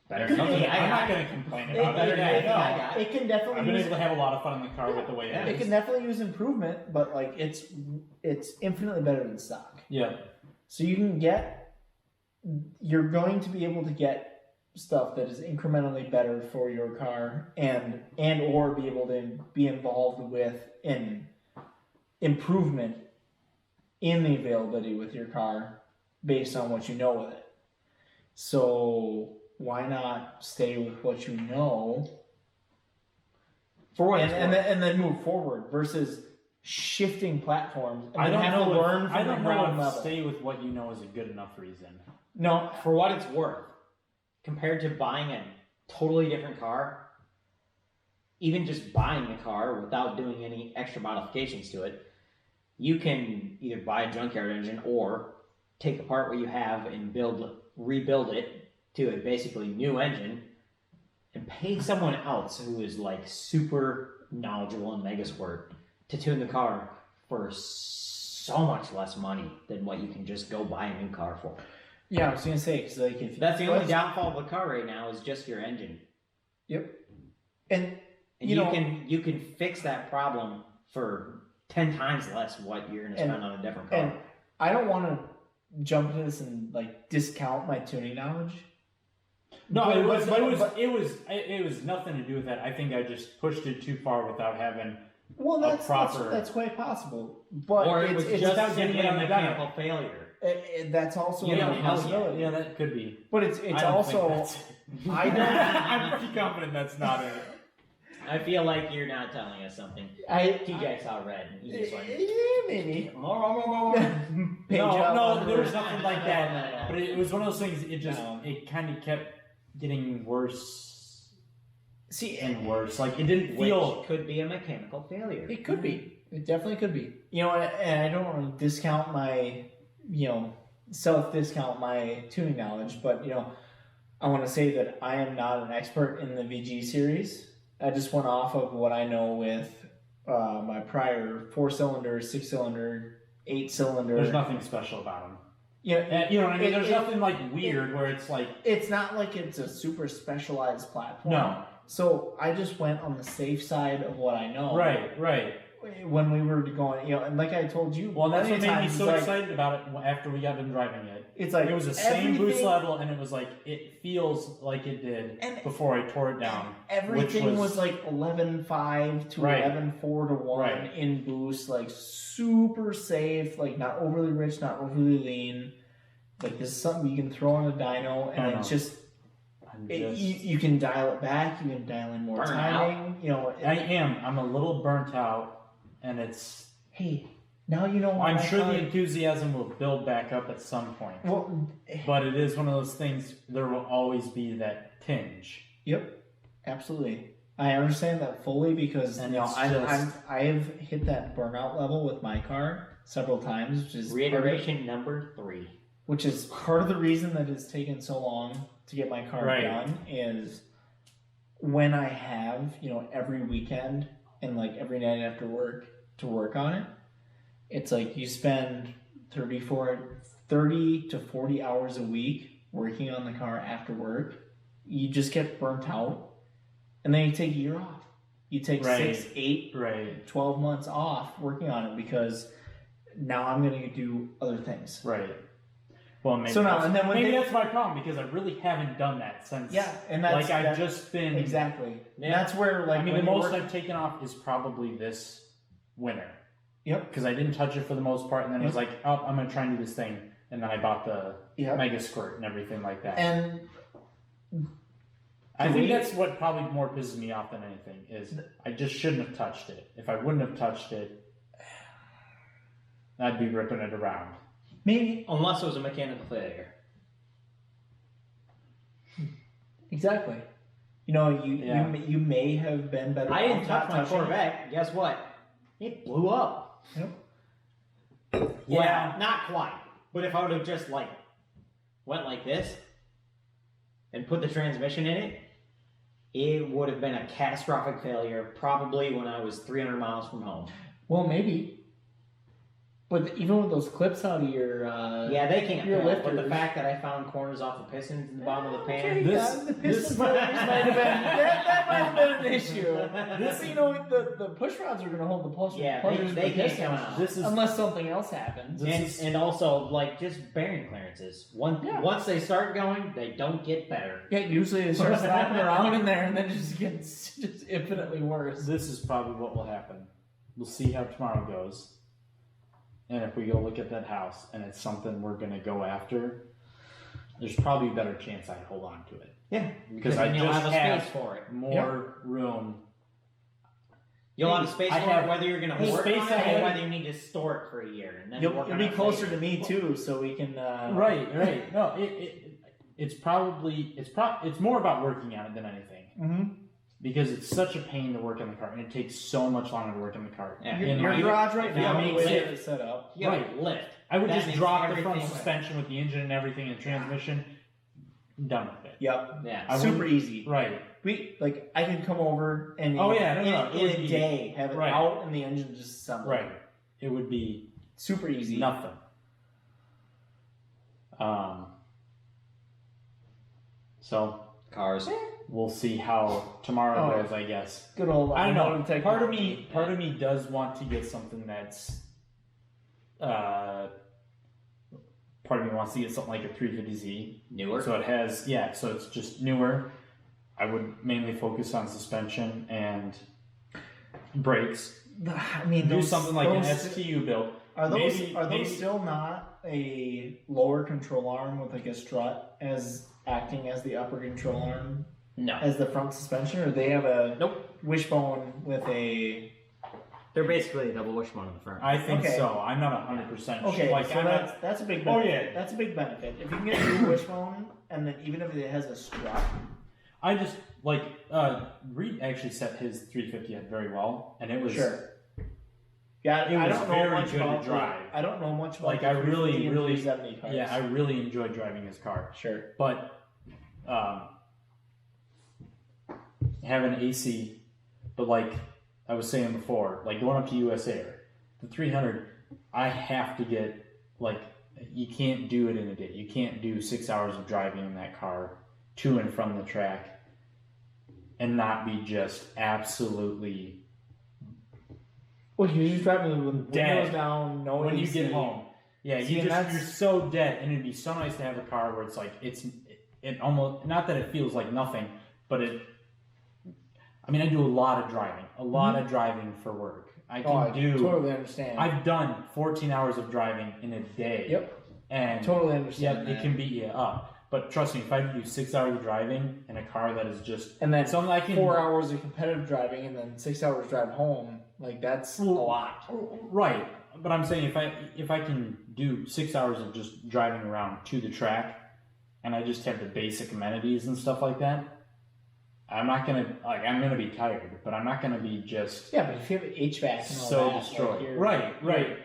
Speaker 2: Better
Speaker 1: I'm
Speaker 2: than anything I
Speaker 1: not
Speaker 2: got.
Speaker 1: going to complain
Speaker 3: It,
Speaker 1: about that.
Speaker 3: it-
Speaker 2: Yeah,
Speaker 3: it-
Speaker 2: yeah, I got
Speaker 3: it can definitely
Speaker 1: I've been
Speaker 3: use,
Speaker 1: able to have a lot of fun in the car with the way
Speaker 3: it
Speaker 1: it
Speaker 3: can
Speaker 1: is.
Speaker 3: definitely use improvement, but like it's infinitely better than stock.
Speaker 1: Yeah.
Speaker 3: So you're going to be able to get stuff that is incrementally better for your car, and or be able to be involved with an improvement in the availability with your car based on what you know with it. So why not stay with what you know
Speaker 2: For what
Speaker 3: and then move forward versus shifting platforms and
Speaker 1: I
Speaker 3: then
Speaker 1: don't
Speaker 3: have
Speaker 1: know
Speaker 3: to learn
Speaker 1: if,
Speaker 3: from
Speaker 1: I
Speaker 3: the
Speaker 1: don't
Speaker 3: ground
Speaker 1: know if
Speaker 3: level.
Speaker 1: stay with what you know is a good enough reason.
Speaker 3: No,
Speaker 2: For what it's worth, compared to buying a totally different car, even just buying the car without doing any extra modifications to it, you can either buy a junkyard engine or take apart what you have and rebuild it to a basically new engine and pay someone else who is like super knowledgeable in Megasport to tune the car for so much less money than what you can just go buy a new car for.
Speaker 3: yeah, I was gonna say, because like if
Speaker 2: That's the only downfall of the car right now is just your engine.
Speaker 3: Yep. And
Speaker 2: And you can fix that problem for 10 times less what you're going to spend on a different car.
Speaker 3: And I don't want to jump into this and like discount my tuning knowledge.
Speaker 1: No, it was nothing to do with that. I think I just pushed it too far without having
Speaker 3: that's quite possible. But
Speaker 2: or it was
Speaker 3: it's
Speaker 2: just
Speaker 3: about
Speaker 2: simply
Speaker 3: getting
Speaker 2: a
Speaker 3: it
Speaker 2: mechanical failure.
Speaker 3: That's also
Speaker 2: You
Speaker 3: a
Speaker 2: don't know
Speaker 3: possibility.
Speaker 1: Yeah, that could be.
Speaker 3: But it's also I don't.
Speaker 1: I'm pretty confident that's not it.
Speaker 2: I feel like you're not telling us something. TJ saw red and he just went,
Speaker 3: maybe.
Speaker 1: No, there was nothing like that. But it was one of those things. It just it kind of kept getting worse. And worse. Like it didn't feel.
Speaker 2: Which could be a mechanical failure.
Speaker 3: It could be. It definitely could be. You know, and I don't want to discount my, self-discount my tuning knowledge, but I want to say that I am not an expert in the VG series. I just went off of what I know with my prior 4-cylinder, 6-cylinder, 8-cylinder.
Speaker 1: There's nothing special about them.
Speaker 3: Yeah,
Speaker 1: you know what I mean. There's nothing like weird where it's like.
Speaker 3: It's not like it's a super specialized platform.
Speaker 1: No.
Speaker 3: So I just went on the safe side of what I know.
Speaker 1: Right.
Speaker 3: When we were going, and like I told you,
Speaker 1: well, that's what made me so
Speaker 3: like,
Speaker 1: excited about it after we got done driving it.
Speaker 3: It's like
Speaker 1: it was the same boost level, and it was like it feels like it did before I tore it down.
Speaker 3: Everything was like 11.5 to 11.4 to 1 in boost, like super safe, like not overly rich, not overly lean. Like this is something you can throw on a dyno, and it's just. You can dial it back. You can dial in more timing.
Speaker 1: I'm a little burnt out. And it's
Speaker 3: now you know.
Speaker 1: I'm sure the enthusiasm will build back up at some point.
Speaker 3: Well,
Speaker 1: but it is one of those things. There will always be that tinge.
Speaker 3: Yep, absolutely. I understand that fully because I have hit that burnout level with my car several times, which is
Speaker 2: reiteration number 3.
Speaker 3: Which is part of the reason that it's taken so long to get my car done is when I have every weekend. And like every night after work to work on it, it's like you spend 30 to 40 hours a week working on the car after work. You just get burnt out, and then you take a year off. You take 6, 8, 12 months off working on it because now I'm going to do other things.
Speaker 1: Right. Well, maybe that's my problem because I really haven't done that since.
Speaker 3: Yeah, and that's
Speaker 1: I've just been
Speaker 3: exactly. Yeah. That's where
Speaker 1: the most I've taken off is probably this winter.
Speaker 3: Yep.
Speaker 1: Because I didn't touch it for the most part, and then it was like, oh, I'm gonna try and do this thing, and then I bought the Mega Squirt and everything like that.
Speaker 3: And
Speaker 1: I think that's what probably more pisses me off than anything is I just shouldn't have touched it. If I wouldn't have touched it, I'd be ripping it around.
Speaker 3: Maybe.
Speaker 2: Unless it was a mechanical failure.
Speaker 3: Exactly. You may have been better.
Speaker 2: I didn't touch my Corvette. Guess what? It blew up.
Speaker 3: Yep.
Speaker 2: Yeah, not quite. But if I would have just went like this and put the transmission in it, it would have been a catastrophic failure probably when I was 300 miles from home.
Speaker 3: Well, maybe. But even with those clips out of your
Speaker 2: they can't.
Speaker 3: Your lifters.
Speaker 2: But the fact that I found corners off the pistons in the bottom of the pan.
Speaker 3: The piston might have been that might have been an issue. The push rods are going to hold the pulse.
Speaker 2: They can't come out.
Speaker 3: Unless something else happens.
Speaker 2: And also just bearing clearances. Once they start going, they don't get better.
Speaker 3: Yeah, usually they start slapping around in there, and then it just gets infinitely worse.
Speaker 1: This is probably what will happen. We'll see how tomorrow goes. And if we go look at that house and it's something we're going to go after, there's probably a better chance I hold on to it.
Speaker 2: Yeah.
Speaker 1: Because I just
Speaker 2: have a space for it.
Speaker 1: More room.
Speaker 2: You'll have a space for it whether you're going to work on it or whether you need to store it for a year. And then
Speaker 3: you'll be closer to me too, so we can...
Speaker 1: Right. No, it's more about working on it than anything.
Speaker 3: Mm-hmm.
Speaker 1: Because it's such a pain to work on the car, and it takes so much longer to work on the car.
Speaker 3: Yeah. Your garage right now makes it set up.
Speaker 2: Lift.
Speaker 1: I would just drop the front suspension with the engine and everything and transmission. Done with it.
Speaker 3: Yep.
Speaker 2: Yeah.
Speaker 3: Super easy.
Speaker 1: Right.
Speaker 3: I can come over and in a day have it out and the engine just assembled.
Speaker 1: Right. It would be
Speaker 3: super easy.
Speaker 1: Nothing. So
Speaker 2: cars.
Speaker 1: We'll see how tomorrow goes, I guess.
Speaker 3: Good old.
Speaker 1: I don't know.
Speaker 3: automotive
Speaker 1: Part of
Speaker 3: technology.
Speaker 1: me does want to get something that's. Part of me wants to get something like a 350Z.
Speaker 2: Newer.
Speaker 1: So it has, so it's just newer. I would mainly focus on suspension and brakes.
Speaker 3: I mean,
Speaker 1: Do something like an
Speaker 3: those-
Speaker 1: STU build.
Speaker 3: Are those
Speaker 1: Maybe-
Speaker 3: still not a lower control arm with like a strut as acting as the upper control arm
Speaker 2: No.
Speaker 3: as the front suspension, or they have a
Speaker 2: Nope.
Speaker 3: wishbone with a?
Speaker 2: They're basically a double wishbone on the front.
Speaker 1: I think
Speaker 3: Okay.
Speaker 1: so. I'm not 100% sure.
Speaker 3: Okay,
Speaker 1: Like,
Speaker 3: so
Speaker 1: I'm not,
Speaker 3: that's a big
Speaker 1: Oh,
Speaker 3: benefit.
Speaker 1: yeah.
Speaker 3: That's a big benefit. If you can get a new wishbone, and then even if it has a strut,
Speaker 1: I just like Reed actually set his 350 up very well, and it was
Speaker 3: sure. Yeah,
Speaker 1: It
Speaker 3: I
Speaker 1: was
Speaker 3: don't know
Speaker 1: very
Speaker 3: much
Speaker 1: good to
Speaker 3: about
Speaker 1: drive.
Speaker 3: I don't know much about
Speaker 1: Like,
Speaker 3: the
Speaker 1: I really,
Speaker 3: 350 and
Speaker 1: really-
Speaker 3: 370 cars.
Speaker 1: I really enjoyed driving his car.
Speaker 3: Sure.
Speaker 1: But having AC, but like I was saying before, like going up to US Air, the 300, I have to get, like, you can't do it in a day. You can't do 6 hours of driving in that car to and from the track and not be just absolutely
Speaker 3: Well, you're just driving with
Speaker 1: Dead.
Speaker 3: windows down, no
Speaker 1: when you
Speaker 3: AC.
Speaker 1: get home. Yeah,
Speaker 3: See,
Speaker 1: you
Speaker 3: and
Speaker 1: just
Speaker 3: that's-
Speaker 1: you're so dead, and it'd be so nice to have a car where it's like it almost, not that it feels like nothing, but it. I mean, I do a lot of driving, of driving for work. I can
Speaker 3: Oh, I
Speaker 1: do.
Speaker 3: totally understand.
Speaker 1: I've done 14 hours of driving in a day.
Speaker 3: Yep.
Speaker 1: And
Speaker 3: Totally understand.
Speaker 1: yeah, it
Speaker 3: that.
Speaker 1: can beat you up. But trust me, if I do 6 hours of driving in a car that is just
Speaker 3: And then
Speaker 1: something I can
Speaker 3: 4 hours of competitive driving, and then 6 hours drive home. Like that's a lot.
Speaker 1: Right, but I'm saying if I can do 6 hours of just driving around to the track, and I just have the basic amenities and stuff like that, I'm gonna be tired, but I'm not gonna be just
Speaker 3: Yeah, but if you have HVAC and all
Speaker 1: so
Speaker 3: that,
Speaker 1: destroyed.
Speaker 3: like you're,
Speaker 1: Right.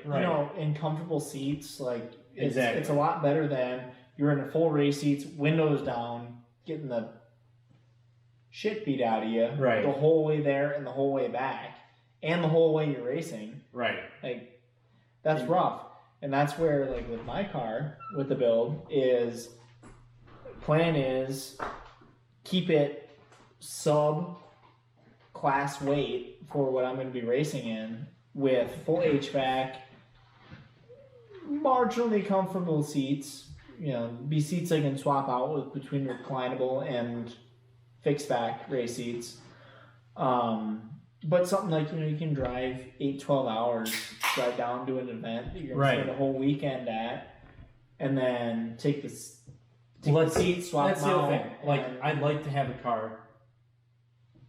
Speaker 3: You know, in comfortable seats, like
Speaker 1: Exactly.
Speaker 3: it's a lot better than you're in a full race seats, windows down, getting the shit beat out of you
Speaker 1: Right.
Speaker 3: the whole way there and the whole way back, and the whole way you're racing.
Speaker 1: right.
Speaker 3: Like that's rough, and that's where, like, with my car, with the build, plan is keep it sub class weight for what I'm going to be racing in, with full HVAC, marginally comfortable seats. You know, be seats I can swap out with between reclinable and fixed back race seats. But something like, you can drive 8-12 hours, drive down to an event that you're going to
Speaker 1: Right.
Speaker 3: spend a whole weekend at, and then take the
Speaker 1: Let's
Speaker 3: seat, swap
Speaker 1: That's
Speaker 3: them
Speaker 1: the other
Speaker 3: out,
Speaker 1: thing. Like,
Speaker 3: and-
Speaker 1: I'd like to have a car.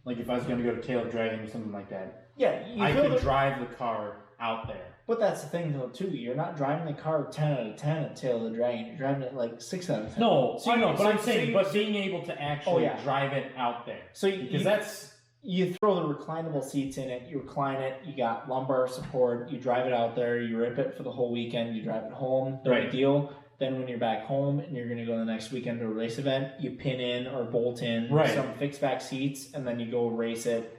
Speaker 1: Like, if I was going to go to Taylor Dragon or something like that,
Speaker 3: yeah, you
Speaker 1: I
Speaker 3: feel
Speaker 1: could
Speaker 3: the-
Speaker 1: drive the car out there.
Speaker 3: But that's the thing, though, too. You're not driving the car 10 out of 10 at Tail of the Dragon. You're driving it like 6 out of 10.
Speaker 1: No,
Speaker 3: So
Speaker 1: I
Speaker 3: you-
Speaker 1: know, but
Speaker 3: so-
Speaker 1: I'm
Speaker 3: so
Speaker 1: saying,
Speaker 3: you-
Speaker 1: but being able to actually
Speaker 3: yeah.
Speaker 1: drive it out there,
Speaker 3: So
Speaker 1: because that's
Speaker 3: you throw the reclinable seats in it, you recline it, you got lumbar support, you drive it out there, you rip it for the whole weekend, you drive it home, no
Speaker 1: Right.
Speaker 3: big deal. Then when you're back home and you're going to go the next weekend to a race event, you pin in or bolt in
Speaker 1: Right.
Speaker 3: some fixed back seats, and then you go race it,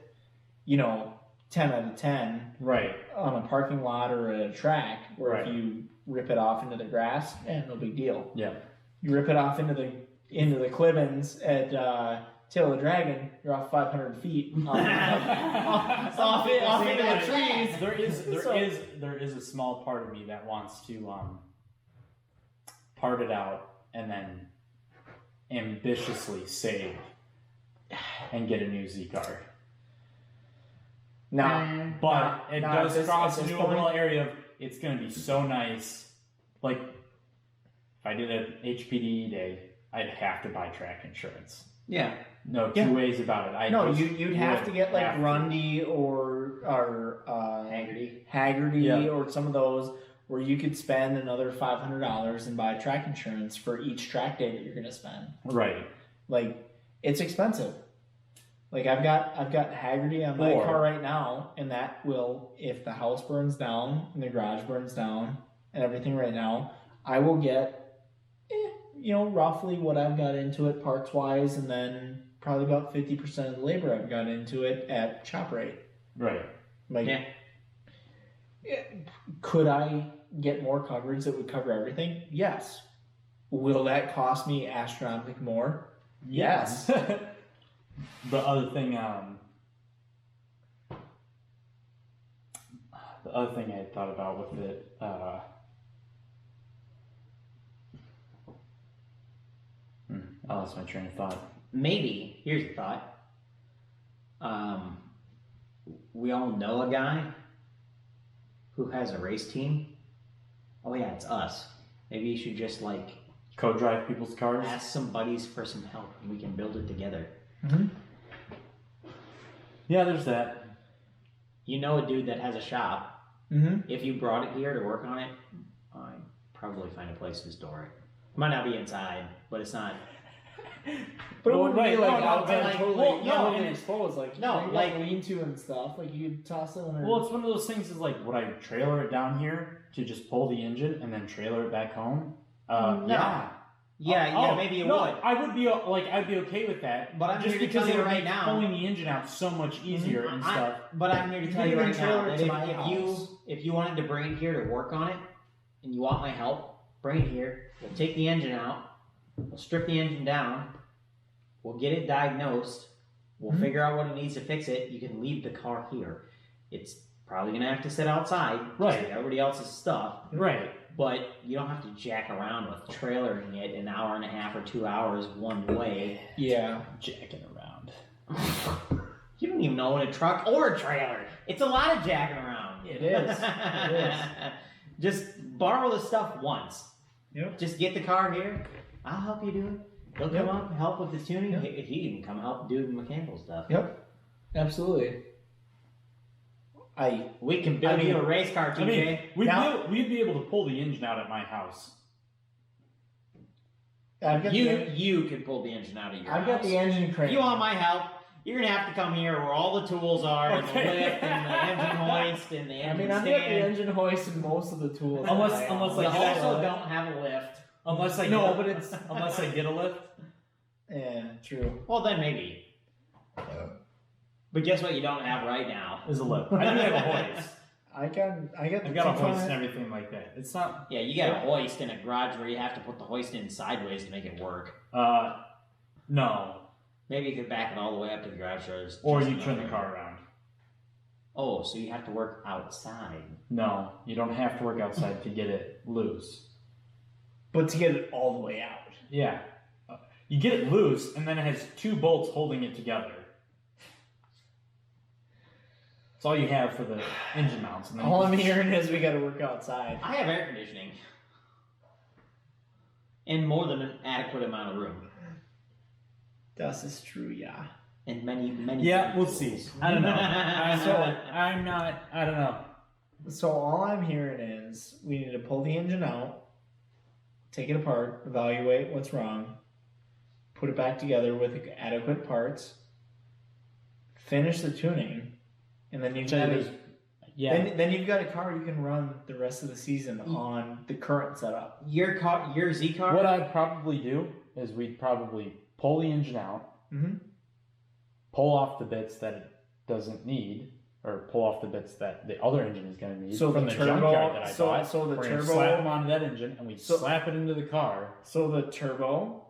Speaker 3: 10 out of 10
Speaker 1: right.
Speaker 3: on a parking lot or at a track, where
Speaker 1: Right.
Speaker 3: if you rip it off into the grass, no big deal.
Speaker 1: Yeah.
Speaker 3: You rip it off into the Clibbins at Tail of the Dragon, you're off 500 feet off into the trees.
Speaker 1: There is a small part of me that wants to part it out and then ambitiously save and get a new Z car.
Speaker 3: Nah,
Speaker 1: But it
Speaker 3: nah,
Speaker 1: does
Speaker 3: at this-
Speaker 1: cross
Speaker 3: at this
Speaker 1: into a
Speaker 3: point-
Speaker 1: little area of it's going to be so nice. Like, if I did an HPD day, I'd have to buy track insurance.
Speaker 2: Yeah.
Speaker 1: No two ways about it.
Speaker 3: you'd have to get like
Speaker 1: have to.
Speaker 3: Grundy or Haggerty
Speaker 1: Yeah.
Speaker 3: or some of those, where you could spend another $500 and buy track insurance for each track day that you're going to spend.
Speaker 1: Right.
Speaker 3: Like, it's expensive. Like, I've got Haggerty on my
Speaker 1: Or-
Speaker 3: car right now, and that will, if the house burns down and the garage burns down and everything right now, I will get, roughly what I've got into it parts wise, and then probably about 50% of the labor I've got into it at shop rate.
Speaker 1: Right.
Speaker 3: Like,
Speaker 2: Yeah.
Speaker 3: Could I get more coverage that would cover everything? Yes. Will that cost me astronomically more? Yes.
Speaker 1: The other thing, I had thought about with it, I lost my train of thought.
Speaker 2: Maybe, here's a thought. We all know a guy who has a race team. Oh yeah, it's us. Maybe you should just like
Speaker 1: Co-drive people's cars?
Speaker 2: ask some buddies for some help and we can build it together.
Speaker 3: Mm-hmm.
Speaker 1: Yeah, there's that.
Speaker 2: You know a dude that has a shop.
Speaker 3: Mm-hmm.
Speaker 2: If you brought it here to work on it, I'd probably find a place to store it. It might not be inside, but it's not.
Speaker 3: But it
Speaker 1: Well,
Speaker 3: wouldn't
Speaker 1: right,
Speaker 3: be like
Speaker 1: no,
Speaker 3: outside
Speaker 2: like,
Speaker 3: totally,
Speaker 2: well, no,
Speaker 3: totally
Speaker 2: and
Speaker 3: exposed. Like
Speaker 2: no,
Speaker 3: you got
Speaker 2: like-
Speaker 3: lean-to and stuff. Like you could toss it in there.
Speaker 1: Well, it's one of those things is like, would I trailer it down here to just pull the engine and then trailer it back home?
Speaker 2: No.
Speaker 1: Yeah.
Speaker 2: Yeah, maybe you
Speaker 1: no,
Speaker 2: would.
Speaker 1: I would be I'd be okay with that.
Speaker 2: But I'm
Speaker 1: just
Speaker 2: here to
Speaker 1: because
Speaker 2: tell
Speaker 1: it
Speaker 2: you
Speaker 1: would
Speaker 2: right
Speaker 1: make
Speaker 2: now.
Speaker 1: pulling the engine out so much easier and stuff.
Speaker 2: But I'm here to tell
Speaker 3: You
Speaker 2: you
Speaker 3: can
Speaker 2: right
Speaker 3: even
Speaker 2: now
Speaker 3: trailer it
Speaker 2: that
Speaker 3: to my
Speaker 2: if you wanted to bring it here to work on it, and you want my help, bring it here. We'll take the engine out. We'll strip the engine down. We'll get it diagnosed. We'll figure out what it needs to fix it. You can leave the car here. It's probably gonna have to sit outside, just
Speaker 1: Right.
Speaker 2: like everybody else's stuff.
Speaker 1: Right.
Speaker 2: But you don't have to jack around with trailering it an hour and a half or 2 hours one way.
Speaker 3: yeah.
Speaker 1: Jacking around.
Speaker 2: You don't even own a truck or a trailer. It's a lot of jacking around.
Speaker 3: It is. It is.
Speaker 2: Just borrow the stuff once.
Speaker 3: Yep.
Speaker 2: Just get the car here. I'll help you do it. He'll come
Speaker 3: Yep.
Speaker 2: up, help with the tuning.
Speaker 3: Yep.
Speaker 2: He can come help do the mechanical stuff.
Speaker 3: Yep. Absolutely.
Speaker 2: We can build you a race car, TJ.
Speaker 1: I mean,
Speaker 3: Now-
Speaker 1: we'd be able to pull the engine out at my house.
Speaker 3: I've got
Speaker 2: you could pull the engine out of your
Speaker 3: I've got
Speaker 2: house.
Speaker 3: the engine crane.
Speaker 2: If you want my help, you're gonna have to come here where all the tools are, and the
Speaker 1: Okay.
Speaker 2: lift, and the engine hoist, and the
Speaker 3: I
Speaker 2: engine
Speaker 3: mean, I've got the
Speaker 2: stand.
Speaker 3: engine hoist and most of the tools.
Speaker 1: Unless
Speaker 3: that I own.
Speaker 1: like,
Speaker 2: You
Speaker 1: you
Speaker 2: also don't have a lift.
Speaker 1: Unless I
Speaker 3: No,
Speaker 1: get,
Speaker 3: but it's-
Speaker 1: unless I get a lift.
Speaker 3: Yeah, true.
Speaker 2: Well, then maybe. But guess what? You don't have right now.
Speaker 1: Is a lift. I do have a hoist.
Speaker 3: I got
Speaker 1: I've
Speaker 3: the
Speaker 1: got a
Speaker 3: tips
Speaker 1: hoist
Speaker 3: on
Speaker 1: and
Speaker 3: it.
Speaker 1: everything like that. It's not.
Speaker 2: Yeah, you got a hoist in a garage where you have to put the hoist in sideways to make it work.
Speaker 1: No.
Speaker 2: Maybe you could back it all the way up to the garage doors.
Speaker 1: Or
Speaker 2: just
Speaker 1: you turn the
Speaker 2: enough.
Speaker 1: car around.
Speaker 2: Oh, so you have to work outside.
Speaker 1: No, you don't have to work outside to get it loose.
Speaker 3: But to get it all the way out.
Speaker 1: Yeah. You get it loose, and then it has two bolts holding it together. That's all you have for the engine mounts. And then
Speaker 3: All I'm hearing is we got to work outside.
Speaker 2: I have air conditioning. And more than an adequate amount of room.
Speaker 3: This is true, yeah.
Speaker 2: And many
Speaker 1: Yeah, we'll
Speaker 2: tools.
Speaker 1: see. I don't know. I'm not. I don't know.
Speaker 3: So all I'm hearing is we need to pull the engine out, take it apart, evaluate what's wrong, put it back together with adequate parts, finish the tuning, and then you've got
Speaker 1: Yeah.
Speaker 3: then you've got a car you can run the rest of the season on the current setup.
Speaker 2: Your car, your Z car.
Speaker 1: What I'd probably do is we'd probably pull the engine out,
Speaker 3: Mm-hmm.
Speaker 1: pull off the bits that it doesn't need, or pull off the bits that the other engine is going to need
Speaker 3: So
Speaker 1: from
Speaker 3: the
Speaker 1: the
Speaker 3: turbo-
Speaker 1: junkyard that I
Speaker 3: so-
Speaker 1: bought.
Speaker 3: so the
Speaker 1: We're gonna
Speaker 3: turbo-
Speaker 1: slap them onto that engine, and we
Speaker 3: So-
Speaker 1: slap it into the car.
Speaker 3: So the turbo,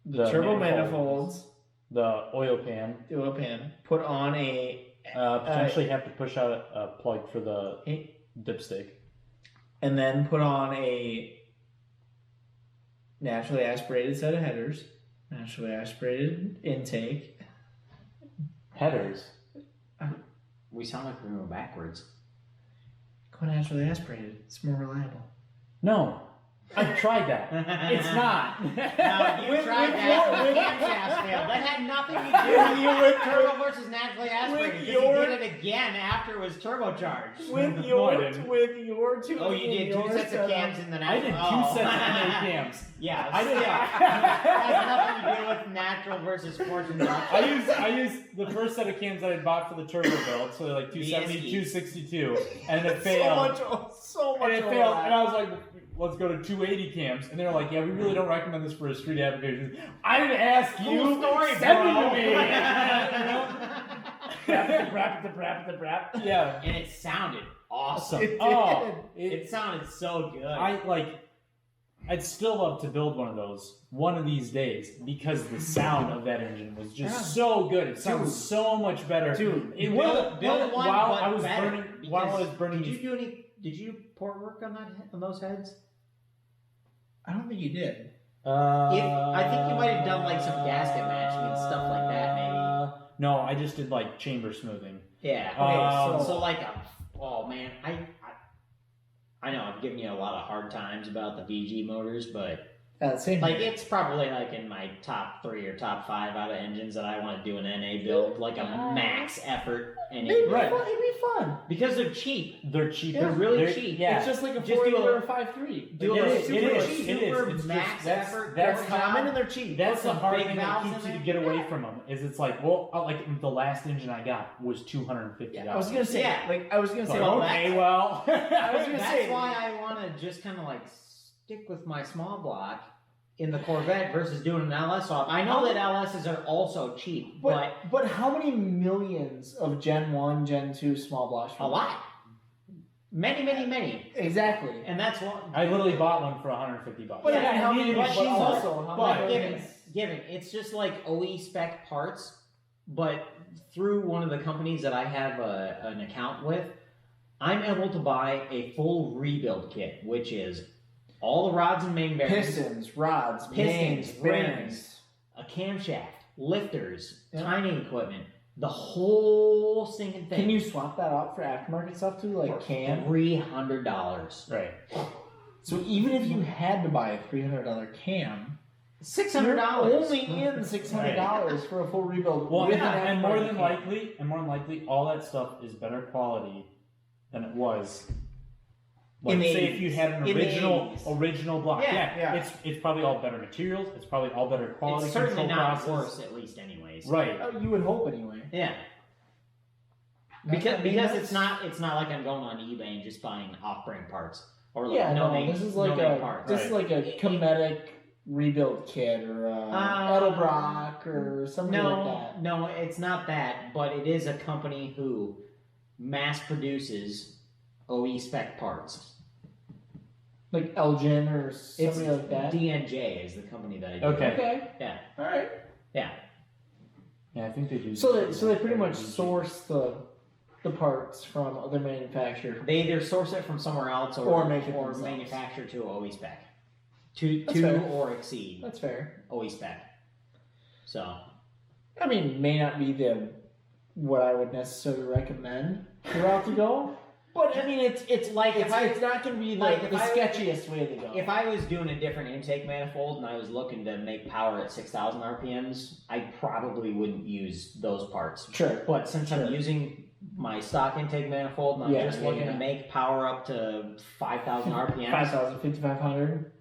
Speaker 3: the
Speaker 1: The
Speaker 3: turbo
Speaker 1: manifolds.
Speaker 3: manifolds,
Speaker 1: The oil pan.
Speaker 3: the oil pan, put on
Speaker 1: Potentially have to push out a plug for the
Speaker 3: a
Speaker 1: dipstick.
Speaker 3: and then put on a naturally aspirated set of headers, naturally aspirated intake.
Speaker 1: Headers.
Speaker 2: We sound like we're going backwards.
Speaker 3: Go naturally aspirated. It's more reliable.
Speaker 1: No, I've tried that. It's not.
Speaker 2: No, you
Speaker 3: With-
Speaker 2: tried
Speaker 3: with
Speaker 2: that.
Speaker 3: your-
Speaker 2: The
Speaker 3: with-
Speaker 2: camshaft failed. That had nothing to do with turbo versus naturally aspirated. Because
Speaker 3: your-
Speaker 2: you did it again after it was turbocharged.
Speaker 3: With
Speaker 1: No, I
Speaker 3: your
Speaker 1: didn't.
Speaker 3: two.
Speaker 2: Oh, you did two
Speaker 3: your
Speaker 2: sets of
Speaker 3: setup.
Speaker 2: cams in the
Speaker 1: I did
Speaker 2: natural.
Speaker 1: two sets of NA cams.
Speaker 2: Yeah,
Speaker 1: I did-
Speaker 2: has nothing to do with natural versus sports induction.
Speaker 1: I used the first set of cams that I bought for the turbo build, so they're like 270,
Speaker 2: VSE.
Speaker 1: 262, and it
Speaker 3: So
Speaker 1: failed.
Speaker 3: much
Speaker 1: And it failed,
Speaker 3: overlap.
Speaker 1: and I was like, let's go to 280 cams. And they're like, yeah, we really don't recommend this for a street application. I didn't ask you.
Speaker 2: Cool story,
Speaker 1: Send
Speaker 2: bro.
Speaker 1: them to me.
Speaker 3: Brap.
Speaker 1: Yeah.
Speaker 2: And it sounded awesome.
Speaker 3: It did.
Speaker 1: Oh,
Speaker 2: It sounded so good.
Speaker 1: I like. I'd still love to build one of those one of these days because the sound of that engine was just so good. It sounds so much better.
Speaker 3: Dude,
Speaker 1: it
Speaker 2: build one,
Speaker 1: while
Speaker 2: but
Speaker 1: I was
Speaker 2: better,
Speaker 1: burning. While I was burning,
Speaker 2: Did you do port work on those heads?
Speaker 3: I don't think you did.
Speaker 2: I think you might have done like some gasket matching and stuff like that, maybe.
Speaker 1: No, I just did like chamber smoothing.
Speaker 2: Yeah.
Speaker 3: Okay,
Speaker 2: so like, oh man, I know I've given you a lot of hard times about the VG motors, but
Speaker 3: Same
Speaker 2: like it's probably like in my top 3 or top 5 out of engines that I want to do an NA build, like a max effort NA build.
Speaker 3: It'd be fun.
Speaker 2: Because they're cheap.
Speaker 1: They're cheap.
Speaker 2: They're really cheap.
Speaker 1: Yeah.
Speaker 3: It's just like a
Speaker 2: Just do
Speaker 3: 4 or
Speaker 2: a-
Speaker 3: a 5.3.
Speaker 2: Do
Speaker 1: It
Speaker 2: a
Speaker 1: is,
Speaker 2: super
Speaker 1: it is,
Speaker 2: cheap,
Speaker 1: it is.
Speaker 2: super
Speaker 1: It's just-
Speaker 2: max
Speaker 1: that's-
Speaker 2: effort.
Speaker 3: They're
Speaker 2: torque
Speaker 3: common
Speaker 2: job.
Speaker 3: and they're cheap.
Speaker 1: That's the
Speaker 2: some
Speaker 1: hard
Speaker 2: big
Speaker 1: thing that
Speaker 2: valves
Speaker 1: keeps
Speaker 2: in
Speaker 1: you to
Speaker 2: there.
Speaker 1: get away from them. Is it's like, well, like the last engine I got was $250.
Speaker 3: I was gonna say,
Speaker 2: Yeah.
Speaker 3: I was gonna say,
Speaker 2: Well,
Speaker 1: okay, well,
Speaker 3: I was gonna
Speaker 2: That's
Speaker 3: say,
Speaker 2: why I want to just kind of like stick with my small block in the Corvette versus doing an LS swap. I know that LSs are also cheap, but
Speaker 3: but how many millions of Gen 1, Gen 2 small blocks?
Speaker 2: a lot. Many.
Speaker 3: Exactly.
Speaker 2: And that's what.
Speaker 1: I literally bought one for $150.
Speaker 3: But
Speaker 2: Yeah,
Speaker 3: again, how many
Speaker 1: but
Speaker 3: machines
Speaker 1: also-
Speaker 3: also? How
Speaker 1: but
Speaker 3: many
Speaker 2: given,
Speaker 3: millions?
Speaker 2: given, it's just like OE spec parts, but through one of the companies that I have an account with, I'm able to buy a full rebuild kit, which is all the rods and main bearings,
Speaker 3: Pistons, rods,
Speaker 2: Pistons,
Speaker 3: mains,
Speaker 2: rings,
Speaker 3: bearings.
Speaker 2: a camshaft, lifters,
Speaker 3: Yeah.
Speaker 2: timing equipment, the whole stinking thing.
Speaker 3: Can you swap that out for aftermarket stuff too, like cam?
Speaker 2: $300.
Speaker 1: Right.
Speaker 3: So even if you had to buy a $300 cam,
Speaker 2: $600.
Speaker 3: you're only in $600 for a full rebuild.
Speaker 1: Well,
Speaker 3: with
Speaker 1: yeah,
Speaker 3: an
Speaker 1: and more
Speaker 3: aftermarket
Speaker 1: than likely, all that stuff is better quality than it was. Like,
Speaker 2: In the
Speaker 3: the
Speaker 1: say if you had an
Speaker 2: In the
Speaker 1: original
Speaker 2: 80s.
Speaker 1: original block,
Speaker 3: Yeah.
Speaker 1: it's probably all better materials. It's probably all better quality
Speaker 2: It's certainly
Speaker 1: control
Speaker 2: not
Speaker 1: process.
Speaker 2: worse, at least, anyways.
Speaker 1: Right.
Speaker 3: You would hope anyway.
Speaker 2: Yeah. Because it's not like I'm going on eBay and just buying off-brand parts or like
Speaker 3: Yeah, no,
Speaker 2: no-name
Speaker 3: this is like
Speaker 2: no-name
Speaker 3: a
Speaker 2: parts.
Speaker 3: this is like a Cometic rebuild kit or a Edelbrock or something like that.
Speaker 2: No, it's not that, but it is a company who mass produces OE spec parts.
Speaker 3: Like Elgin or something
Speaker 2: It's
Speaker 3: like that.
Speaker 2: DNJ is the company that I do.
Speaker 1: Okay.
Speaker 3: Okay.
Speaker 2: Yeah.
Speaker 3: All right.
Speaker 2: Yeah.
Speaker 1: Yeah, I think they do.
Speaker 3: So they pretty much source the parts from other manufacturers.
Speaker 2: They either source it from somewhere else
Speaker 3: Or make it
Speaker 2: or
Speaker 3: themselves.
Speaker 2: manufacture to OE spec. To
Speaker 3: fair.
Speaker 2: or exceed
Speaker 3: That's fair.
Speaker 2: OE spec. So
Speaker 3: I mean, may not be what I would necessarily recommend the route to go, but I mean, it's
Speaker 2: like if
Speaker 3: it's not going to be
Speaker 2: like
Speaker 3: the
Speaker 2: if I-
Speaker 3: sketchiest way to go.
Speaker 2: if I was doing a different intake manifold and I was looking to make power at 6,000 RPMs, I probably wouldn't use those parts.
Speaker 3: Sure.
Speaker 2: But since
Speaker 3: Sure.
Speaker 2: I'm using my stock intake manifold and I'm
Speaker 3: Yeah,
Speaker 2: just
Speaker 3: yeah,
Speaker 2: looking
Speaker 3: yeah.
Speaker 2: to make power up to 5,000 RPMs,
Speaker 3: 5,000, 5,500.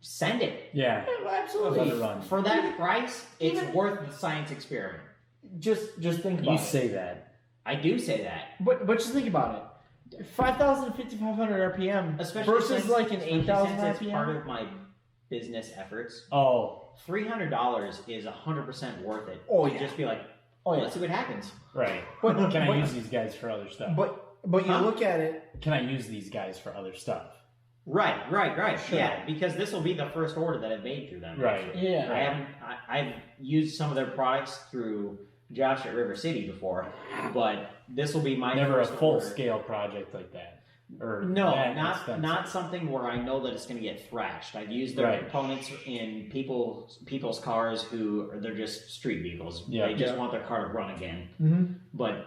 Speaker 2: send it.
Speaker 1: Yeah.
Speaker 3: Yeah,
Speaker 1: Let
Speaker 3: absolutely.
Speaker 1: it run.
Speaker 2: For that price, it's
Speaker 3: Even-
Speaker 2: worth the science experiment.
Speaker 3: Just think about
Speaker 1: You
Speaker 3: it.
Speaker 1: say that.
Speaker 2: I do say that.
Speaker 3: But just think about it. 5,000 to 5,500 RPM
Speaker 2: Especially
Speaker 3: versus
Speaker 2: since,
Speaker 3: like an
Speaker 2: especially
Speaker 3: 8,000
Speaker 2: since it's part
Speaker 3: RPM.
Speaker 2: of my business efforts.
Speaker 1: Oh,
Speaker 2: $300 is 100% worth it.
Speaker 3: Oh,
Speaker 2: to
Speaker 3: yeah.
Speaker 2: just be like,
Speaker 3: Oh yeah.
Speaker 2: let's see what happens.
Speaker 1: right.
Speaker 3: But-
Speaker 1: Can I
Speaker 3: but-
Speaker 1: use these guys for other stuff?
Speaker 3: But you
Speaker 2: Huh?
Speaker 3: look at it.
Speaker 1: Can I use these guys for other stuff?
Speaker 2: Right.
Speaker 3: Sure.
Speaker 2: Yeah, because this will be the first order that I've made through them.
Speaker 1: Right.
Speaker 2: actually.
Speaker 3: Yeah.
Speaker 2: I've used some of their products through Josh at River City before, but this will be my
Speaker 1: Never a
Speaker 2: first
Speaker 1: full
Speaker 2: order.
Speaker 1: scale project like that. Or
Speaker 2: No,
Speaker 1: that
Speaker 2: not
Speaker 1: expensive.
Speaker 2: something where I know that it's going to get thrashed. I've used their
Speaker 1: Right.
Speaker 2: components in people's cars who they're just street vehicles.
Speaker 1: Yeah.
Speaker 2: They just
Speaker 3: Yeah.
Speaker 2: want their car to run again.
Speaker 3: Mm-hmm.
Speaker 2: But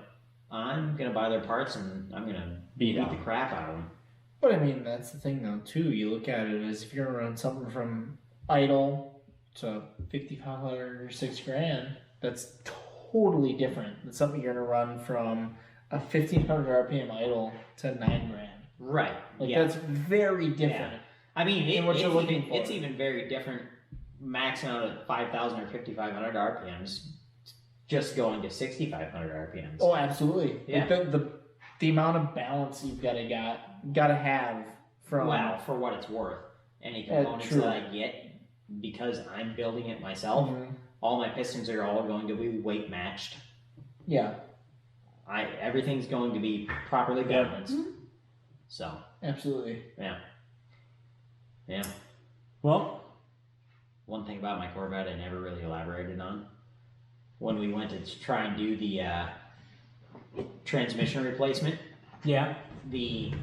Speaker 2: I'm going to buy their parts and I'm going to
Speaker 1: Beat
Speaker 2: beat
Speaker 1: them.
Speaker 2: the crap out of them.
Speaker 3: But I mean, that's the thing though too. You look at it as if you're gonna run something from idle to 5,500 or $6,000. That's totally different than something you're gonna run from a 1,500 RPM idle to $9,000.
Speaker 2: Right.
Speaker 3: Like
Speaker 2: yeah.
Speaker 3: that's very different.
Speaker 2: I mean,
Speaker 3: And what you're looking for.
Speaker 2: it's even very different maxing out at 5,000 or 5,500 RPMs, just going to 6,500 RPMs.
Speaker 3: Oh, absolutely.
Speaker 2: Yeah.
Speaker 3: Like the amount of balance you've gotta have from.
Speaker 2: Well, for what it's worth, any components
Speaker 3: true.
Speaker 2: that I get, because I'm building it myself,
Speaker 3: Mhm.
Speaker 2: all my pistons are all going to be weight matched.
Speaker 3: Yeah,
Speaker 2: Everything's going to be properly balanced. So,
Speaker 3: absolutely.
Speaker 2: yeah.
Speaker 1: Well,
Speaker 2: one thing about my Corvette I never really elaborated on. When we went to try and do the transmission replacement,
Speaker 1: yeah.
Speaker 2: the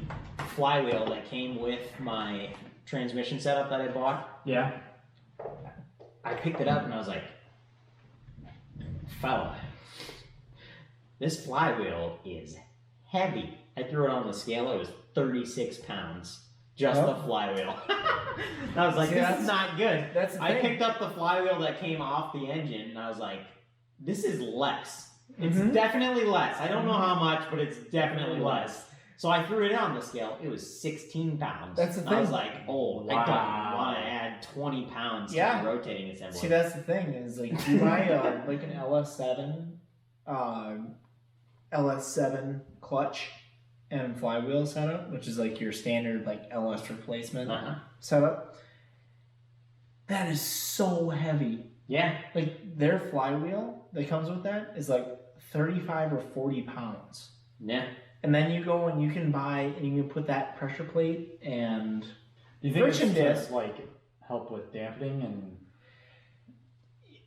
Speaker 2: flywheel that came with my transmission setup that I bought,
Speaker 1: Yeah.
Speaker 2: I picked it up and I was like, fella, this flywheel is heavy. I threw it on the scale, it was 36 pounds. Just the flywheel. I was like, this is not good.
Speaker 3: That's the
Speaker 2: I
Speaker 3: thing.
Speaker 2: picked up the flywheel that came off the engine and I was like, this is less. It's
Speaker 3: Mhm.
Speaker 2: definitely less. I don't know how much, but it's definitely less. So I threw it on the scale. It was 16 pounds.
Speaker 3: That's the
Speaker 2: and I was
Speaker 3: thing.
Speaker 2: like, oh, I don't want to add 20 pounds to the rotating assembly.
Speaker 3: See, that's the thing is like you buy like an LS7 clutch and flywheel setup, which is like your standard like LS replacement setup. That is so heavy.
Speaker 2: Yeah.
Speaker 3: Like their flywheel that comes with that is like 35 or 40 pounds.
Speaker 2: Yeah.
Speaker 3: And then you go and you can buy and you can put that pressure plate and
Speaker 1: You think
Speaker 3: friction
Speaker 1: it's
Speaker 3: disc
Speaker 1: to, like help with dampening and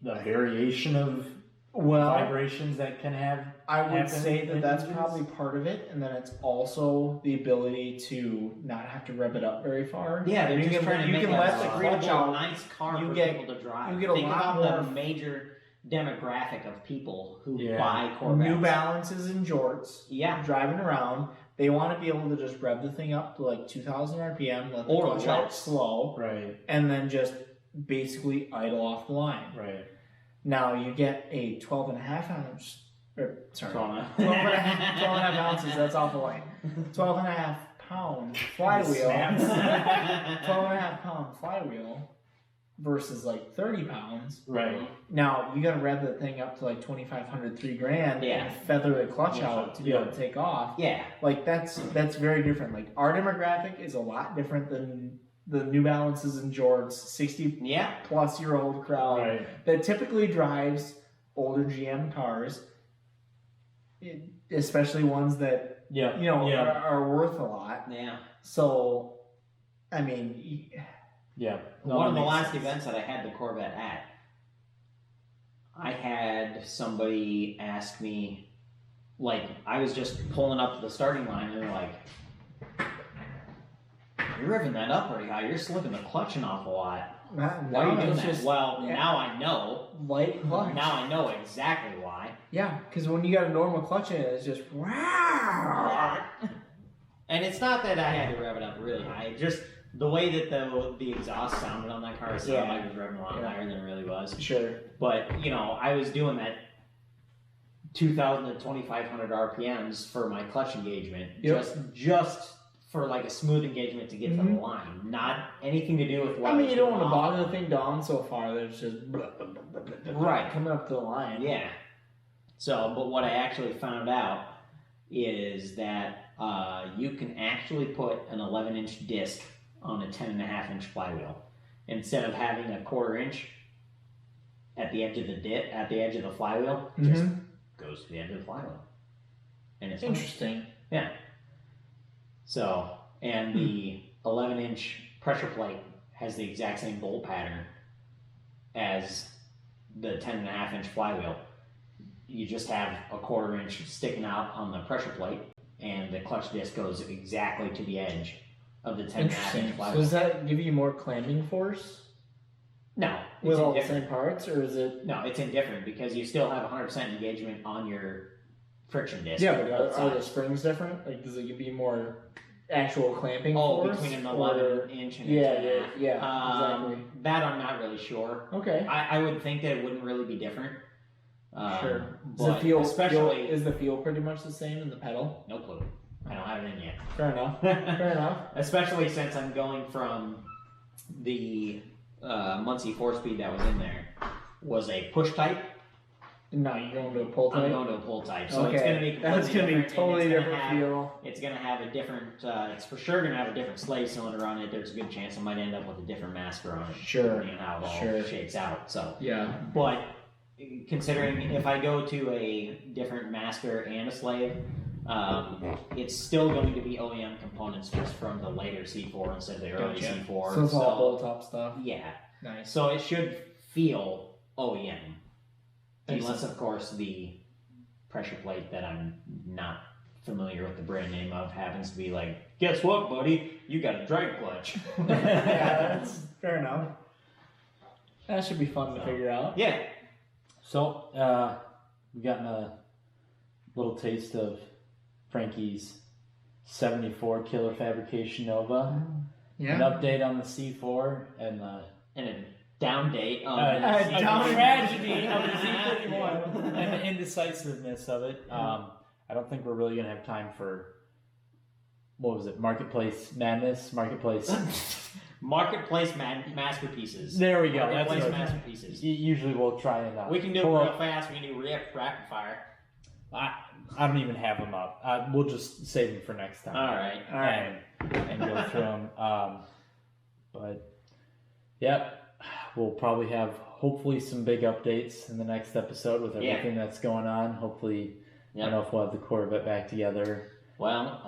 Speaker 1: the variation of vibrations that can have?
Speaker 3: I would
Speaker 1: happen
Speaker 3: say
Speaker 1: in
Speaker 3: that that's
Speaker 1: engines?
Speaker 3: probably part of it, and then it's also the ability to not have to rev it up very far.
Speaker 2: Yeah, they're
Speaker 3: you
Speaker 2: just
Speaker 3: can,
Speaker 2: trying to
Speaker 3: you
Speaker 2: make
Speaker 3: can
Speaker 2: a
Speaker 3: let the clutch out.
Speaker 2: nice car
Speaker 3: You
Speaker 2: for
Speaker 3: get-
Speaker 2: people to drive.
Speaker 3: you get a
Speaker 2: Think
Speaker 3: lot
Speaker 2: about
Speaker 3: more-
Speaker 2: the major demographic of people who
Speaker 1: Yeah.
Speaker 2: buy Corvettes.
Speaker 3: New Balances and jorts.
Speaker 2: Yeah.
Speaker 3: Driving around, they want to be able to just rev the thing up to like 2,000 RPM, let the
Speaker 2: Or
Speaker 3: clutch out
Speaker 2: less.
Speaker 3: slow,
Speaker 1: Right,
Speaker 3: and then just basically idle off the line.
Speaker 1: right.
Speaker 3: Now you get a 12.5 ounce. Sorry.
Speaker 2: 12
Speaker 3: 12 and a half ounces, that's off the line. 12.5 pound flywheel. 12.5 pound flywheel versus like 30 pounds.
Speaker 1: Right.
Speaker 3: Now you gotta rev the thing up to like 2,500, $3,000
Speaker 2: Yeah.
Speaker 3: and feather the clutch out to be able to take off.
Speaker 2: Yeah.
Speaker 3: Like that's very different. Like our demographic is a lot different than the New Balances and Jorts, 60
Speaker 2: Yeah.
Speaker 3: plus year old crowd
Speaker 1: Right.
Speaker 3: that typically drives older GM cars, especially ones that
Speaker 1: Yeah.
Speaker 3: are worth a lot.
Speaker 2: Yeah.
Speaker 3: So, I mean,
Speaker 1: Yeah.
Speaker 2: One of the
Speaker 1: that makes
Speaker 2: last
Speaker 1: sense.
Speaker 2: events that I had the Corvette at, I had somebody ask me, like, I was just pulling up to the starting line, and they're like, "You're revving that up pretty high. You're slipping the clutch an awful lot. Why are you doing that?" Well, now I know.
Speaker 3: light clutch.
Speaker 2: Now I know exactly why.
Speaker 3: Yeah, because when you got a normal clutch in it, it's just wow.
Speaker 2: And it's not that I had to rev it up really high. It just the way that the exhaust sounded on that car, it sounded like it was revving a lot higher than it really was.
Speaker 3: Sure.
Speaker 2: But I was doing that 2,000 to 2,500 RPMs for my clutch engagement, just for like a smooth engagement to get to the line, not anything to do with what
Speaker 3: I mean,
Speaker 2: was
Speaker 3: you don't
Speaker 2: going
Speaker 3: want to
Speaker 2: on.
Speaker 3: bother the thing down so far that it's just
Speaker 2: Right.
Speaker 3: coming up to the line.
Speaker 2: Yeah. So, but what I actually found out is that you can actually put an 11-inch disc on a 10.5-inch flywheel instead of having a 1/4 inch at the edge of the flywheel. Just goes to the edge of the flywheel, and it's fine.
Speaker 3: Interesting.
Speaker 2: Yeah. So, and the 11-inch pressure plate has the exact same bolt pattern as the 10.5-inch flywheel. You just have a 1/4 inch sticking out on the pressure plate, and the clutch disc goes exactly to the edge of the 10.5-inch
Speaker 3: Interesting. So
Speaker 2: flywheel.
Speaker 3: does that give you more clamping force
Speaker 2: No,
Speaker 3: with
Speaker 2: it's
Speaker 3: all the
Speaker 2: indifferent.
Speaker 3: same parts, or is it?
Speaker 2: No, it's indifferent because you still have 100% engagement on your friction disc.
Speaker 3: Yeah, but are the
Speaker 2: sides.
Speaker 3: springs different? Like, does it give you more actual clamping force?
Speaker 2: Between an
Speaker 3: or-
Speaker 2: 11-inch and a
Speaker 3: Yeah,
Speaker 2: 10.5.
Speaker 3: exactly.
Speaker 2: That I'm not really sure.
Speaker 3: Okay.
Speaker 2: I would think that it wouldn't really be different.
Speaker 3: Sure. Does
Speaker 2: But
Speaker 3: the feel,
Speaker 2: especially
Speaker 3: is the feel pretty much the same in the pedal?
Speaker 2: no clue. I don't have it in yet.
Speaker 3: Fair enough. Fair enough.
Speaker 2: Especially since I'm going from the Muncie 4-speed that was in there was a push type.
Speaker 3: No, you're going to a pull
Speaker 2: I'm
Speaker 3: type.
Speaker 2: going to a pull type, so
Speaker 3: Okay.
Speaker 2: it's going to be
Speaker 3: That's
Speaker 2: completely
Speaker 3: gonna be
Speaker 2: different,
Speaker 3: totally
Speaker 2: and it's gonna
Speaker 3: different
Speaker 2: have-
Speaker 3: feel.
Speaker 2: It's going to have a different. It's for sure going to have a different slave cylinder on it. There's a good chance I might end up with a different masker on it.
Speaker 3: Sure.
Speaker 2: Depending on how it all shakes out. So,
Speaker 3: Yeah.
Speaker 2: but considering if I go to a different master and a slave, It's still going to be OEM components just from the later C4 instead of the early
Speaker 3: Gotcha.
Speaker 2: C4.
Speaker 3: So it's all bolt-up stuff.
Speaker 2: Yeah.
Speaker 3: Nice.
Speaker 2: So it should feel OEM.
Speaker 3: Makes
Speaker 2: Unless,
Speaker 3: sense.
Speaker 2: of course, the pressure plate that I'm not familiar with the brand name of happens to be like, guess what, buddy? You got a drag clutch.
Speaker 3: Yeah, that's fair enough. That should be fun to figure out.
Speaker 2: Yeah.
Speaker 1: So, we've gotten a little taste of Frankie's 74 Killare Fabrication Nova.
Speaker 3: Yeah.
Speaker 1: An update on the C4 and
Speaker 2: And a down date on
Speaker 1: a
Speaker 2: the
Speaker 1: tragedy of the Z31 and the indecisiveness of it. I don't think we're really going to have time for, what was it, Marketplace Madness?
Speaker 2: Marketplace masterpieces.
Speaker 1: There we go. That's
Speaker 2: Marketplace
Speaker 1: what
Speaker 2: masterpieces.
Speaker 1: Usually we'll try and
Speaker 2: We can do it
Speaker 1: pull
Speaker 2: real
Speaker 1: up.
Speaker 2: fast. We can do rapid fire.
Speaker 1: I don't even have them up. We'll just save them for next time.
Speaker 2: All right.
Speaker 3: All right.
Speaker 1: And go through them. But, yep. We'll probably have, hopefully, some big updates in the next episode with everything that's going on. Hopefully, I don't know if we'll have the Corvette back together.
Speaker 2: Well,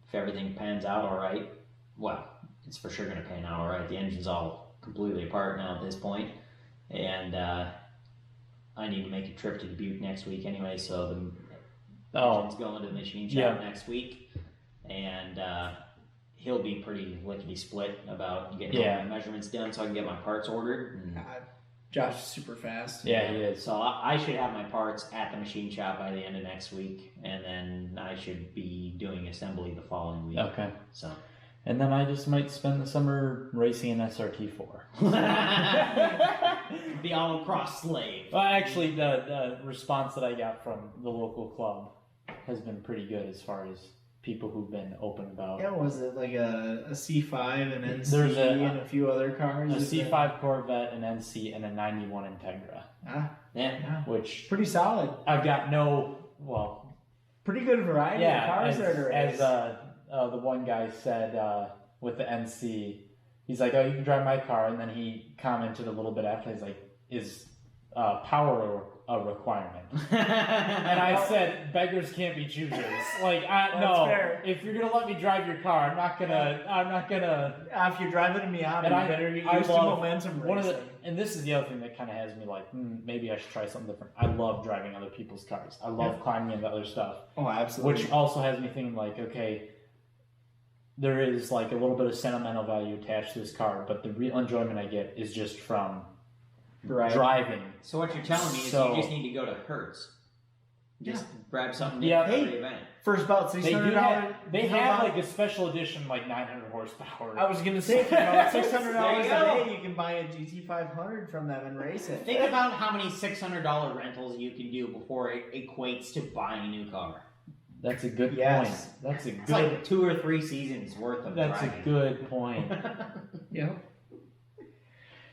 Speaker 2: if everything pans out all right, well, it's for sure going to pan out all right. The engine's all completely apart now at this point, and I need to make a trip to Dubuque next week anyway, so the engine's going to the machine shop next week, and he'll be pretty lickety split about getting all my measurements done so I can get my parts ordered. And
Speaker 3: Josh is super fast.
Speaker 1: Yeah, he is.
Speaker 2: so I should have my parts at the machine shop by the end of next week, and then I should be doing assembly the following week.
Speaker 1: Okay.
Speaker 2: So.
Speaker 1: And then I just might spend the summer racing an SRT4.
Speaker 2: The autocross slave.
Speaker 1: Well, actually, the response that I got from the local club has been pretty good as far as people who've been open about.
Speaker 3: Yeah, was it like a C5 and NC
Speaker 1: There's
Speaker 3: and a few other cars?
Speaker 1: A C5 Corvette, an NC, and a 91 Integra.
Speaker 2: Yeah.
Speaker 1: Which
Speaker 3: pretty solid.
Speaker 1: I've got
Speaker 3: Pretty good variety of cars there to race.
Speaker 1: as the one guy said with the NC, he's like, oh, you can drive my car, and then he commented a little bit after, he's like, is power a requirement? And I said, beggars can't be choosers. Like, no,
Speaker 3: fair.
Speaker 1: if you're gonna let me drive your car, I'm not gonna.
Speaker 3: If you're driving a Miata, you better get used to momentum racing.
Speaker 1: And this is the other thing that kind of has me like, maybe I should try something different. I love driving other people's cars. I love climbing into other stuff.
Speaker 3: Oh, absolutely.
Speaker 1: Which also has me thinking like, okay, there is like a little bit of sentimental value attached to this car, but the real enjoyment I get is just from driving.
Speaker 2: So what you're telling me is you just need to go to Hertz. Just grab something new for every event.
Speaker 3: For about $600.
Speaker 1: They have like a special edition, like 900 horsepower.
Speaker 3: I was gonna say, for about $600
Speaker 2: There you
Speaker 3: a
Speaker 2: go.
Speaker 3: day, you can buy a GT500 from them and race it.
Speaker 2: Think about how many $600 rentals you can do before it equates to buying a new car.
Speaker 1: That's a good
Speaker 3: Yes.
Speaker 1: point. That's a
Speaker 2: It's
Speaker 1: good.
Speaker 2: like 2 or 3 seasons worth of
Speaker 1: That's
Speaker 2: driving.
Speaker 1: a good point.
Speaker 3: Yeah.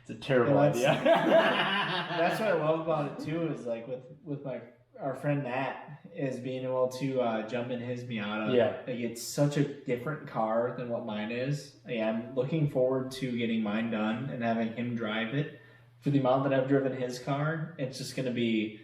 Speaker 1: It's a terrible idea.
Speaker 3: That's what I love about it too. Is like with our friend Matt is being able to jump in his Miata.
Speaker 1: Yeah.
Speaker 3: Like it's such a different car than what mine is. Yeah, I'm looking forward to getting mine done and having him drive it. For the amount that I've driven his car, it's just going to be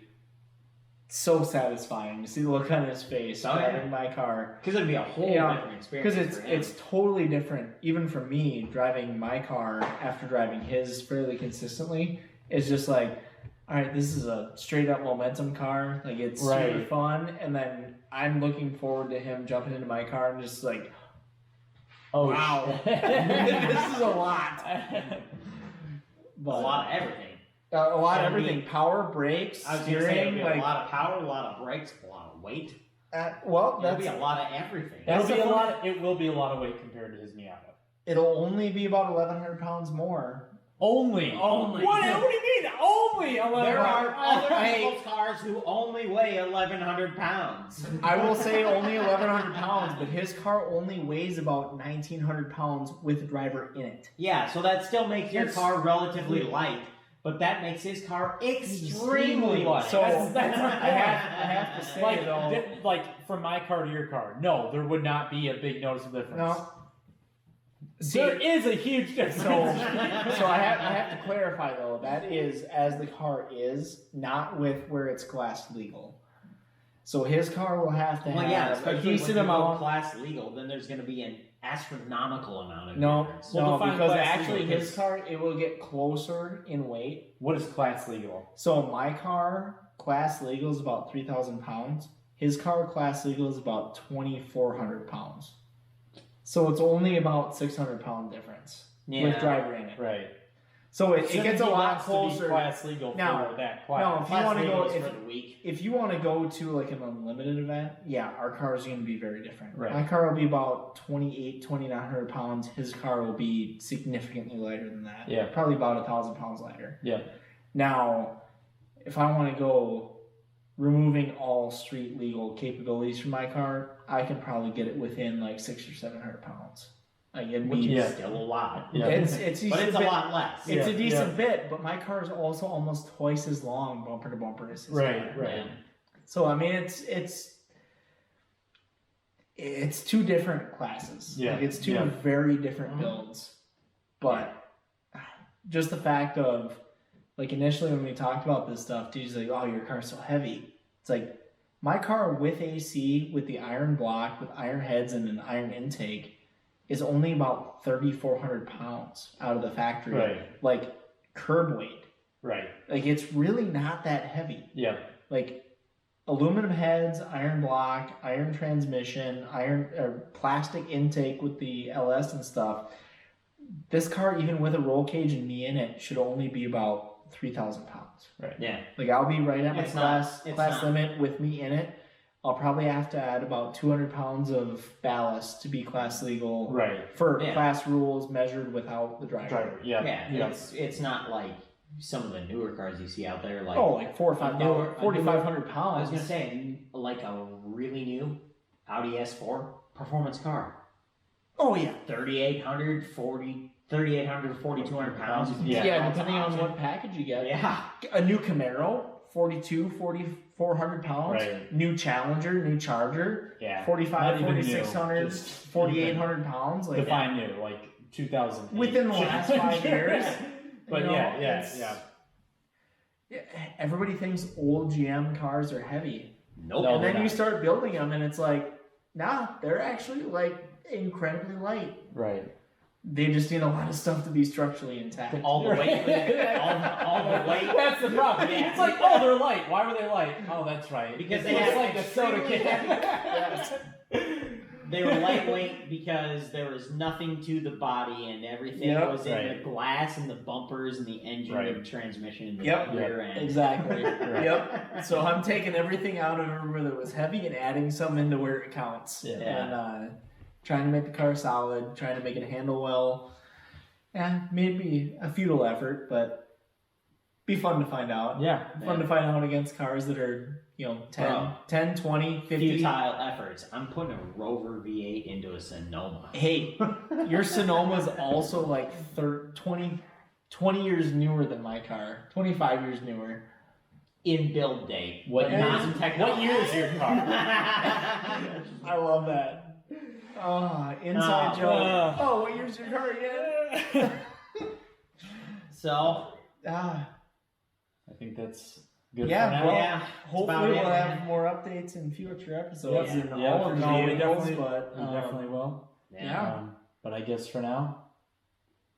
Speaker 3: so satisfying to see the look on his face driving my car.
Speaker 2: Because it'd be a whole different experience.
Speaker 3: Because it's totally different. Even for me, driving my car after driving his fairly consistently, it's just like, all right, this is a straight up momentum car. Like it's super fun, and then I'm looking forward to him jumping into my car and just like,
Speaker 1: oh
Speaker 3: wow, this is a lot.
Speaker 2: But a lot of everything.
Speaker 3: A lot of everything. Power, brakes,
Speaker 2: I was going to say,
Speaker 3: steering.
Speaker 2: it'll be a lot of power, a lot of brakes, a lot of weight.
Speaker 3: Well,
Speaker 2: It'll be a lot of everything.
Speaker 1: It will be a lot of weight compared to his Miata.
Speaker 3: It'll only be about 1,100 pounds more.
Speaker 1: Only. What do you mean? Only 1,100.
Speaker 2: There are other people's cars who only weigh 1,100 pounds.
Speaker 3: I will say only 1,100 pounds, but his car only weighs about 1,900 pounds with a driver in it.
Speaker 2: Yeah, so that still makes your car relatively light, but that makes his car extremely light.
Speaker 3: So
Speaker 1: that's
Speaker 3: I have to say though,
Speaker 1: like from my car to your car, no, there would not be a big noticeable difference.
Speaker 3: No. See,
Speaker 1: there is a huge difference.
Speaker 3: So I have to clarify though, that is as the car is, not with where it's class legal. So his car will have to
Speaker 2: Well,
Speaker 3: have
Speaker 2: yeah,
Speaker 3: a
Speaker 2: especially
Speaker 3: decent
Speaker 2: when you go
Speaker 3: amount.
Speaker 2: class legal, then there's going to be an astronomical amount of
Speaker 3: No,
Speaker 2: difference.
Speaker 1: Well,
Speaker 3: no,
Speaker 1: define
Speaker 3: because
Speaker 1: class
Speaker 3: actually
Speaker 1: legal,
Speaker 3: his car, it will get closer in weight.
Speaker 1: What is class legal?
Speaker 3: So my car, class legal is about 3,000 pounds. His car, class legal is about 2,400 pounds. So it's only about 600-pound difference with driver in it.
Speaker 1: Right.
Speaker 3: So it gets a lot
Speaker 1: To be
Speaker 3: closer.
Speaker 1: class legal
Speaker 3: Now-
Speaker 1: for that class.
Speaker 3: Now, if you
Speaker 2: Class
Speaker 3: want to
Speaker 2: legal
Speaker 3: go,
Speaker 2: is for the week.
Speaker 3: if you want to go to like an unlimited event, yeah, our car is going to be very different.
Speaker 1: Right.
Speaker 3: My car will be about 2,900 pounds. His car will be significantly lighter than that.
Speaker 1: Yeah.
Speaker 3: Probably about 1,000 pounds lighter.
Speaker 1: Yeah.
Speaker 3: Now, if I want to go removing all street legal capabilities from my car, I can probably get it within like 600 or 700 pounds. Like it'd
Speaker 2: Which
Speaker 3: be,
Speaker 2: is still a lot.
Speaker 1: Yeah.
Speaker 3: it's
Speaker 2: But it's
Speaker 3: decent
Speaker 2: a
Speaker 3: bit-
Speaker 2: lot less.
Speaker 3: It's
Speaker 1: Yeah,
Speaker 3: a decent bit, but my car is also almost twice as long bumper to bumper as his
Speaker 1: Right,
Speaker 3: car.
Speaker 1: right.
Speaker 3: So I mean, it's two different classes.
Speaker 1: Yeah,
Speaker 3: Like, it's two
Speaker 1: yeah.
Speaker 3: very different builds. But just the fact of like initially when we talked about this stuff, dude's like, "Oh, your car's so heavy." It's like my car with AC, with the iron block, with iron heads and an iron intake, is only about 3,400 pounds out of the factory.
Speaker 1: Right.
Speaker 3: Like curb weight.
Speaker 1: Right.
Speaker 3: Like it's really not that heavy.
Speaker 1: Yeah.
Speaker 3: Like aluminum heads, iron block, iron transmission, plastic intake with the LS and stuff. This car, even with a roll cage and me in it, should only be about 3,000 pounds.
Speaker 1: Right.
Speaker 2: Yeah.
Speaker 3: Like I'll be right at my
Speaker 2: It's not-
Speaker 3: class limit with me in it. I'll probably have to add about 200 pounds of ballast to be class legal
Speaker 1: Right.
Speaker 3: for
Speaker 2: Yeah.
Speaker 3: class rules measured without the driver.
Speaker 1: Driver. Yeah.
Speaker 2: Yeah, it's not like some of the newer cars you see out there. Like
Speaker 3: Oh, like 4,500
Speaker 2: I
Speaker 3: pounds.
Speaker 2: was gonna say like a really new Audi S4 performance car.
Speaker 3: Oh yeah.
Speaker 2: 3,800 to 4,200 pounds.
Speaker 1: Yeah.
Speaker 3: Yeah, depending on what package you get.
Speaker 2: Yeah.
Speaker 3: A new Camaro, 4,400 pounds.
Speaker 1: Right.
Speaker 3: New Challenger, new Charger,
Speaker 1: Yeah.
Speaker 3: 45,
Speaker 1: Not even new,
Speaker 3: 4,600,
Speaker 1: just
Speaker 3: 4,800 pounds. Like
Speaker 1: Define new, like 2000.
Speaker 3: within the last 5 years.
Speaker 1: But
Speaker 3: you know,
Speaker 1: yeah.
Speaker 3: it's- Everybody thinks old GM cars are heavy.
Speaker 2: Nope.
Speaker 1: No.
Speaker 3: And then
Speaker 1: they're
Speaker 3: you
Speaker 1: not.
Speaker 3: start building them and it's like, nah, they're actually like incredibly light.
Speaker 1: Right.
Speaker 3: They just need a lot of stuff to be structurally intact.
Speaker 2: All the weight. all the weight.
Speaker 1: That's the problem.
Speaker 2: Yeah.
Speaker 1: It's like, oh, they're light. Why were they light? Oh, that's right.
Speaker 2: Because
Speaker 1: It
Speaker 2: they
Speaker 1: looks
Speaker 2: have
Speaker 1: like a soda
Speaker 2: extremely
Speaker 1: can.
Speaker 3: Yes.
Speaker 2: They were lightweight because there was nothing to the body and everything
Speaker 3: Yep.
Speaker 2: was in
Speaker 1: Right.
Speaker 2: the glass and the bumpers and the engine
Speaker 1: Right.
Speaker 2: and transmission and the
Speaker 3: Yep.
Speaker 2: rear end.
Speaker 3: Exactly.
Speaker 1: Right.
Speaker 3: Yep. So I'm taking everything out of everywhere that was heavy and adding some into where it counts.
Speaker 1: Yeah.
Speaker 3: And trying to make the car solid, trying to make it handle well. Yeah, maybe a futile effort, but be fun to find out.
Speaker 1: Yeah.
Speaker 3: Fun to find out against cars that are, 10, 20, 50.
Speaker 2: Futile efforts. I'm putting a Rover V8 into a Sonoma.
Speaker 3: Hey, your Sonoma is also like 20 years newer than my car. 25 years newer.
Speaker 2: In build date.
Speaker 1: What
Speaker 2: but
Speaker 1: year
Speaker 2: not
Speaker 1: is-
Speaker 2: in technology.
Speaker 1: what year is your car?
Speaker 3: I love that. Inside
Speaker 2: Oh.
Speaker 3: joke. Oh, what year's your car again?
Speaker 2: So,
Speaker 3: Ah,
Speaker 1: I think that's good
Speaker 3: Yeah,
Speaker 1: for now.
Speaker 3: well,
Speaker 2: yeah.
Speaker 3: hopefully
Speaker 2: about
Speaker 3: we'll
Speaker 2: it,
Speaker 3: have
Speaker 2: man.
Speaker 3: more updates in future episodes
Speaker 2: Yeah.
Speaker 3: and
Speaker 1: Yeah,
Speaker 3: all of
Speaker 1: for
Speaker 3: the
Speaker 1: sure.
Speaker 3: vehicles,
Speaker 1: We
Speaker 3: but
Speaker 1: We definitely will.
Speaker 3: Yeah.
Speaker 1: But I guess for now,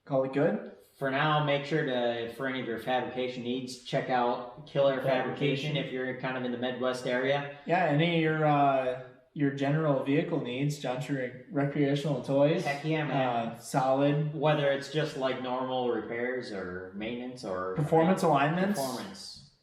Speaker 3: call it good.
Speaker 2: For now, make sure to, for any of your fabrication needs, check out Killare Fabrication if you're kind of in the Midwest area.
Speaker 3: Yeah, any of your general vehicle needs, John True recreational toys.
Speaker 2: Heck yeah, man.
Speaker 3: Solid
Speaker 2: Whether it's just like normal repairs or maintenance or
Speaker 3: performance alignments.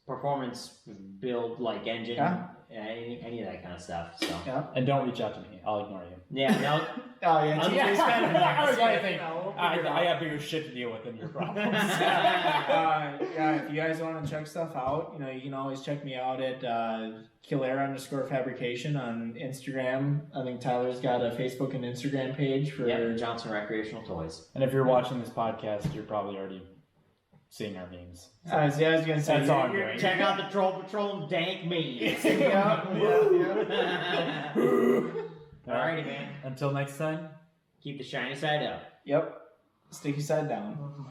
Speaker 2: performance build like engine,
Speaker 3: Yeah.
Speaker 2: any of that kind of stuff. So
Speaker 3: Yeah.
Speaker 1: and don't reach out to me. I'll ignore you.
Speaker 2: yeah, no,
Speaker 3: Oh yeah. TJ's kind of
Speaker 1: I think
Speaker 3: we'll
Speaker 1: I
Speaker 3: figure it out.
Speaker 1: have bigger shit to deal with than your problems.
Speaker 3: Yeah, if you guys want to check stuff out, you can always check me out at Killare_Fabrication on Instagram. I think Tyler's got a Facebook and Instagram page for.
Speaker 2: yeah, Johnson Recreational Toys.
Speaker 1: And if you're watching this podcast, you're probably already seeing our memes.
Speaker 3: I was gonna say.
Speaker 1: That's all I'm doing.
Speaker 2: Check out the Troll Patrol dank memes.
Speaker 3: Yeah.
Speaker 2: Alrighty, man.
Speaker 1: Until next time.
Speaker 2: Keep the shiny side up.
Speaker 3: Yep. Sticky side down.